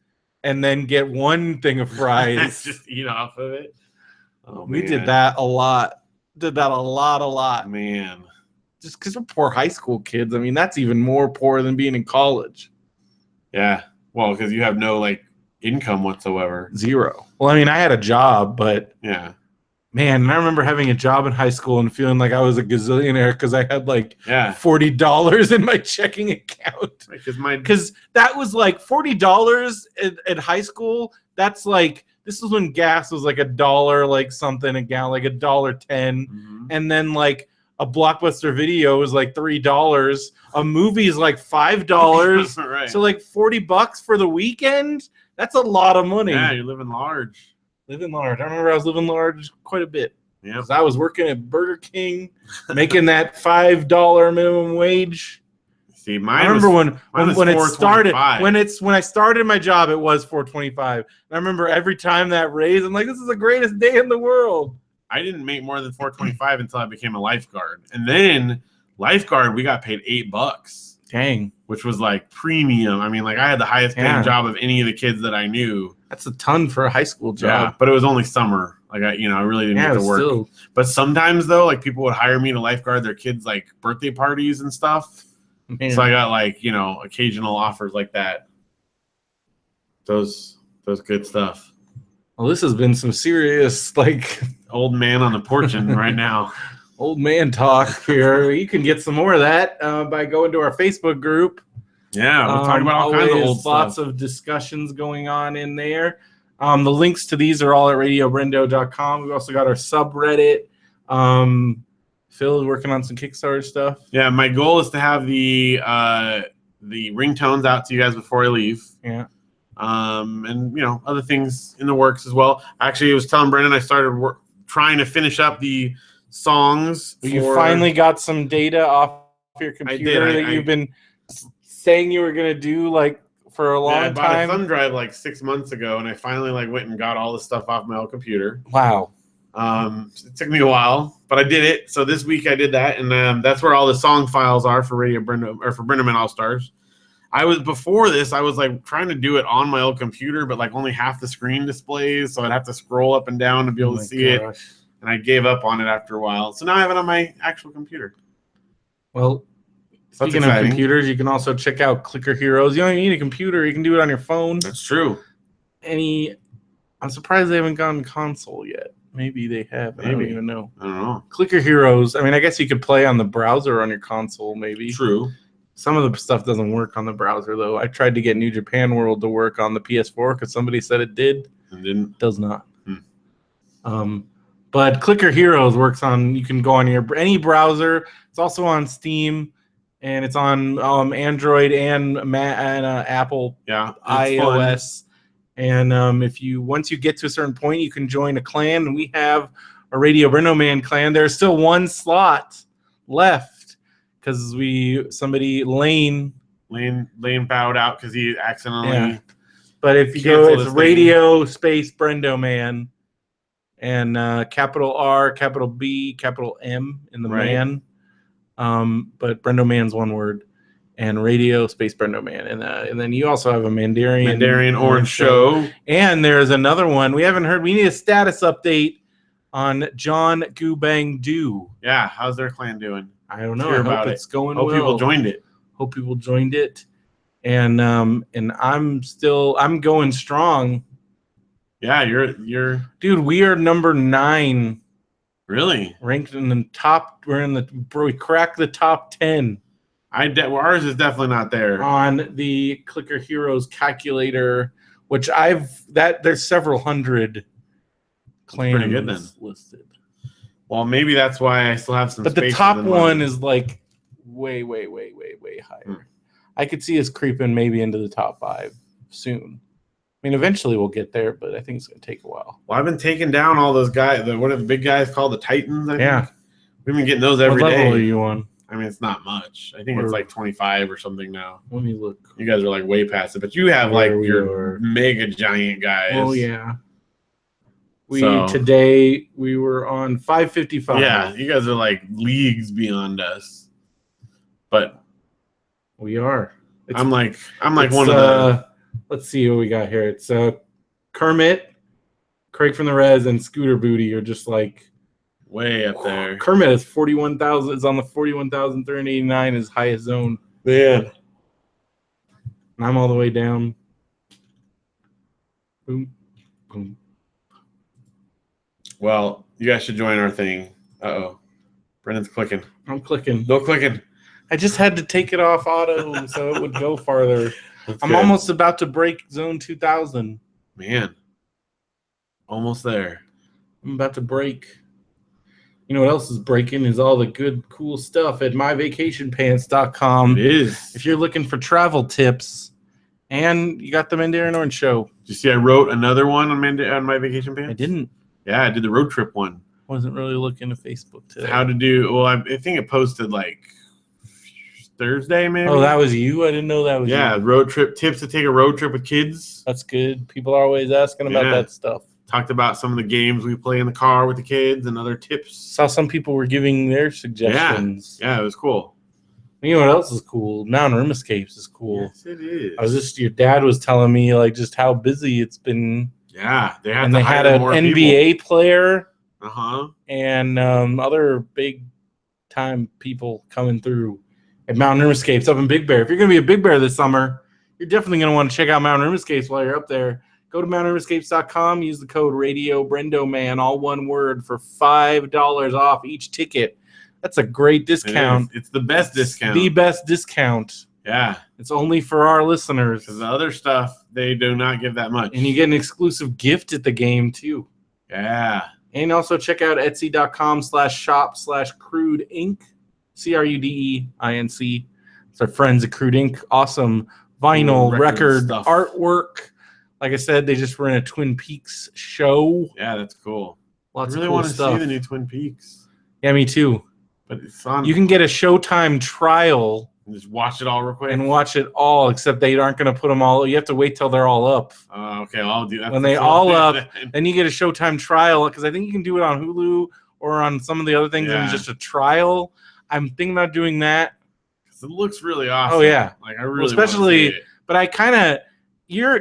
and then get one thing of fries. Just eat off of it. Oh, we did that a lot. Did that a lot. Man. Just because we're poor high school kids. I mean, that's even more poor than being in college. Yeah. Well, because you have no like income whatsoever. Zero. Well, I mean, I had a job, but yeah. Man, I remember having a job in high school and feeling like I was a gazillionaire because I had like $40 in my checking account. Because that was like $40 at high school. That's like, this is when gas was like $1, like something a gallon, like $1.10. Mm-hmm. And then like a Blockbuster video is like $3. A movie is like $5. Right. So like $40 for the weekend. That's a lot of money. Yeah, you're living large. I remember I was living large quite a bit. Yeah, because I was working at Burger King, making that $5 minimum wage. See, I remember when it started. When I started my job, it was $4.25. I remember every time that raised, I'm like, this is the greatest day in the world. I didn't make more than $4.25 until I became a lifeguard, and then lifeguard we got paid $8. Dang, which was like premium. I mean, like I had the highest paying job of any of the kids that I knew. That's a ton for a high school job. Yeah, but it was only summer. Like I really didn't get to work. Still. But sometimes though, like people would hire me to lifeguard their kids' like birthday parties and stuff. Man. So I got like occasional offers like that. Those good stuff. Well, this has been some serious like old man on the porch right now. Old man talk here. You can get some more of that by going to our Facebook group. Yeah, we'll talk about all kinds of old lots stuff. Of discussions going on in there. The links to these are all at radiobrendo.com. We've also got our subreddit. Phil is working on some Kickstarter stuff. Yeah, my goal is to have the ringtones out to you guys before I leave. Yeah. And other things in the works as well. Actually, I was telling Brendan I started trying to finish up the songs. You finally got some data off your computer that you've been saying you were going to do like for a long time. I bought a thumb drive like 6 months ago, and I finally like went and got all the stuff off my old computer. Wow. It took me a while, but I did it. So this week I did that, and that's where all the song files are for Radio Brendo or for BrendoMan All Stars. Before this, I was like trying to do it on my old computer, but like only half the screen displays, so I'd have to scroll up and down to be able to see it. And I gave up on it after a while. So now I have it on my actual computer. Well, speaking of computers, you can also check out Clicker Heroes. You don't even need a computer. You can do it on your phone. That's true. I'm surprised they haven't gone console yet. Maybe they have. Maybe. I don't even know. I don't know. Clicker Heroes. I mean, I guess you could play on the browser on your console, maybe. True. Some of the stuff doesn't work on the browser, though. I tried to get New Japan World to work on the PS4 because somebody said it did. It didn't. Does not. But Clicker Heroes works on, you can go on any browser. It's also on Steam, and it's on Android and Apple iOS. Fun. And once you get to a certain point, you can join a clan. And we have a Radio BrendoMan clan. There's still one slot left because Lane bowed out because he accidentally. Yeah. But if you go, it's Radio space BrendoMan. And capital R, capital B, capital M in the man. But BrendoMan's one word. And Radio space BrendoMan. And then you also have a Mandarin Orange Show. And there's another one. We haven't heard. We need a status update on John Goobang Do. Yeah, how's their clan doing? I don't know. I hope it's going well. Hope people joined it. Hope people joined it. And I'm going strong. Yeah, you're dude, we are number 9. Really? Ranked in the top. We cracked the top 10. Ours is definitely not there. On the Clicker Heroes calculator, which there's several hundred clans pretty good then. Listed. Well, maybe that's why I still have some. But the top one is like way higher. I could see us creeping maybe into the top 5 soon. I mean, eventually we'll get there, but I think it's going to take a while. Well, I've been taking down all those guys. What are the big guys called? The Titans, I think. We've been getting those every day. What level are you on? I mean, it's not much. I think it's like 25 or something now. Let me look. You guys are like way past it, but you have like your mega giant guys. Oh, yeah. Today we were on 555. Yeah, you guys are like leagues beyond us. But we are. I'm like one of the. Let's see what we got here. It's Kermit, Craig from the Rez, and Scooter Booty are just like way up there. Kermit is 41,000. Is on the 41,389 is highest zone. Man, and I'm all the way down. Boom, boom. Well, you guys should join our thing. Uh-oh. Brendan's clicking. I'm clicking. No clicking. I just had to take it off auto so it would go farther. I'm almost about to break zone 2000. Man. Almost there. I'm about to break. You know what else is breaking is all the good, cool stuff at myvacationpants.com. It is. If you're looking for travel tips, and you got the Mandarin Orange show. Did you see I wrote another one on My Vacation Pants? I didn't. Yeah, I did the road trip one. Wasn't really looking at Facebook today. How to do, well, I think it posted like Thursday, maybe. Oh, that was you? I didn't know that was you. Yeah, road trip tips to take a road trip with kids. That's good. People are always asking about that stuff. Talked about some of the games we play in the car with the kids and other tips. Saw some people were giving their suggestions. Yeah, it was cool. You know what else is cool? Mountain Rim Escapes is cool. Yes, it is. Your dad was telling me like just how busy it's been. Yeah, they had an NBA player. And other big time people coming through at Mountain Rim Escapes up in Big Bear. If you're going to be a Big Bear this summer, you're definitely going to want to check out Mountain Rim Escapes while you're up there. Go to mountainrimescapes.com, use the code Radio BrendoMan, all one word, for $5 off each ticket. That's a great discount. It's the best discount. The best discount. Yeah. It's only for our listeners. Because the other stuff, they do not give that much. And you get an exclusive gift at the game, too. Yeah. And also check out etsy.com/shop/Crude Inc. CRUDEINC. It's our friends at Crude Inc. Awesome vinyl record artwork. Like I said, they just were in a Twin Peaks show. Yeah, that's cool. Lots I really of cool want to stuff. see the new Twin Peaks. Yeah, me too. But it's on. You can get a Showtime trial. And just watch it all real quick. And watch it all, except they aren't going to put them all. You have to wait till they're all up. Okay, I'll do that. When they all up, then you get a Showtime trial, because I think you can do it on Hulu or on some of the other things in just a trial. I'm thinking about doing that. It looks really awesome. Oh, yeah. Like, I really want to see it. But I kind of,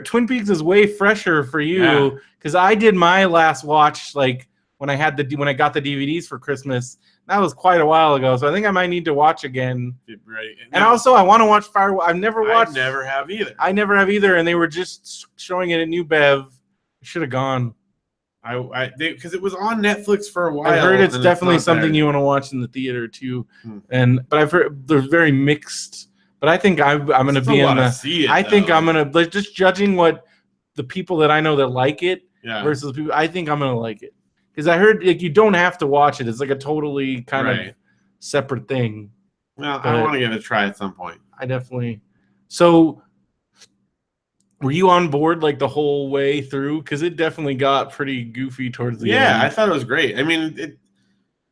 Twin Peaks is way fresher for you, because I did my last watch like when I got the DVDs for Christmas. That was quite a while ago, so I think I might need to watch again. Right. And also, I want to watch Firewalk. I never have either, and they were just showing it at New Bev. I should have gone. Because it was on Netflix for a while. I heard it's definitely something you want to watch in the theater too. But I've heard they're very mixed. But I think I'm going to be in the. I think I'm going to just judging what the people that I know that like it versus the people. I think I'm going to like it. Because I heard you don't have to watch it. It's like a totally kind of separate thing. Well, I want to give it a try at some point. I definitely. So, were you on board like the whole way through? Because it definitely got pretty goofy towards the end. Yeah, I thought it was great. I mean,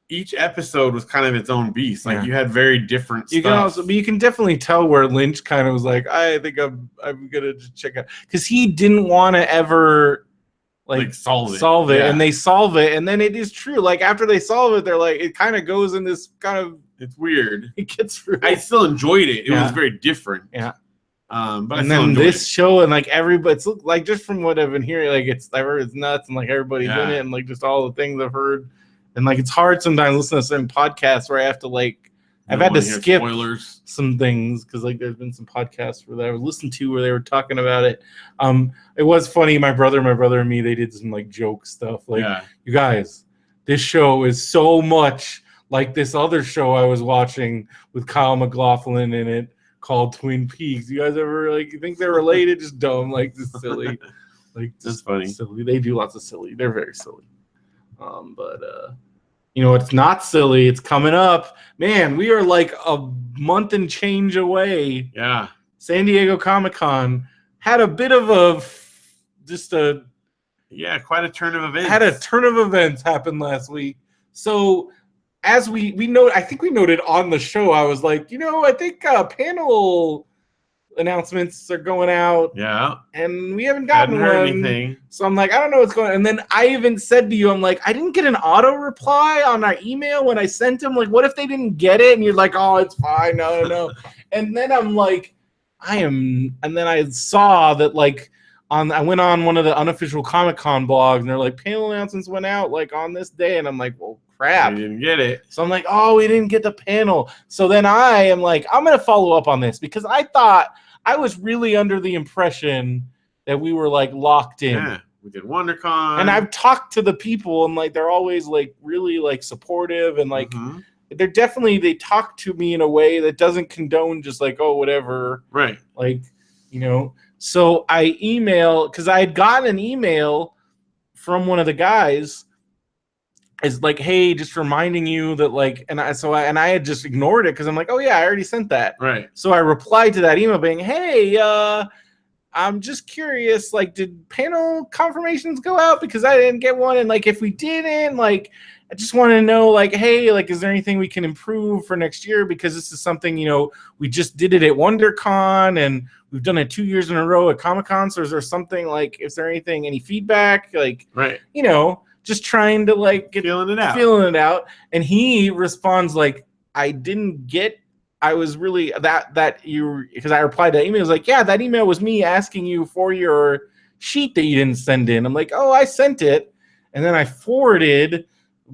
each episode was kind of its own beast. Like you had very different stuff. But you can definitely tell where Lynch kind of was like, I think I'm gonna just check out, because he didn't want to ever. Like solve it, and they solve it, and then it is true. Like after they solve it, they're like, it kind of goes in this kind of. It's weird. It gets through. I still enjoyed it. It was very different. Yeah, But and then this show and like everybody, it's like just from what I've been hearing, like it's nuts and like everybody's in it and like just all the things I've heard, and like it's hard sometimes listening to certain podcasts where I have to like I've had to skip spoilers. Some things because like there's been some podcasts where I listened to where they were talking about it. It was funny. My brother and me, they did some like joke stuff. Like, you guys, this show is so much like this other show I was watching with Kyle MacLachlan in it called Twin Peaks. You guys ever like you think they're related? Just dumb, like just silly, like just funny. Silly. They do lots of silly. They're very silly. But you know, it's not silly. It's coming up. Man, we are like a month and change away. Yeah. San Diego Comic-Con had a bit of quite a turn of events. Had a turn of events happen last week. So as we know, I think we noted on the show, I was like, you know, I think panel announcements are going out. Yeah. And we haven't gotten one. Anything. So I'm like, I don't know what's going on. And then I even said to you, I'm like, I didn't get an auto reply on our email when I sent him. Like, what if they didn't get it? And you're like, oh, it's fine. No. And then I'm like, and then I saw that like I went on one of the unofficial Comic-Con blogs and they're like, panel announcements went out like on this day. And I'm like, well, crap. We didn't get it. So I'm like, oh, we didn't get the panel. So then I am like, I'm going to follow up on this because I thought I was really under the impression that we were like locked in. Yeah, we did WonderCon. And I've talked to the people and like they're always like really like supportive and like they talk to me in a way that doesn't condone just like, oh, whatever. Right. Like, you know, so I because I had gotten an email from one of the guys is like, hey, just reminding you that like, and I had just ignored it because I'm like, oh yeah, I already sent that. Right. So I replied to that email being, hey, I'm just curious, like, did panel confirmations go out because I didn't get one? And like, if we didn't, like, I just want to know, like, hey, like, is there anything we can improve for next year? Because this is something, you know, we just did it at WonderCon and we've done it 2 years in a row at Comic-Con. So is there something like, is there any feedback? Like, right. You know, just trying to like get feeling it out. And he responds like, I was really because I replied to that email. I was like, yeah, that email was me asking you for your sheet that you didn't send in. I'm like, oh, I sent it. And then I forwarded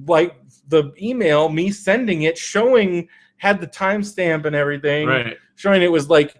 like the email, me sending it, had the timestamp and everything, right? Showing it was like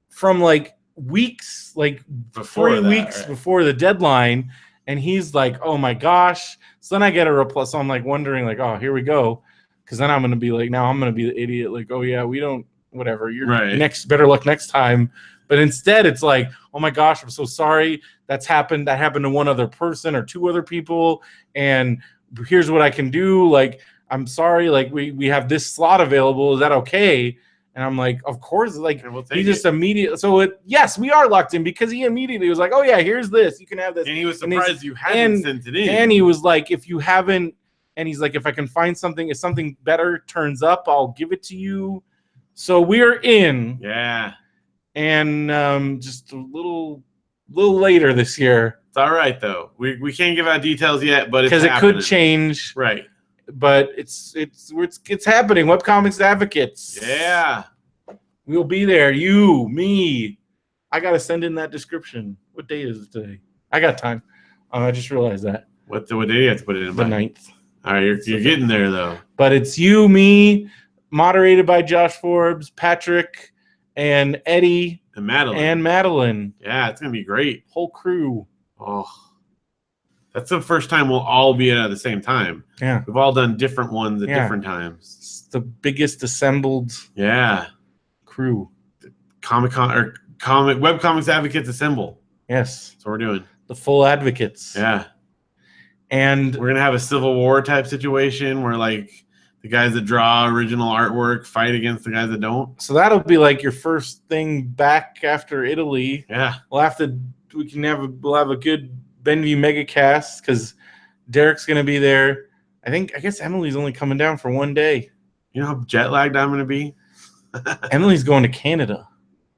from like weeks, like before 3 weeks right? Before the deadline. And he's like, oh my gosh. So then I get a reply. So I'm like wondering, like, oh, here we go. Because then I'm going to be like, now I'm going to be the idiot. Like, oh yeah, we don't, whatever. You're right. Better luck next time. But instead it's like, oh my gosh, I'm so sorry. That happened to one other person or two other people. And here's what I can do. Like, I'm sorry. Like we have this slot available. Is that okay? And I'm like, of course, like he just immediately. So yes, we are locked in because he immediately was like, oh yeah, here's this. You can have this. And he was surprised you hadn't sent it in. And he was like, if you haven't, and he's like, if I can find something, if something better turns up, I'll give it to you. So we're in. Yeah. And just a little later this year. It's all right though. We can't give out details yet, but because it could change. Right. But it's happening. Webcomics Advocates. Yeah. We'll be there. You, me. I got to send in that description. What day is it today? I got time. I just realized that. What day do you have to put it in? The 9th. All right, you're getting there, though. But it's you, me, moderated by Josh Forbes, Patrick, and Eddie. And Madeline. Yeah, it's going to be great. Whole crew. Oh. That's the first time we'll all be at the same time. Yeah. We've all done different ones at different times. It's the biggest assembled crew. Comic-Con or Webcomics Advocates Assemble. Yes. That's what we're doing. The full advocates. Yeah. And we're going to have a Civil War type situation where like the guys that draw original artwork fight against the guys that don't. So that'll be like your first thing back after Italy. Yeah. We'll have a good Benview Megacast because Derek's going to be there. I guess Emily's only coming down for one day. You know how jet lagged I'm going to be? Emily's going to Canada.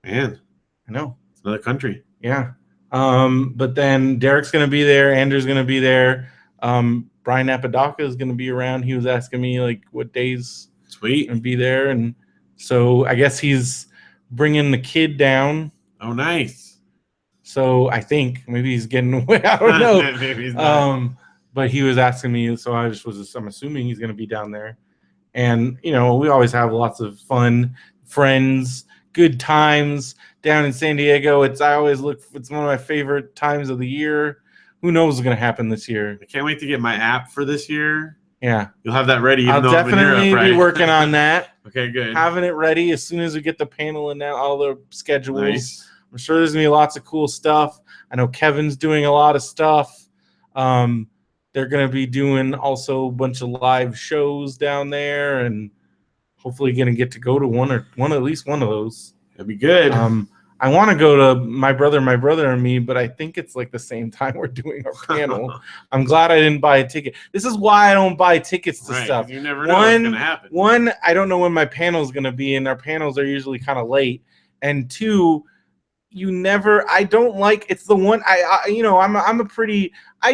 Man. I know. It's another country. Yeah. But then Derek's going to be there. Andrew's going to be there. Brian Apodaca is going to be around. He was asking me like what days sweet and be there. And so I guess he's bringing the kid down. Oh, nice. So I think maybe he's getting away. I don't know. Maybe he's not. But he was asking me, so I'm assuming he's going to be down there. And, we always have lots of fun, friends, good times down in San Diego. It's one of my favorite times of the year. Who knows what's going to happen this year? I can't wait to get my app for this year. Yeah. You'll have that ready. I'll definitely be working on that. Okay, good. Having it ready as soon as we get the panel and now all the schedules. Nice. I'm sure there's going to be lots of cool stuff. I know Kevin's doing a lot of stuff. They're going to be doing also a bunch of live shows down there, and hopefully going to get to go to at least one of those. That'd be good. I want to go to my brother and me, but I think it's like the same time we're doing our panel. I'm glad I didn't buy a ticket. This is why I don't buy tickets to stuff. You never know what's going to happen. One, I don't know when my panel is going to be, and our panels are usually kind of late. And two, I don't like, it's the one, I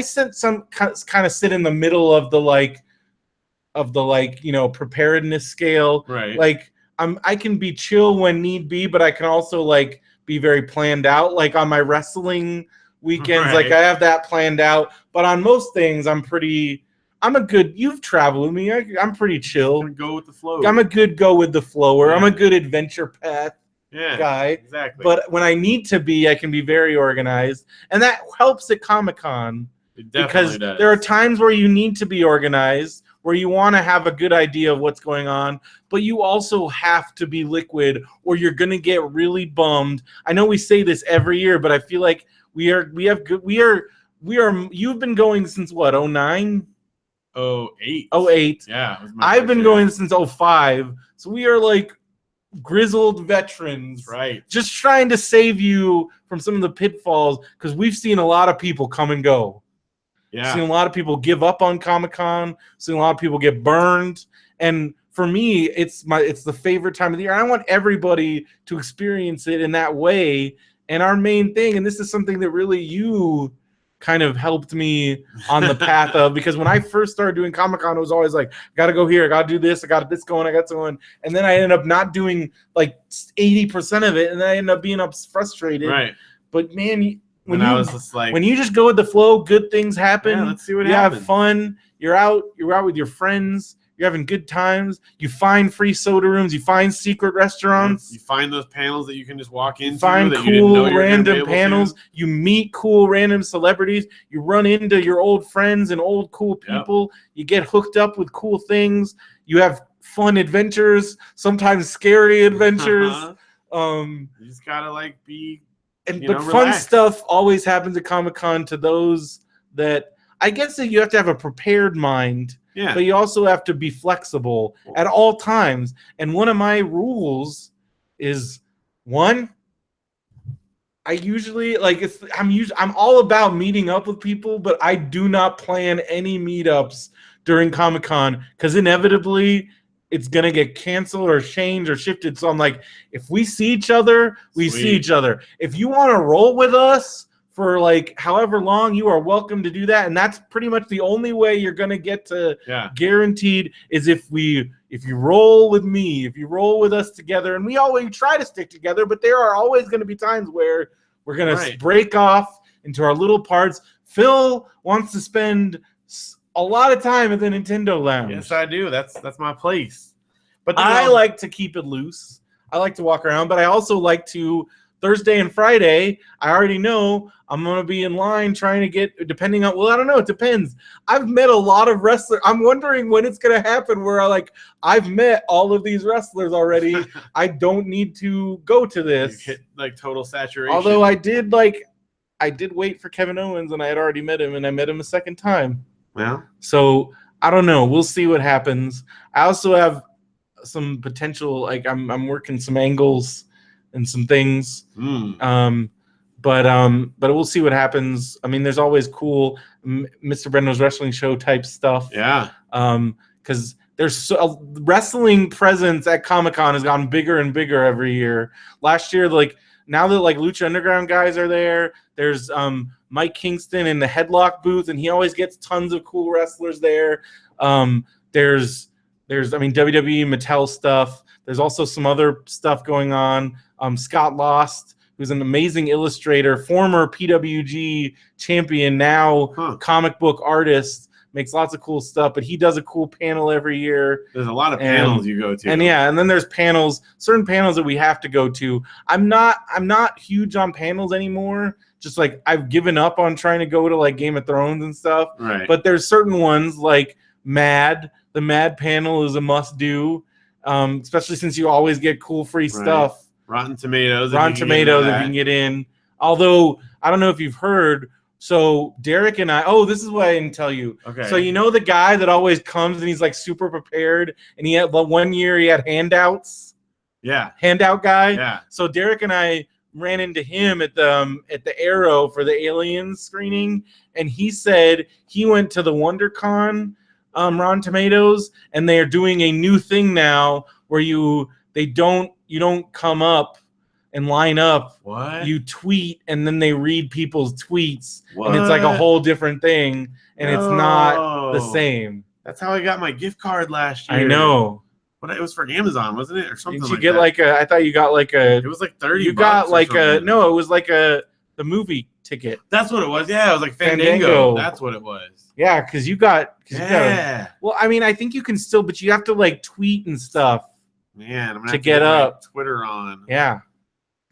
sit in the middle of the preparedness scale. Right. Like I can be chill when need be, but I can also be very planned out. Like on my wrestling weekends, I have that planned out. But on most things, you've traveled with me. I'm pretty chill. Go with the flow. I'm a good go with the flower. Yeah. I'm a good adventure path guy. Exactly. But when I need to be, I can be very organized. And that helps at Comic-Con. It definitely does. There are times where you need to be organized, where you want to have a good idea of what's going on, but you also have to be liquid or you're going to get really bummed. I know we say this every year, but I feel like you've been going since what, 09? 08. 08. Yeah. I've been going since 05. So we are like grizzled veterans. Right. Just trying to save you from some of the pitfalls, because we've seen a lot of people come and go. Yeah. Seen a lot of people give up on Comic-Con. Seen a lot of people get burned. And for me, it's the favorite time of the year. I want everybody to experience it in that way. And our main thing, and this is something that really you kind of helped me on the path of, because when I first started doing Comic-Con, it was always like, I got to go here, I got to do this, I got this going, I got this going. And then I ended up not doing like 80% of it, and then I ended up being frustrated. Right. But man, when you just go with the flow, good things happen. Yeah, let's see what happens. You have fun. You're out with your friends. You're having good times. You find free soda rooms. You find secret restaurants. You find those panels that you can just walk into. You find cool random panels. You meet cool random celebrities. You run into your old friends and old cool people. Yep. You get hooked up with cool things. You have fun adventures, sometimes scary adventures. You just gotta be. But fun stuff always happens at Comic-Con to those that, I guess that you have to have a prepared mind, but you also have to be flexible at all times. And one of my rules is, one, I'm all about meeting up with people, but I do not plan any meetups during Comic-Con, because inevitably it's going to get canceled or changed or shifted. So I'm like, if we see each other, we see each other. If you want to roll with us for however long, you are welcome to do that. And that's pretty much the only way you're going to get to guaranteed is if you roll with me, if you roll with us together. And we always try to stick together, but there are always going to be times where we're going to break off into our little parts. Phil wants to spend a lot of time at the Nintendo Lounge. Yes, I do. That's my place. But I like to keep it loose. I like to walk around, but I also like to, Thursday and Friday, I already know I'm going to be in line trying to get, depending on, I don't know, it depends. I've met a lot of wrestlers. I'm wondering when it's going to happen where I've met all of these wrestlers already. I don't need to go to this. You hit total saturation. Although I did wait for Kevin Owens, and I had already met him, and I met him a second time. Yeah. So I don't know. We'll see what happens. I also have some potential. I'm working some angles and some things. But we'll see what happens. I mean, there's always cool Mr. Brendo's wrestling show type stuff. Yeah. Because there's wrestling presence at Comic-Con has gotten bigger and bigger every year. Last year, now that Lucha Underground guys are there, there's Mike Kingston in the Headlock booth, and he always gets tons of cool wrestlers there. There's WWE Mattel stuff. There's also some other stuff going on. Scott Lost, who's an amazing illustrator, former PWG champion, now comic book artist. Makes lots of cool stuff, but he does a cool panel every year. There's a lot of panels you go to. And and then there's certain panels that we have to go to. I'm not huge on panels anymore. Just like I've given up on trying to go to like Game of Thrones and stuff. Right. But there's certain ones like Mad. The Mad panel is a must do, especially since you always get cool free stuff. Rotten Tomatoes. Rotten Tomatoes if you can get in. Although I don't know if you've heard. So Derek and this is what I didn't tell you. Okay. So you know the guy that always comes and he's like super prepared, and he had 1 year he had handouts. Yeah. Handout guy. Yeah. So Derek and I ran into him at the Arrow for the Aliens screening, and he said he went to the WonderCon Rotten Tomatoes, and they are doing a new thing now where you don't come up and line up. What? You tweet and then they read people's tweets. What? And it's like a whole different thing, and it's not the same. That's how I got my gift card last year. I know. But it was for Amazon, wasn't it, or something? Did you get like a? I thought you got like a. It was like 30. You got like a no. It was like the movie ticket. That's what it was. Yeah, it was like Fandango. That's what it was. Yeah, because you got. Well, I mean, I think you can still, but you have to like tweet and stuff. Man, I'm gonna to get up Twitter on. Yeah.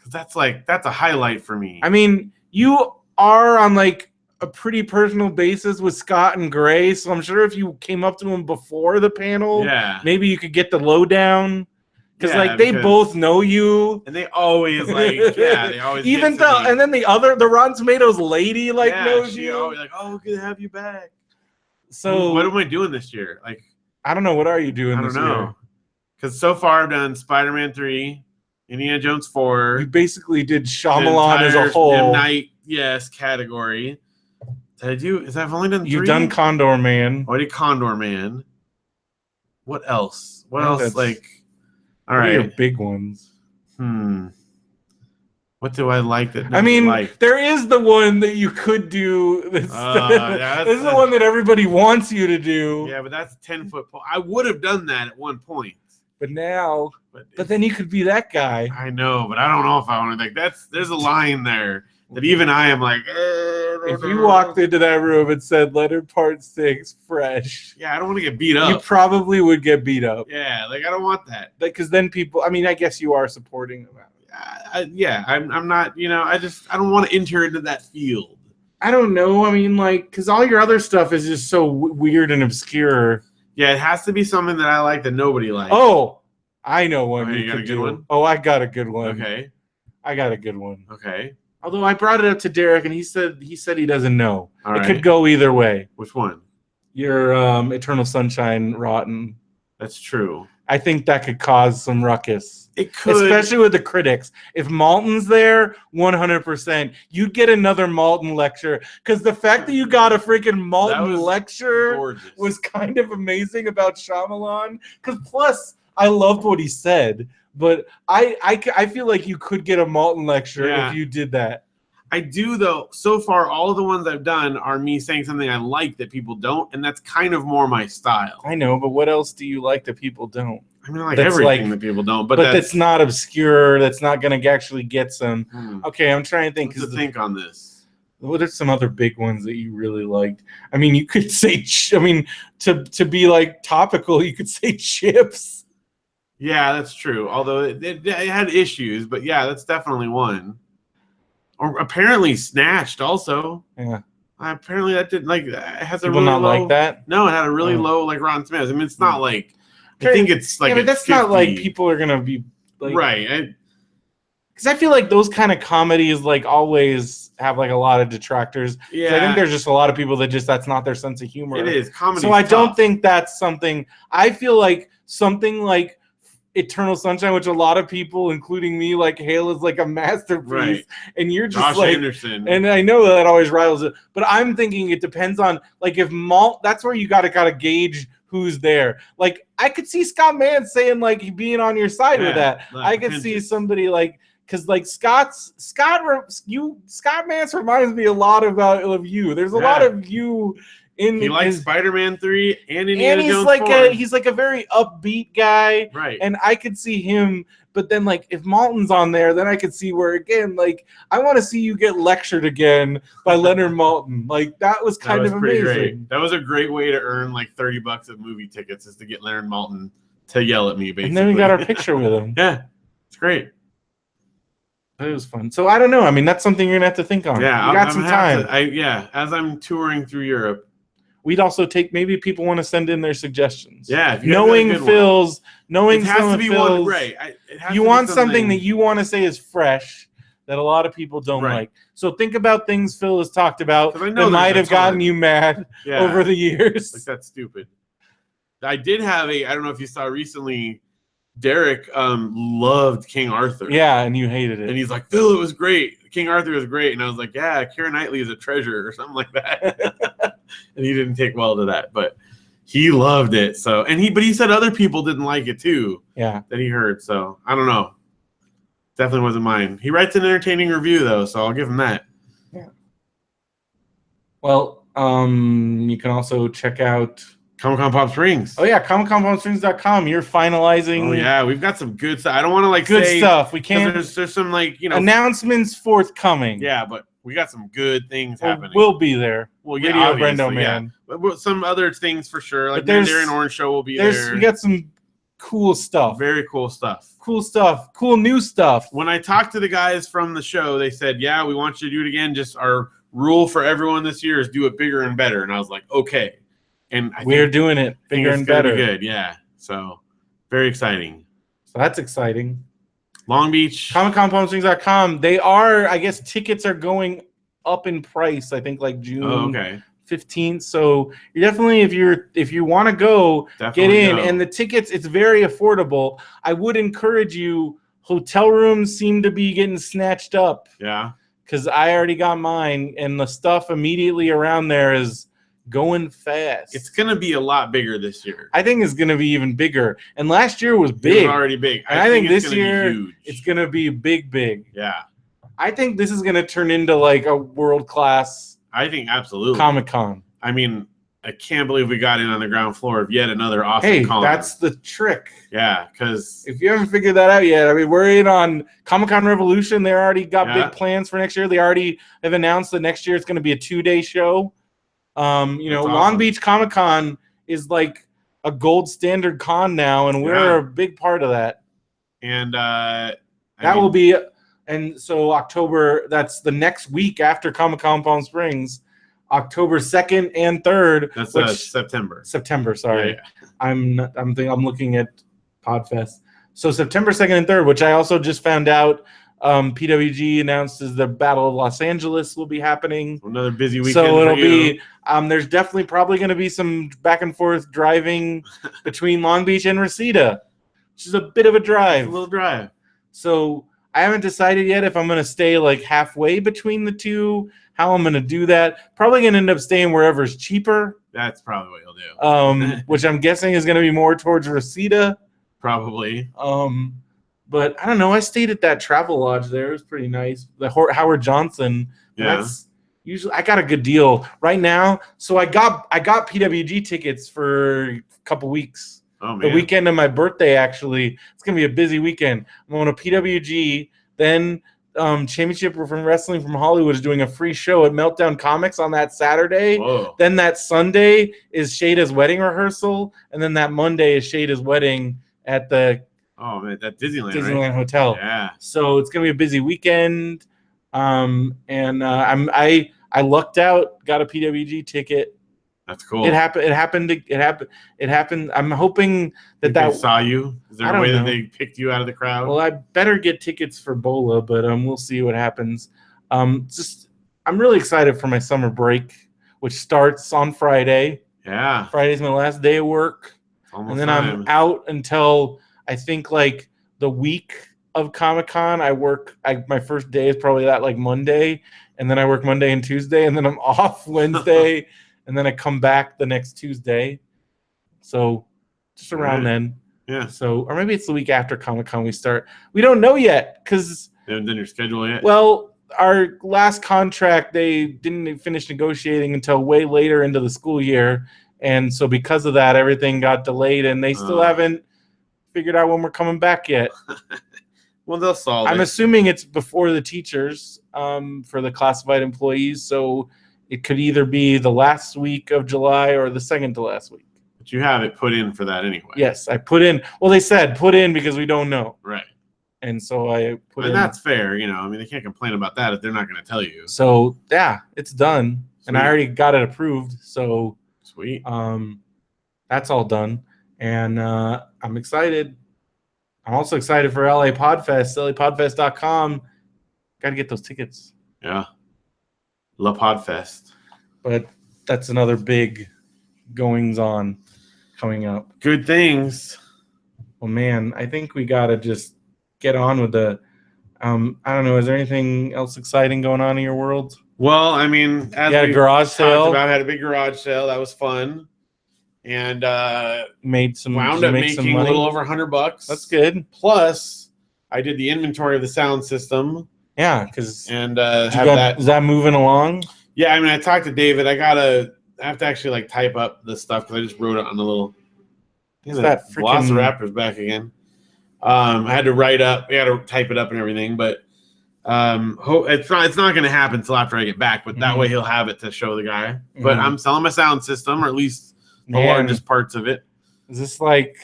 That's a highlight for me. I mean, you are on like a pretty personal basis with Scott and Gray, so I'm sure if you came up to him before the panel, maybe you could get the lowdown. Because they both know you, and they always they always even though, and then the Rotten Tomatoes lady knows she you. Always good to have you back. So what am I doing this year? Like, I don't know. What are you doing? I don't know. Because so far I've done Spider-Man 3. Indiana Jones 4. You basically did Shyamalan as a whole. M. Night, category. Did I do? I've only done 3? You've done Condor Man. I did Condor Man. What else? What else? Like, all right. What are your big ones? What do I like that? I mean, there is the one that you could do. This is the one that everybody wants you to do. Yeah, but that's a 10-foot pole. I would have done that at one point. But now, but then you could be that guy. I know, but I don't know if I want to. Like, there's a line there that even I am like. If you walked into that room and said "Leonard Part 6 fresh," I don't want to get beat up. You probably would get beat up. Yeah, like I don't want that. Because then people. I mean, I guess you are supporting them. I'm not. I don't want to enter into that field. I don't know. I mean, like, because all your other stuff is just so weird and obscure. Yeah, it has to be something that I like that nobody likes. Oh, I know one. You got a good one? Oh, I got a good one. Okay. I got a good one. Okay. Although I brought it up to Derek and he said he doesn't know. All it right. could go either way. Which one? Your Eternal Sunshine Rotten. That's true. I think that could cause some ruckus. It could. Especially with the critics. If Malton's there, 100%, you'd get another Malton lecture. Because the fact that you got a freaking Malton lecture was kind of amazing about Shyamalan. Because plus, I loved what he said. But I feel like you could get a Malton lecture if you did that. I do, though. So far, all of the ones I've done are me saying something I like that people don't, and that's kind of more my style. I know, but what else do you like that people don't? I mean, I like everything that people don't, but that's not obscure. That's not going to actually get some. Okay, I'm trying to think. To think on this. What are some other big ones that you really liked? I mean, you could say. I mean, to be like topical, you could say Chips. Yeah, that's true. Although it had issues, but yeah, that's definitely one. Or apparently Snatched also. Yeah. Apparently that didn't it has a people really not low, like that. No, it had a really low Rotten Tomatoes. I mean, it's not like I think it's like but that's 50. Not like people are gonna be like, right. Because I feel like those kind of comedies always have a lot of detractors. Yeah, I think there's just a lot of people that that's not their sense of humor. It is comedy. So I don't think that's something. I feel like something like Eternal Sunshine, which a lot of people, including me, hail as a masterpiece, right. And you're just Josh Anderson. And I know that always riles it, but I'm thinking it depends on if Malt. That's where you gotta gauge who's there. I could see Scott Mann saying being on your side with that. I could see somebody because Scott Mann reminds me a lot of you. There's a lot of you He likes Spider-Man 3 and Indiana Jones 4. He's like a very upbeat guy, right? And I could see him. But then, like, if Malton's on there, then I could see where, again, like, I want to see you get lectured again by Leonard Maltin. Like, that was kind of amazing. Great. That was a great way to earn like $30 of movie tickets, is to get Leonard Maltin to yell at me, basically. And then we got our picture with him. Yeah, it's great. It was fun. So I don't know. I mean, that's something you're gonna have to think on. Yeah, you got some time. As I'm touring through Europe, we'd also take, maybe people want to send in their suggestions. Yeah, if knowing Phil's, knowing it has to be Phil's, one, right? You want something that you want to say is fresh, that a lot of people don't like. So think about things Phil has talked about that might have gotten you mad over the years. Like, that's stupid. I did have I don't know if you saw recently, Derek loved King Arthur. Yeah, and you hated it. And he's like, Phil, it was great. King Arthur was great. And I was like, yeah, Keira Knightley is a treasure or something like that. And he didn't take well to that, but he loved it. So, but he said other people didn't like it too. Yeah. That he heard. So I don't know. Definitely wasn't mine. He writes an entertaining review though, so I'll give him that. Yeah. Well, you can also check out Comic-Con Palm Springs. Oh yeah, ComicConPalmSprings.com. You're finalizing. Oh yeah, we've got some good stuff. I don't want to good stuff. We can't. There's some announcements forthcoming. Yeah, but we got some good things happening. We'll be there. Well, yeah, BrendoMan. Yeah. But some other things for sure. Like Mandarin Orange Show will be there. We got some cool stuff. Very cool stuff. Cool stuff. Cool new stuff. When I talked to the guys from the show, they said, "Yeah, we want you to do it again. Just our rule for everyone this year is do it bigger and better." And I was like, "Okay." And we're doing it bigger and better. Good, yeah. So very exciting. So that's exciting. Long Beach, ComicConPalmSprings.com. They are, I guess, tickets are going up in price. I think like June 15th. So you definitely, if you want to go, get in. And the tickets, it's very affordable. I would encourage you. Hotel rooms seem to be getting snatched up. Yeah. Because I already got mine, and the stuff immediately around there is going fast. It's going to be a lot bigger this year. I think it's going to be even bigger. And last year was big. It was already big. And I think this year it's going to be big. Yeah. I think this is going to turn into like a world-class I think absolutely Comic-Con. I mean, I can't believe we got in on the ground floor of yet another awesome con. That's the trick. Yeah, because if you haven't figured that out yet, I mean, we're in on Comic-Con Revolution. They already got big plans for next year. They already have announced that next year it's going to be a 2-day show. Long Beach Comic-Con is like a gold standard con now, and we're a big part of that. And will be, and so October, that's the next week after Comic-Con Palm Springs, October 2nd and 3rd. That's September. September, sorry. Yeah. I'm looking at Podfest. So September 2nd and 3rd, which I also just found out. PWG announced is the Battle of Los Angeles will be happening. Another busy weekend. So it'll be there's definitely probably going to be some back and forth driving between Long Beach and Reseda, which is a bit of a drive. It's a little drive. So I haven't decided yet if I'm going to stay like halfway between the two, how I'm going to do that. Probably going to end up staying wherever's cheaper. That's probably what you'll do. Which I'm guessing is going to be more towards Reseda. Probably. But I don't know. I stayed at that travel lodge there. It was pretty nice. The Howard Johnson. Yeah. That's usually I got a good deal right now. So I got PWG tickets for a couple weeks. Oh man. The weekend of my birthday, actually. It's gonna be a busy weekend. I'm going to PWG. Then Championship from Wrestling from Hollywood is doing a free show at Meltdown Comics on that Saturday. Whoa. Then that Sunday is Shada's wedding rehearsal, and then that Monday is Shada's wedding at the that Disneyland Hotel. Yeah. So it's gonna be a busy weekend. I lucked out, got a PWG ticket. That's cool. It happened. I'm hoping that they saw you. Is there a way that they picked you out of the crowd? Well, I better get tickets for Bola, but we'll see what happens. I'm really excited for my summer break, which starts on Friday. Yeah. Friday's my last day of work. And then I'm out until I think like the week of Comic-Con. My first day is probably that like Monday, and then I work Monday and Tuesday, and then I'm off Wednesday, and then I come back the next Tuesday. So just around then. Yeah. So, or maybe it's the week after Comic-Con we start. We don't know yet because they haven't done your schedule yet. Well, our last contract, they didn't finish negotiating until way later into the school year. And so because of that, everything got delayed, and they still haven't figured out when we're coming back yet. Well, they'll solve it. I'm assuming it's before the teachers for the classified employees. So it could either be the last week of July or the second to last week. But you have it put in for that anyway. Yes, I put in. Well, they said put in because we don't know. Right. And so I put in. And that's fair. You know, I mean, they can't complain about that if they're not going to tell you. So, yeah, it's done. Sweet. And I already got it approved. So, sweet. That's all done. And I'm excited. I'm also excited for LA Podfest, lapodfest.com. Got to get those tickets. Yeah. La Podfest. But that's another big goings on coming up. Good things. Well, man, I think we got to just get on with the I don't know, is there anything else exciting going on in your world? Well, I mean, as we had a garage sale. Had a big garage sale. That was fun. And wound up making a little over $100. That's good. Plus, I did the inventory of the sound system. Yeah, because is that moving along? Yeah, I mean, I talked to David. I have to actually like type up this stuff because I just wrote it on the little. That Velociraptor's back again. I had to type it up and everything, but it's not going to happen until after I get back. But that way he'll have it to show the guy. But I'm selling my sound system, or at least the largest parts of it. Is this like?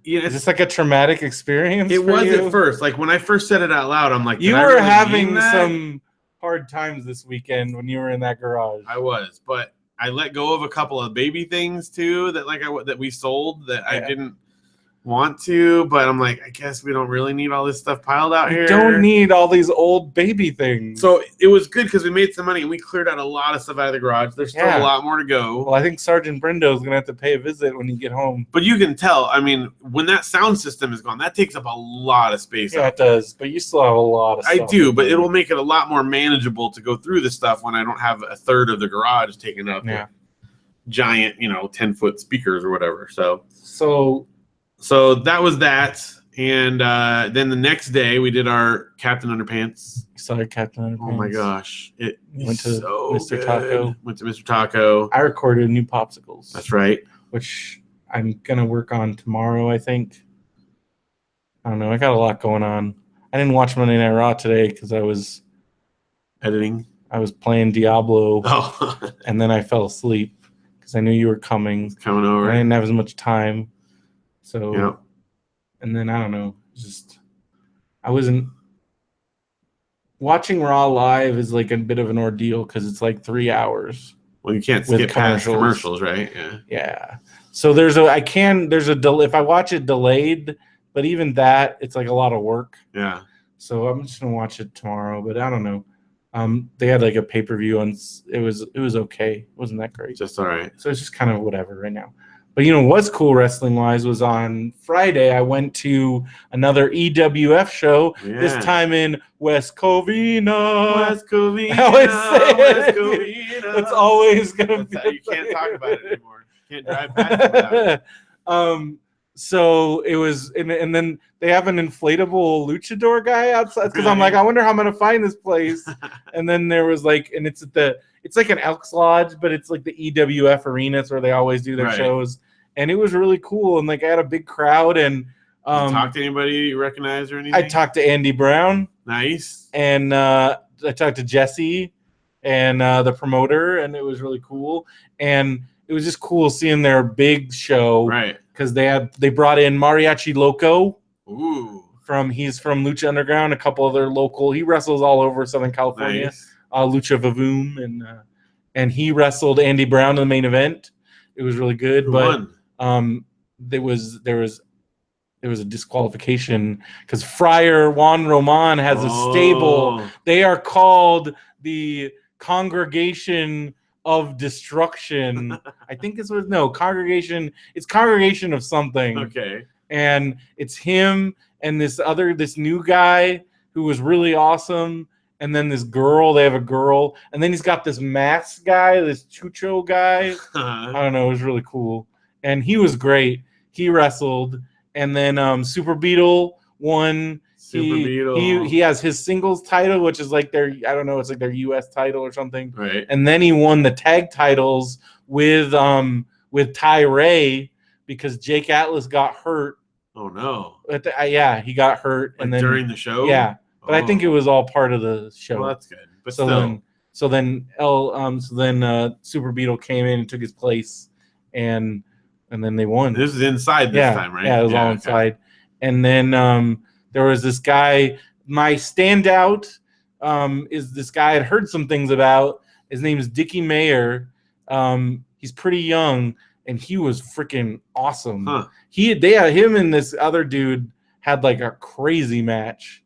Is this like a traumatic experience? It was at first. Like when I first said it out loud, I'm like, you were having some hard times this weekend when you were in that garage. I was, but I let go of a couple of baby things too that we sold that I didn't want to, but I'm like, I guess we don't really need all this stuff piled out here. Don't need all these old baby things. So it was good because we made some money and we cleared out a lot of stuff out of the garage. There's still a lot more to go. Well, I think Sergeant Brendo is gonna have to pay a visit when you get home. But you can tell, I mean, when that sound system is gone, that takes up a lot of space. Yeah, it does. But you still have a lot of stuff. I do, but it'll make it a lot more manageable to go through the stuff when I don't have a third of the garage taken up. Yeah. Giant, 10-foot speakers or whatever. So that was that, and then the next day we did our Captain Underpants. Sorry, Captain Underpants. Oh my gosh, it went to so Mr. good. Taco. Went to Mr. Taco. I recorded new popsicles. That's right. Which I'm gonna work on tomorrow. I think. I don't know. I got a lot going on. I didn't watch Monday Night Raw today because I was editing. I was playing Diablo. Oh. And then I fell asleep because I knew you were coming over. I didn't have as much time. So, yeah. And then I don't know, I wasn't watching Raw live is like a bit of an ordeal because it's like 3 hours. Well, you can't skip past commercials, right? Yeah. Yeah. So if I watch it delayed, but even that, it's like a lot of work. Yeah. So I'm just gonna watch it tomorrow, but I don't know. They had like a pay-per-view and it was okay. It wasn't that great. Just all right. So it's just kind of whatever right now. But what's cool wrestling wise was on Friday I went to another EWF show. Yeah. This time in West Covina. West Covina. I always say West it. Covina. It's always gonna be. You can't talk about it anymore. You can't drive past it without it. So it was, and then they have an inflatable luchador guy outside because I'm like, I wonder how I'm gonna find this place. And then there was like, and it's like an Elks Lodge, but it's like the EWF arena. It's where they always do their shows, and it was really cool. And like I had a big crowd. And you talked to anybody you recognize or anything? I talked to Andy Brown. Nice. And I talked to Jesse and the promoter, and it was really cool. And it was just cool seeing their big show, right? Because they brought in Mariachi Loco. Ooh. He's from Lucha Underground, a couple other local. He wrestles all over Southern California. Nice. Lucha Vavoom, and he wrestled Andy Brown in the main event. It was really good. Who but won? there was a disqualification because Friar Juan Roman has a stable. They are called the Congregation of Destruction. I think Congregation. It's Congregation of something. Okay. And it's him and this new guy who was really awesome. And then this girl, they have a girl. And then he's got this mask guy, this Chucho guy. I don't know. It was really cool. And he was great. He wrestled. And then Super Beetle won. He has his singles title, which is like their, I don't know, it's like their US title or something. Right. And then he won the tag titles with Ty Ray because Jake Atlas got hurt. Oh no. Yeah, he got hurt and then during the show? Yeah. But I think it was all part of the show. Well, that's good. But so then Super Beetle came in and took his place, and then they won. This is inside this time, right? Yeah, it was all inside. And then there was this guy. My standout is this guy I'd heard some things about. His name is Dickie Mayer. He's pretty young, and he was freaking awesome. Huh. Him and this other dude had like a crazy match.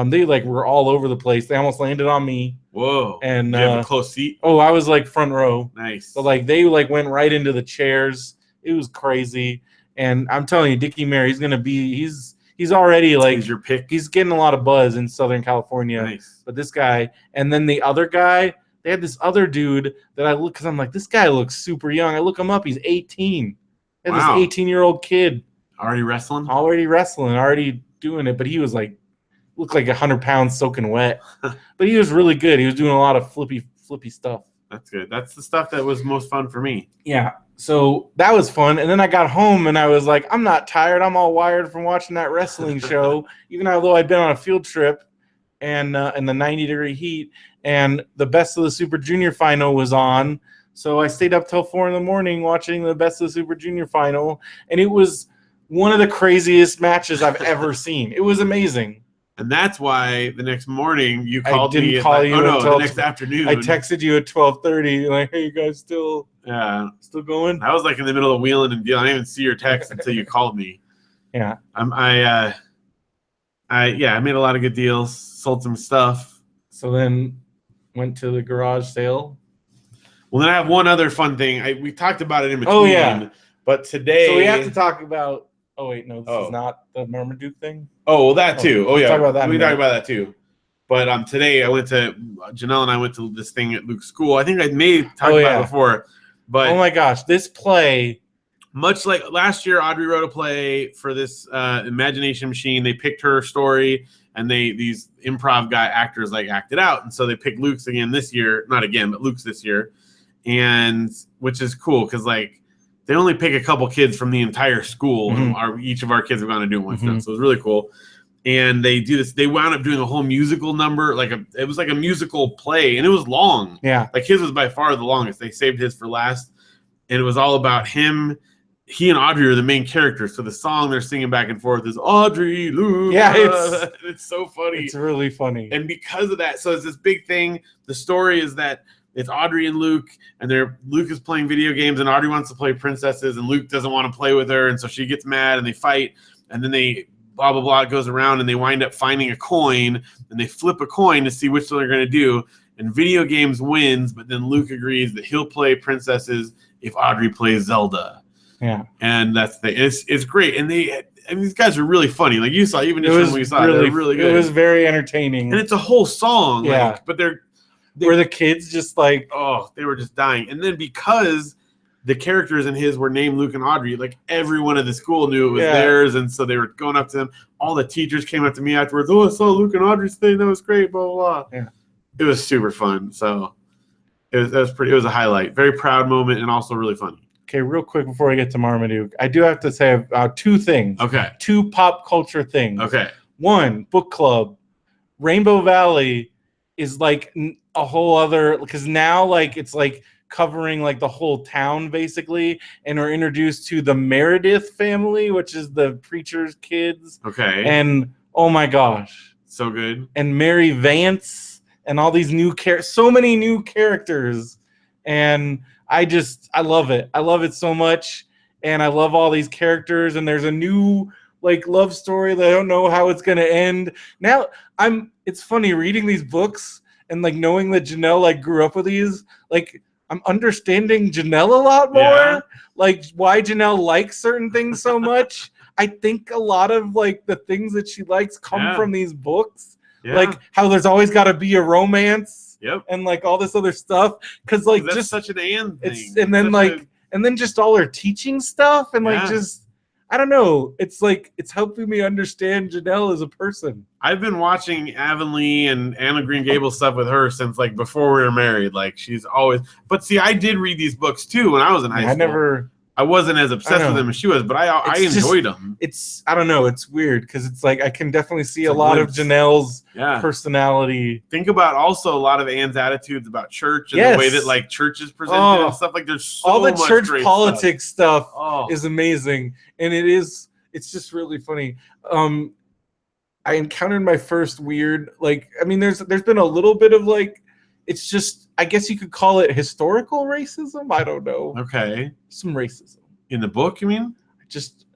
They like were all over the place. They almost landed on me. Whoa! And did you have a close seat? Oh, I was like front row. Nice. So like they like went right into the chairs. It was crazy. And I'm telling you, Dickie Mayer, he's already like he's your pick. He's getting a lot of buzz in Southern California. Nice. But this guy, and then the other guy, they had this other dude that I look because I'm like, this guy looks super young. I look him up. He's 18. They had this 18-year-old kid already wrestling, already doing it. But he was like. Looked like 100 pounds soaking wet, but he was really good. He was doing a lot of flippy stuff. That's good. That's the stuff that was most fun for me. Yeah. So that was fun. And then I got home and I was like, I'm not tired. I'm all wired from watching that wrestling show, even though I'd been on a field trip and in the 90-degree heat. And the Best of the Super Junior final was on. So I stayed up till 4 a.m. watching the Best of the Super Junior final. And it was one of the craziest matches I've ever seen. It was amazing. And that's why the next morning you called me. I didn't call you the next afternoon. I texted you at 12:30, like, "Hey, you guys still going?" I was like in the middle of wheeling and dealing. I didn't even see your text until you called me. Yeah. I made a lot of good deals, sold some stuff. So then went to the garage sale. Well, then I have one other fun thing. We talked about it in between. Oh yeah. But today, so we have to talk about. Oh wait, no, this is not the Marmaduke thing. Oh, well, that too. Oh yeah, talk about that. We talk about that too. But today Janelle and I went to this thing at Luke's school. I think I may talk about it before. But oh my gosh, this play, much like last year, Audrey wrote a play for this Imagination Machine. They picked her story, and these improv actors acted out, and so they picked Luke's again this year. Not again, but Luke's this year, and which is cool because they only pick a couple kids from the entire school. Mm-hmm. And each of our kids are going to do one. So it was really cool. And they do this. They wound up doing a whole musical number. It was like a musical play, and it was long. Yeah. His was by far the longest. They saved his for last. And it was all about him. He and Audrey are the main characters. So the song they're singing back and forth is Audrey, Luke. Yeah, it's so funny. It's really funny. And because of that, so it's this big thing. The story is that it's Audrey and Luke, and Luke is playing video games, and Audrey wants to play princesses, and Luke doesn't want to play with her, and so she gets mad, and they fight, and then they blah, blah, blah, it goes around, and they wind up finding a coin, and they flip a coin to see which one they're going to do, and video games wins, but then Luke agrees that he'll play princesses if Audrey plays Zelda. Yeah. And that's it's great, and these guys are really funny. You saw, even just when we saw it, they're really good. It was very entertaining. And it's a whole song, yeah. But were the kids just they were just dying. And then because the characters in his were named Luke and Audrey, everyone at the school knew it was theirs, and so they were going up to them. All the teachers came up to me afterwards. Oh, I saw Luke and Audrey's thing. That was great. Blah blah blah. Yeah, it was super fun. So it was a highlight. Very proud moment, and also really funny. Okay, real quick before I get to Marmaduke, I do have to say two things. Okay. 2 pop culture things. Okay. 1, book club. Rainbow Valley is a whole other, because now it's covering the whole town basically, and we're introduced to the Meredith family, which is the preacher's kids. Okay. And oh my gosh, so good. And Mary Vance and all these so many new characters, and I love it. I love it so much, and I love all these characters, and there's a new love story that I don't know how it's gonna end. Now it's funny reading these books and knowing that Janelle grew up with these, I'm understanding Janelle a lot more. Yeah. Why Janelle likes certain things so much. I think a lot of the things that she likes come from these books. Yeah. How there's always got to be a romance. Yep. And all this other stuff, because that's just such an and thing. And then just all her teaching stuff, and just I don't know. It's like it's helping me understand Janelle as a person. I've been watching Avonlea and Anna Green Gables stuff with her since like before we were married. Like she's always. But see, I did read these books too when I was in high school. I wasn't as obsessed with them as she was, but I enjoyed them. I don't know. It's weird because it's like I can definitely see a lot of Janelle's personality. Think about also a lot of Anne's attitudes about church and the way that like church is presented and stuff. Like there's so all the much church great politics stuff is amazing, and it's just really funny. I encountered my first weird there's been a little bit of like. It's just, I guess you could call it historical racism. I don't know. Okay. Some racism. In the book, you mean? Just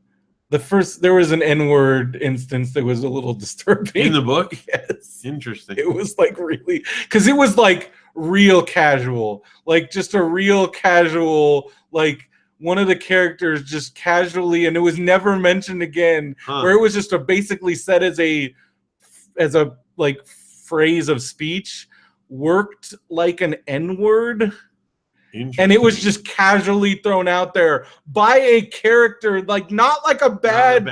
there was an N-word instance that was a little disturbing. In the book? Yes. Interesting. It was like really, because it was like real casual. Like just a real casual, like one of the characters just casually, and it was never mentioned again, where it was just basically said as a like phrase of speech, worked like an N-word, and it was just casually thrown out there by a character, like not like a bad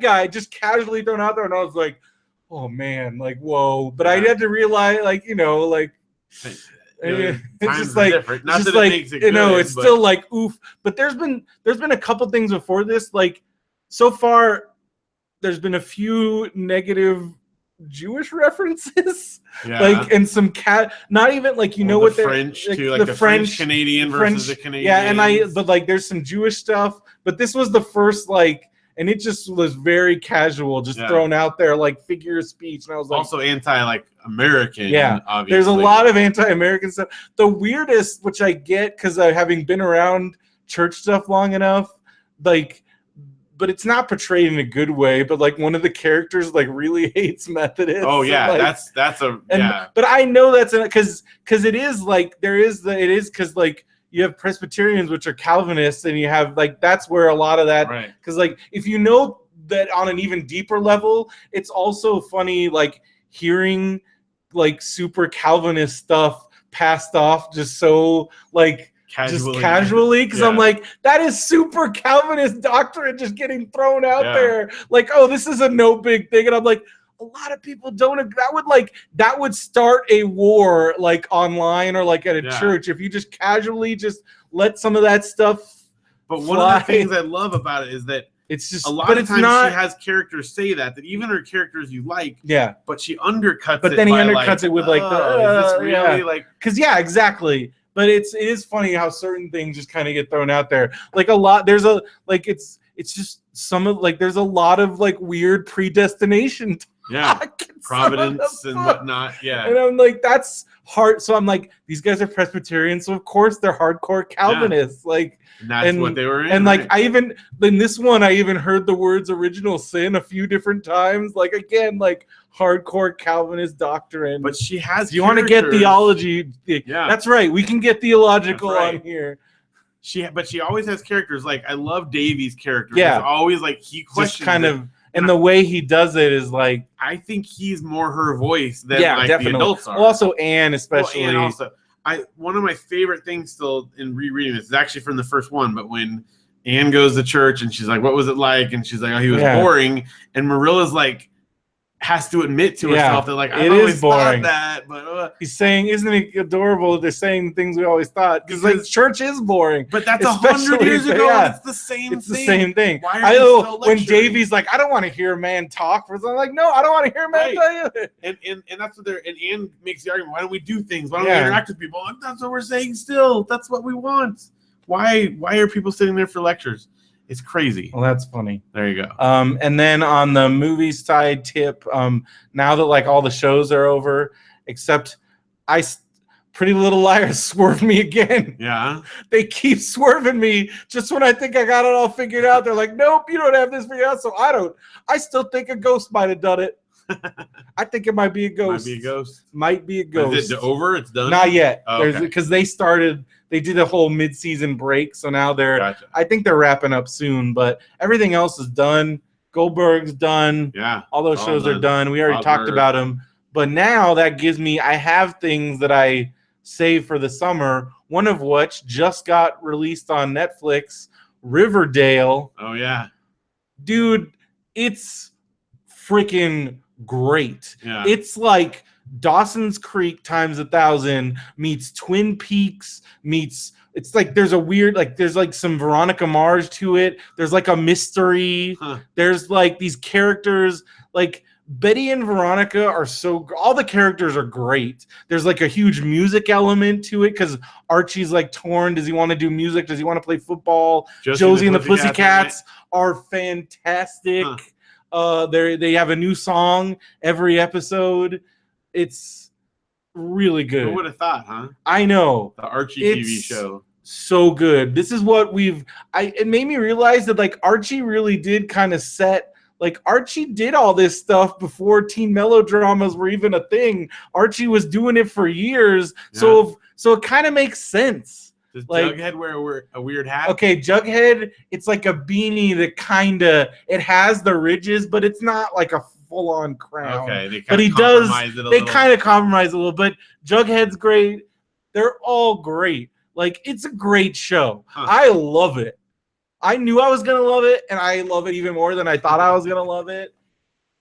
guy, just casually thrown out there, and I was like, oh man, like whoa. But I had to realize, like, it's just like different. Not that it makes it good, it's still like oof. But there's been a couple things before this, like so far there's been a few negative Jewish references, like, and some not even like what the French too, like the French Canadian versus the Canadian. But like there's some Jewish stuff, but this was the first like, and it just was very casual, just thrown out there like figure of speech, and I was like, also anti-American. Obviously. There's a lot of anti-American stuff. The weirdest, which I get because having been around church stuff long enough, like. But it's not portrayed in a good way. But like one of the characters like really hates Methodists. Oh yeah, like, But I know that's because it is like because like you have Presbyterians, which are Calvinists, and you have like that's where a lot of that. Because like if you know that on an even deeper level, it's also funny like hearing like super Calvinist stuff passed off just so like. Casually, because I'm like, that is super Calvinist doctrine just getting thrown out there. Like, oh, this is a no big thing, and I'm like, a lot of people don't. That would start a war, like online or like at a church, if you just casually just let some of that stuff. But one of the things I love about it is that it's just a lot of times she has characters say that even her characters you like, but she undercuts it. But then he undercuts it with like, is this really like? Because exactly. But it is funny how certain things just kind of get thrown out there. Like a lot, there's a like it's just some of like there's a lot of like weird predestination talk, providence and whatnot. Yeah, and I'm like that's hard. So I'm like these guys are Presbyterians, so of course they're hardcore Calvinists. Like and that's what they were in. And like I even in this one I even heard the words original sin a few different times. Like again like. Hardcore Calvinist doctrine. But she has. Do you want to get theology? Yeah, that's right. We can get theological on here. But she always has characters. Like I love Davy's character. Yeah, it's always like he questions just kind of, and the way he does it is like I think he's more her voice than like definitely. The adults are. Well, also Anne, especially. Anne also. One of my favorite things still in rereading this is actually from the first one, but when Anne goes to church and she's like, "What was it like?" and she's like, "Oh, he was boring," and Marilla's like. Has to admit to herself that like I always thought that, but he's saying, "Isn't it adorable?" They're saying the things we always thought because like church is boring. But that's 100 years ago. And it's the same thing. It's the same thing. Why are you still when Davy's like, "I don't want to hear a man talk," I'm like, "No, I don't want to hear a man tell you." And that's what they're. And Anne makes the argument: why don't we do things? Why don't we interact with people? Like, that's what we're saying. Still, that's what we want. Why are people sitting there for lectures? It's crazy. Well, that's funny. There you go. And then on the movie side tip, now that like all the shows are over, except Pretty Little Liars swerved me again. Yeah. They keep swerving me just when I think I got it all figured out. They're like, nope, you don't have this figured out. So I still think a ghost might have done it. I think it might be a ghost. Might be a ghost. Is it over? It's done? Not yet. Because they did a whole mid-season break, so now I think they're wrapping up soon, but everything else is done. Goldberg's done. Yeah. All those shows are done. We already talked about them. But now that gives me, I have things that I save for the summer, one of which just got released on Netflix, Riverdale. Oh yeah, dude, it's freaking great. Yeah. It's like Dawson's Creek times 1,000 meets Twin Peaks meets. It's like there's a weird, like there's like some Veronica Mars to it. There's like a mystery. There's like these characters, like Betty and Veronica are all the characters are great. There's like a huge music element to it because Archie's like torn. Does he want to do music? Does he want to play football? Josie and the Pussycats are fantastic. They have a new song every episode. It's really good. Who would have thought, huh? I know. The Archie TV show. So good. This is what it made me realize that like Archie really did kind of set, like Archie did all this stuff before teen melodramas were even a thing. Archie was doing it for years. Yeah. So it kind of makes sense. Does Jughead wear a weird hat? Okay, Jughead, it's like a beanie that it has the ridges, but it's not like a full-on crown. Okay, they kind of compromise a little, but Jughead's great. They're all great. Like, it's a great show. I love it. I knew I was going to love it, and I love it even more than I thought I was going to love it.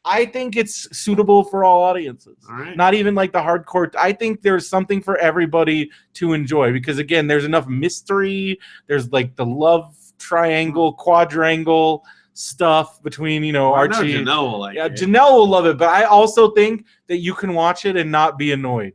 I think it's suitable for all audiences. All right. Not even like the hardcore. I think there's something for everybody to enjoy because, again, there's enough mystery. There's like the love triangle, quadrangle stuff between, Archie. Janelle will like it. Janelle will love it, but I also think that you can watch it and not be annoyed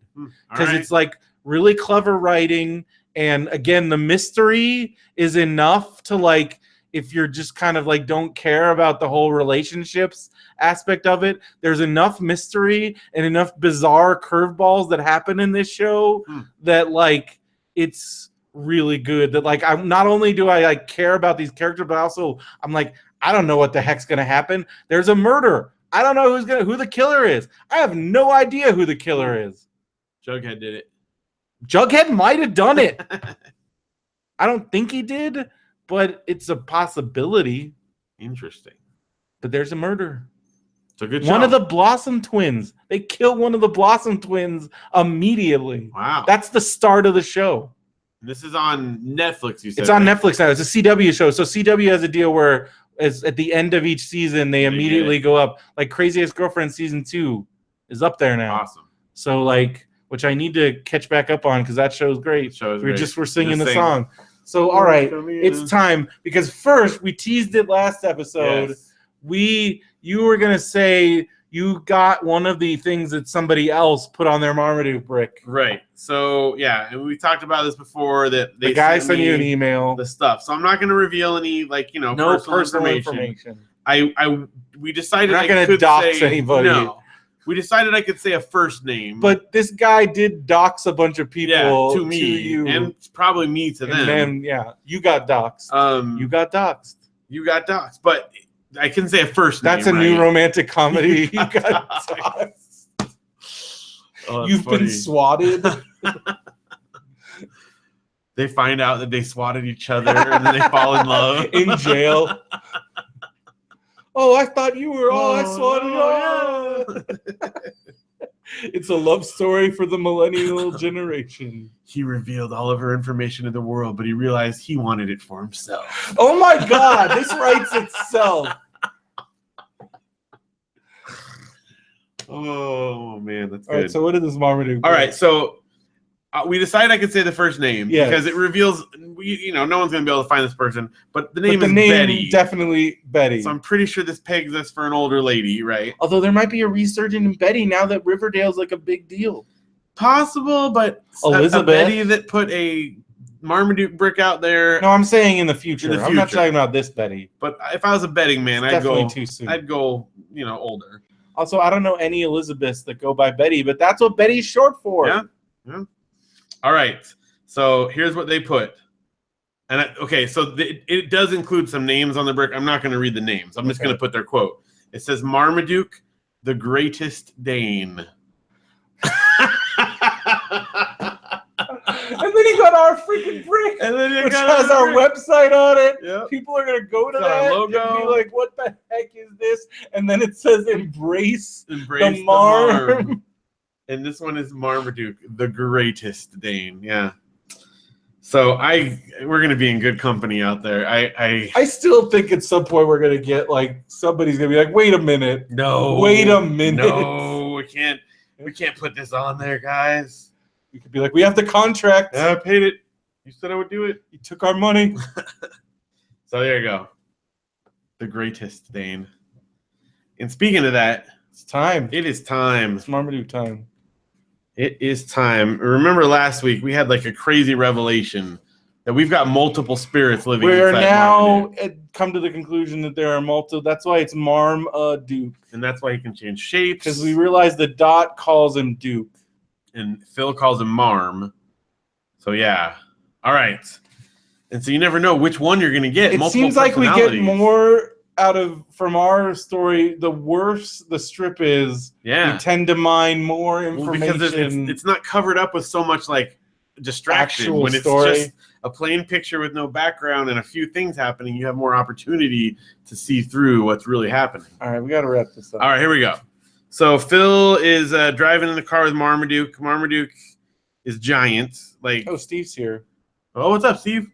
because it's like really clever writing. And again, the mystery is enough to like, if you're just kind of like don't care about the whole relationships aspect of it, there's enough mystery and enough bizarre curveballs that happen in this show that like it's really good. That like I'm not only do I like care about these characters, but also I'm like, I don't know what the heck's gonna happen. There's a murder. I don't know who the killer is. I have no idea who the killer is. Jughead did it. Jughead might have done it. I don't think he did, but it's a possibility. Interesting. But there's a murder. It's a good show. One of the Blossom twins. They kill one of the Blossom twins immediately. Wow. That's the start of the show. This is on Netflix, you said. It's on Netflix now. It's a CW show. So CW has a deal where at the end of each season, they immediately go up. Like Crazy Ex-Girlfriend season 2 is up there now. Awesome. So like, which I need to catch back up on because that show's great. We're singing the song. So all right, it's time because first we teased it last episode. Yes. You were gonna say you got one of the things that somebody else put on their Marmaduke brick. Right. So yeah, and we talked about this before that the guy sent you an email. The stuff. So I'm not gonna reveal any no personal information. We decided You're not gonna dox anybody. No. We decided I could say a first name. But this guy did dox a bunch of people to me, to you. And probably me to them. And then, you got doxed. You got doxed. You got doxed. But I can say a first name. That's a new romantic comedy. You got doxed. You've been swatted. They find out that they swatted each other and then they fall in love. In jail. Oh, I thought you were. I swatted. It's a love story for the millennial generation. He revealed all of her information to the world, but he realized he wanted it for himself. Oh my God, this writes itself. Oh man, that's good. All right, so what did this Marmaduke do? All right, so we decided I could say the first name because it reveals, no one's going to be able to find this person, but the name is Betty. Definitely Betty. So I'm pretty sure this pegs us for an older lady, right? Although there might be a resurgence in Betty now that Riverdale's like a big deal. Possible, but Elizabeth. A Betty that put a Marmaduke brick out there. No, I'm saying in the future. I'm not talking about this Betty. But if I was a betting man, I'd go too soon. I'd go, older. Also, I don't know any Elizabeths that go by Betty, but that's what Betty's short for. Yeah. All right, so here's what they put. And it does include some names on the brick. I'm not going to read the names. I'm just going to put their quote. It says, Marmaduke, the greatest Dane. And then he got our freaking brick, which has our website on it. Yep. People are going to go to that logo and be like, what the heck is this? And then it says, embrace the marm. And this one is Marmaduke, the greatest Dane. Yeah. So we're gonna be in good company out there. I still think at some point we're gonna get like somebody's gonna be like, wait a minute. Wait a minute. No, we can't put this on there, guys. We could be like, we have the contract. Yeah, I paid it. You said I would do it. You took our money. So there you go. The greatest Dane. And speaking of that, it's time. It is time. It's Marmaduke time. It is time. Remember last week we had like a crazy revelation that we've got multiple spirits living inside We're now Marmaduke. Come to the conclusion that there are multiple. That's why it's Marmaduke. And that's why he can change shapes. Because we realized the Dot calls him Duke. And Phil calls him Marm. So yeah. All right. And so you never know which one you're going to get. It seems like we get more from our story, the worse the strip is. Yeah. We tend to mine more information. Because it's not covered up with so much like distraction. Actual when it's story. Just a plain picture with no background and a few things happening, you have more opportunity to see through what's really happening. All right, we got to wrap this up. All right, here we go. So Phil is driving in the car with Marmaduke. Marmaduke is giant. Oh, Steve's here. Oh, what's up, Steve?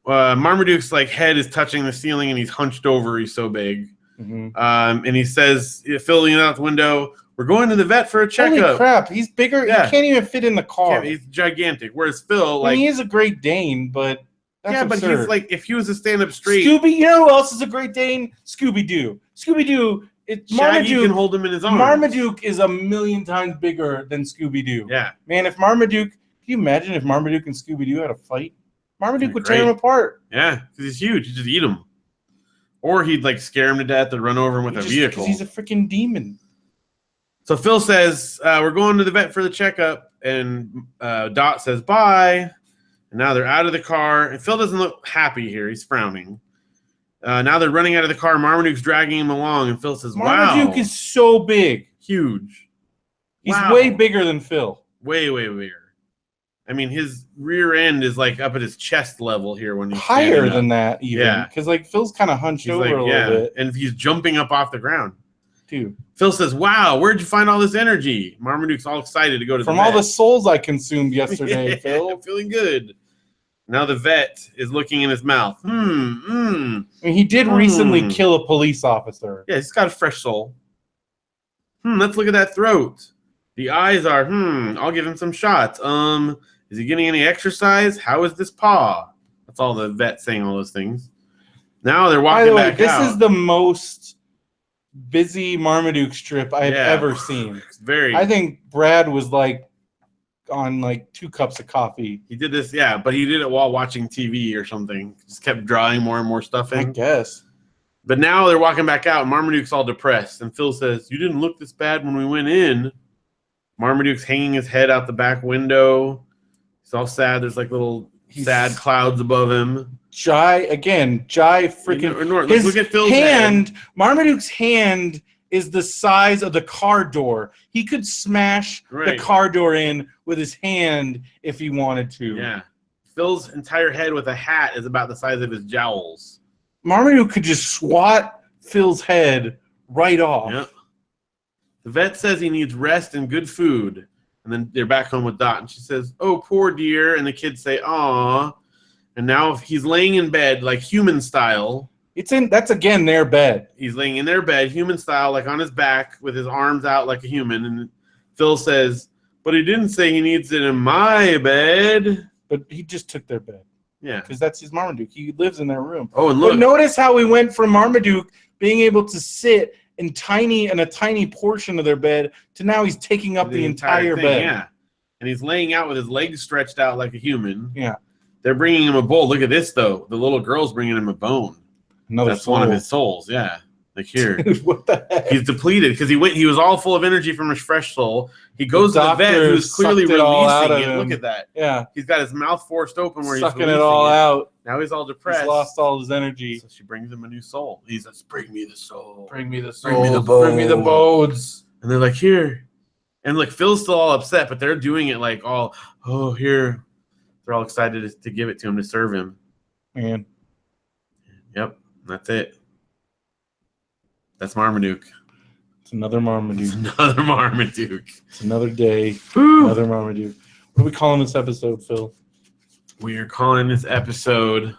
Marmaduke's like head is touching the ceiling and he's hunched over. He's so big. Mm-hmm. And he says, Phil leaning out the window, we're going to the vet for a checkup. Holy crap, he's bigger. Yeah. He can't even fit in the car. Yeah, he's gigantic. Whereas Phil, he is a Great Dane, but that's but absurd. he's like, if he was to stand up straight. You know who else is a Great Dane? Scooby-Doo. Scooby-Doo. Shaggy can hold him in his arms. Marmaduke is 1,000,000 times bigger than Scooby-Doo. Yeah. Man, can you imagine if Marmaduke and Scooby-Doo had a fight? Marmaduke would tear him apart. Yeah, because he's huge. He'd just eat him. Or he'd like scare him to death or run over him with a vehicle. Because he's a freaking demon. So Phil says, we're going to the vet for the checkup. And Dot says, bye. And now they're out of the car. And Phil doesn't look happy here. He's frowning. Now they're running out of the car. Marmaduke's dragging him along. And Phil says, wow. Marmaduke is so big. Huge. He's way bigger than Phil. Way, way bigger. I mean, his rear end is like up at his chest level here when he's higher than that, even. Yeah. Because like Phil's kind of hunched over a little bit. And he's jumping up off the ground. Dude. Phil says, wow, where'd you find all this energy? Marmaduke's all excited to go to the vet. From all the souls I consumed yesterday, Phil. I'm feeling good. Now the vet is looking in his mouth. I mean, he did recently kill a police officer. Yeah, he's got a fresh soul. Let's look at that throat. The eyes are, I'll give him some shots. Is he getting any exercise? How is this paw? That's all the vet saying all those things. Now they're walking back out. This is the most busy Marmaduke strip I've ever seen. I think Brad was like on like 2 cups of coffee. He did this, but he did it while watching TV or something. Just kept drawing more and more stuff in. I guess. But now they're walking back out, and Marmaduke's all depressed. And Phil says, you didn't look this bad when we went in. Marmaduke's hanging his head out the back window. He's all sad. There's like little sad clouds above him. Jai freaking. His look at Phil's hand. Marmaduke's hand is the size of the car door. He could smash the car door in with his hand if he wanted to. Yeah. Phil's entire head with a hat is about the size of his jowls. Marmaduke could just swat Phil's head right off. Yep. The vet says he needs rest and good food. And then they're back home with Dot. And she says, oh, poor dear. And the kids say, aw. And now he's laying in bed like human style. That's again their bed. He's laying in their bed, human style, like on his back with his arms out like a human. And Phil says, but he didn't say he needs it in my bed. But he just took their bed. Yeah. Because that's his Marmaduke. He lives in their room. Oh, and look. But notice how we went from Marmaduke being able to sit in a tiny portion of their bed to now he's taking up the entire bed. Yeah. And he's laying out with his legs stretched out like a human. Yeah. They're bringing him a bowl. Look at this, though. The little girl's bringing him a bone. That's soul. One of his souls. Yeah. Like here. Dude, what the heck? He's depleted because he was all full of energy from his fresh soul. He goes to the vet who's clearly releasing it. Look at that. Yeah. He's got his mouth forced open where sucking he's it all out. Now he's all depressed. He's lost all his energy. So she brings him a new soul. He says, bring me the soul. Bring me the soul. Bring me the bones. Bring me the bones. And they're like, here. And like Phil's still all upset, but they're doing it like all, oh, here. They're all excited to give it to him, to serve him. Man. Yep. That's it. That's Marmaduke. It's another Marmaduke. Another Marmaduke. It's another day. Woo. Another Marmaduke. What are we calling this episode, Phil? We are calling this episode.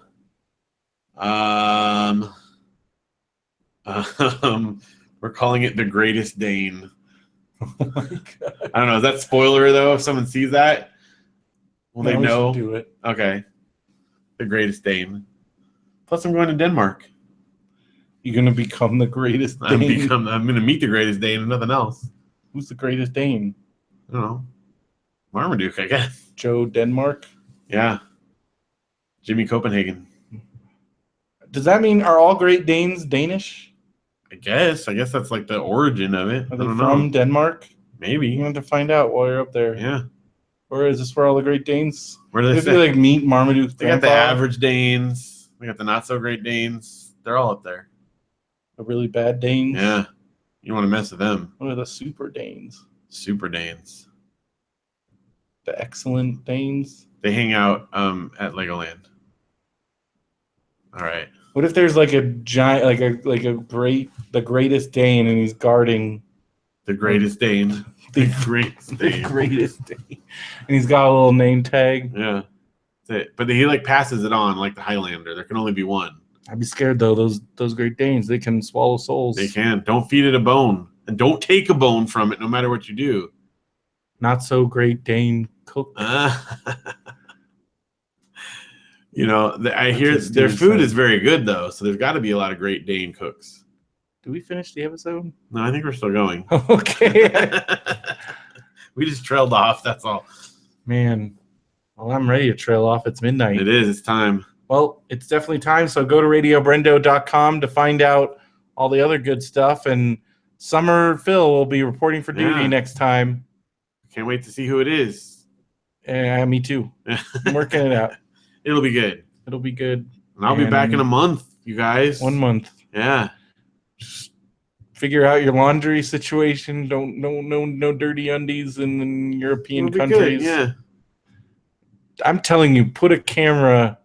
We're calling it The Greatest Dane. Oh my God. I don't know. Is that spoiler though? If someone sees that, will they know? We should do it. Okay. The Greatest Dane. Plus, I'm going to Denmark. You're gonna become the greatest Dane. I'm gonna meet the Greatest Dane and nothing else. Who's the greatest Dane? I don't know. Marmaduke, I guess. Joe Denmark. Yeah. Jimmy Copenhagen. Does that mean are all Great Danes Danish? I guess that's like the origin of it. Are they from Denmark? Maybe. You have to find out while you're up there. Yeah. Or is this where all the Great Danes? Where do they say? Like meet Marmaduke's They got the average Danes. We got the not so great Danes. They're all up there. The really bad Danes. Yeah. You want to mess with them. What are the super Danes? Super Danes. The excellent Danes. They hang out at Legoland. All right. What if there's like a giant, the greatest Dane, and he's guarding the greatest Dane? The greatest Dane. The greatest Dane, and he's got a little name tag. Yeah, that's it. But he like passes it on like the Highlander. There can only be one. I'd be scared though. Those Great Danes, they can swallow souls. They can. Don't feed it a bone, and don't take a bone from it, no matter what you do. Not so Great Dane cook. You know, I hear their food is very good, though, so there's got to be a lot of Great Dane cooks. Did we finish the episode? No, I think we're still going. Okay. We just trailed off, that's all. Man, well, I'm ready to trail off. It's midnight. It is. It's time. Well, it's definitely time, so go to radiobrendo.com to find out all the other good stuff, and Summer Phil will be reporting for duty next time. Can't wait to see who it is. Me too. I'm working it out. It'll be good. It'll be good. And I'll be back in a month, you guys. 1 month. Yeah. Just figure out your laundry situation. No dirty undies in European countries. Good. Yeah. I'm telling you, put a camera.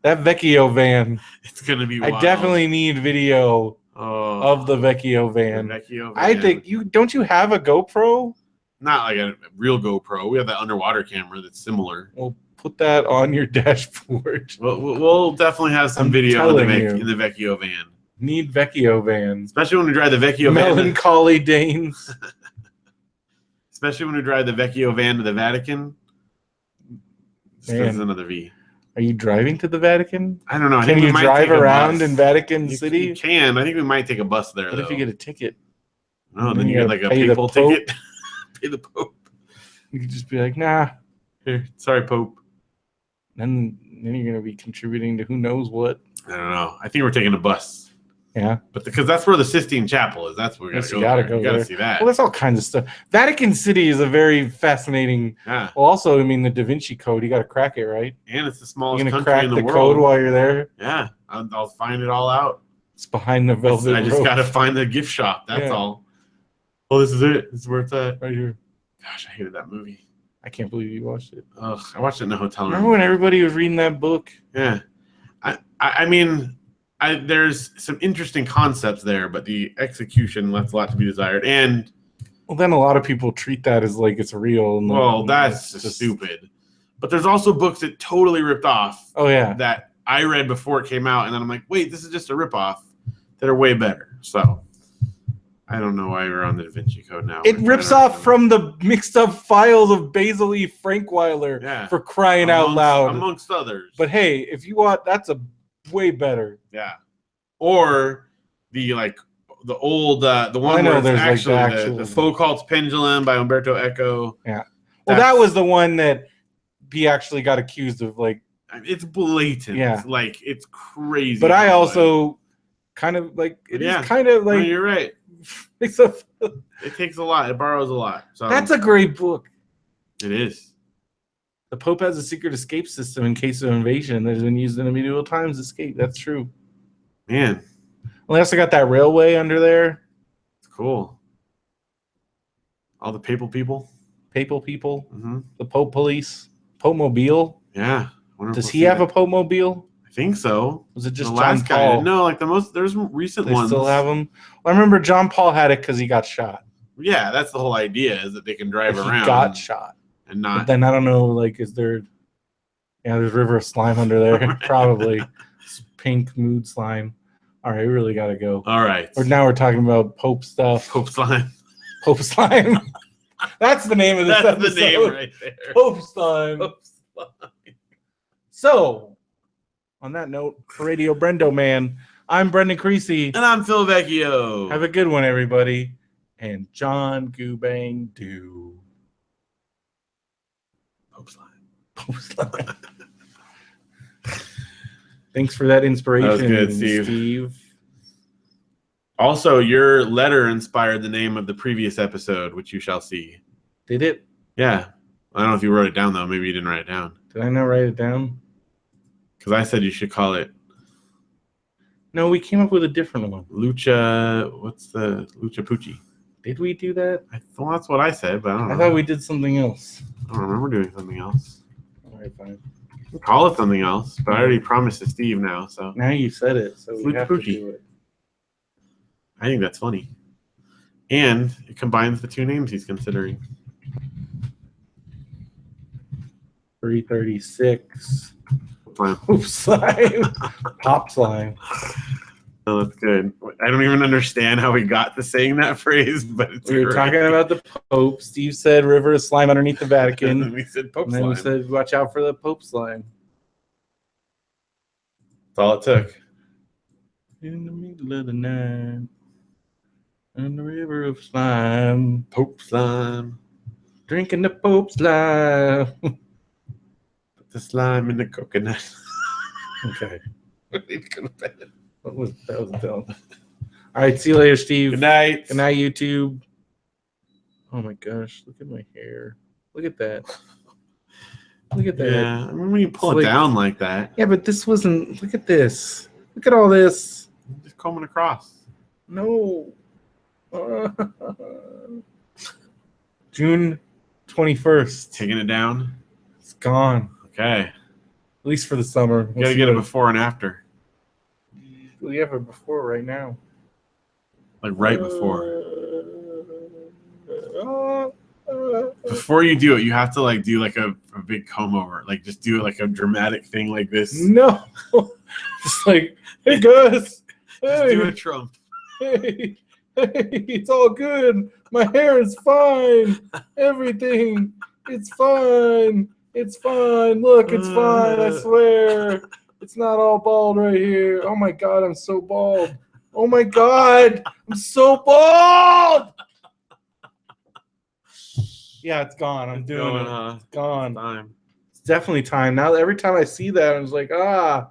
That Vecchio van. It's gonna be wild. I definitely need video of the Vecchio van. I think don't you have a GoPro? Not like a real GoPro. We have that underwater camera that's similar. Well, put that on your dashboard. We'll definitely have some video in the Vecchio van. Need Vecchio van. Especially when we drive the Vecchio van. Melancholy Danes. Especially when we drive the Vecchio van to the Vatican. That's another V. Are you driving to the Vatican? I don't know. Can you drive around in Vatican City? You can. I think we might take a bus there, What if you get a ticket? No, then you get like a papal ticket. Pay the Pope. You could just be like, nah. Here, sorry, Pope. Then you're going to be contributing to who knows what. I don't know. I think we're taking a bus. Yeah. But because that's where the Sistine Chapel is. That's where we got to go. You got to see that. Well, that's all kinds of stuff. Vatican City is a very fascinating. Yeah. Well, also, I mean, the Da Vinci Code, you got to crack it, right? And it's the smallest country in the world. You're going to crack the code while you're there? Yeah. I'll find it all out. It's behind the velvet rope. I just got to find the gift shop. That's all. Oh, this is it. This is where it's at. Right here. Gosh, I hated that movie. I can't believe you watched it. Ugh, I watched it in a hotel room. Remember when everybody was reading that book? Yeah. I mean, there's some interesting concepts there, but the execution left a lot to be desired. And well, then a lot of people treat that as like it's real. And well, that's just stupid. But there's also books that totally ripped off. Oh, yeah. That I read before it came out, and then I'm like, wait, this is just a ripoff that are way better. So I don't know why we're on the Da Vinci Code now. It rips off from the mixed up files of Basil E. Frankweiler for crying out loud. Amongst others. But hey, if you want, that's a way better. Yeah. Or the old the one where it's actually the Foucault's Pendulum by Umberto Eco. Yeah. Well, that was the one that he actually got accused of it's blatant. Yeah. Like it's crazy. But I also kind of is kind of like no, you're right. It takes a lot. It borrows a lot. So that's a great book. It is. The Pope has a secret escape system in case of invasion that has been used in the medieval times to escape. That's true. Man. Well, they also got that railway under there. It's cool. All the papal people. Mm-hmm. The Pope police. Pope Mobile. Yeah. Does he have a Pope Mobile? I think so. Was it just the John last Paul? Guy? No, there's recent ones. They still have them? Well, I remember John Paul had it because he got shot. Yeah, that's the whole idea, is that they can drive around. He got shot. And not. But then I don't know, is there Yeah, there's river of slime under there. Probably. It's pink mood slime. All right, we really got to go. All right. Or now we're talking about Pope stuff. Pope slime. Pope slime. That's the name of this episode. That's the name right there. Pope slime. Pope slime. So, on that note, for Radio BrendoMan, I'm Brendan Creecy. And I'm Phil Vecchio. Have a good one, everybody. And John Goobang do. Pope slime. Pope slime. Thanks for that inspiration, that was good, Steve. Also, your letter inspired the name of the previous episode, which you shall see. Did it? Yeah. I don't know if you wrote it down, though. Maybe you didn't write it down. Did I not write it down? Because I said you should call it... No, we came up with a different one. Lucha... What's the... Lucha Pucci. Did we do that? Well, that's what I said, but I don't know. I thought we did something else. I don't remember doing something else. All right, fine. We'll call it something else, but I already promised to Steve now, so... Now you said it, so we have to do it. I think that's funny. And it combines the two names he's considering. 336. Poop slime. Pop slime. Oh, that's good. I don't even understand how we got to saying that phrase, but it's we were talking about the Pope. Steve said river of slime underneath the Vatican. And we said Pope slime. And then we said watch out for the Pope slime. That's all it took. In the middle of the night. On the river of slime. Pope slime. Drinking the Pope slime. Put the slime in the coconut. Okay. That was dumb. All right, see you later, Steve. Good night. Good night, YouTube. Oh my gosh, look at my hair. Look at that. Look at that. Yeah, I mean when you pull it down like that. Yeah, but this wasn't. Look at this. Look at all this. Just combing across. No. June 21st. Taking it down. It's gone. Okay. At least for the summer. You gotta get it before and after. We have it before right now. Like right before. Before you do it, you have to like do like a big comb over. Like just do like a dramatic thing like this. No. Just like, hey guys. Hey. Do a Trump. Hey, it's all good. My hair is fine. Everything. It's fine. It's fine. Look, it's fine. I swear. It's not all bald right here. Oh my God, I'm so bald. Oh my God, I'm so bald. Yeah, it's gone. I'm doing it. It's gone. Time. It's definitely time. Now, every time I see that, I'm just like, ah.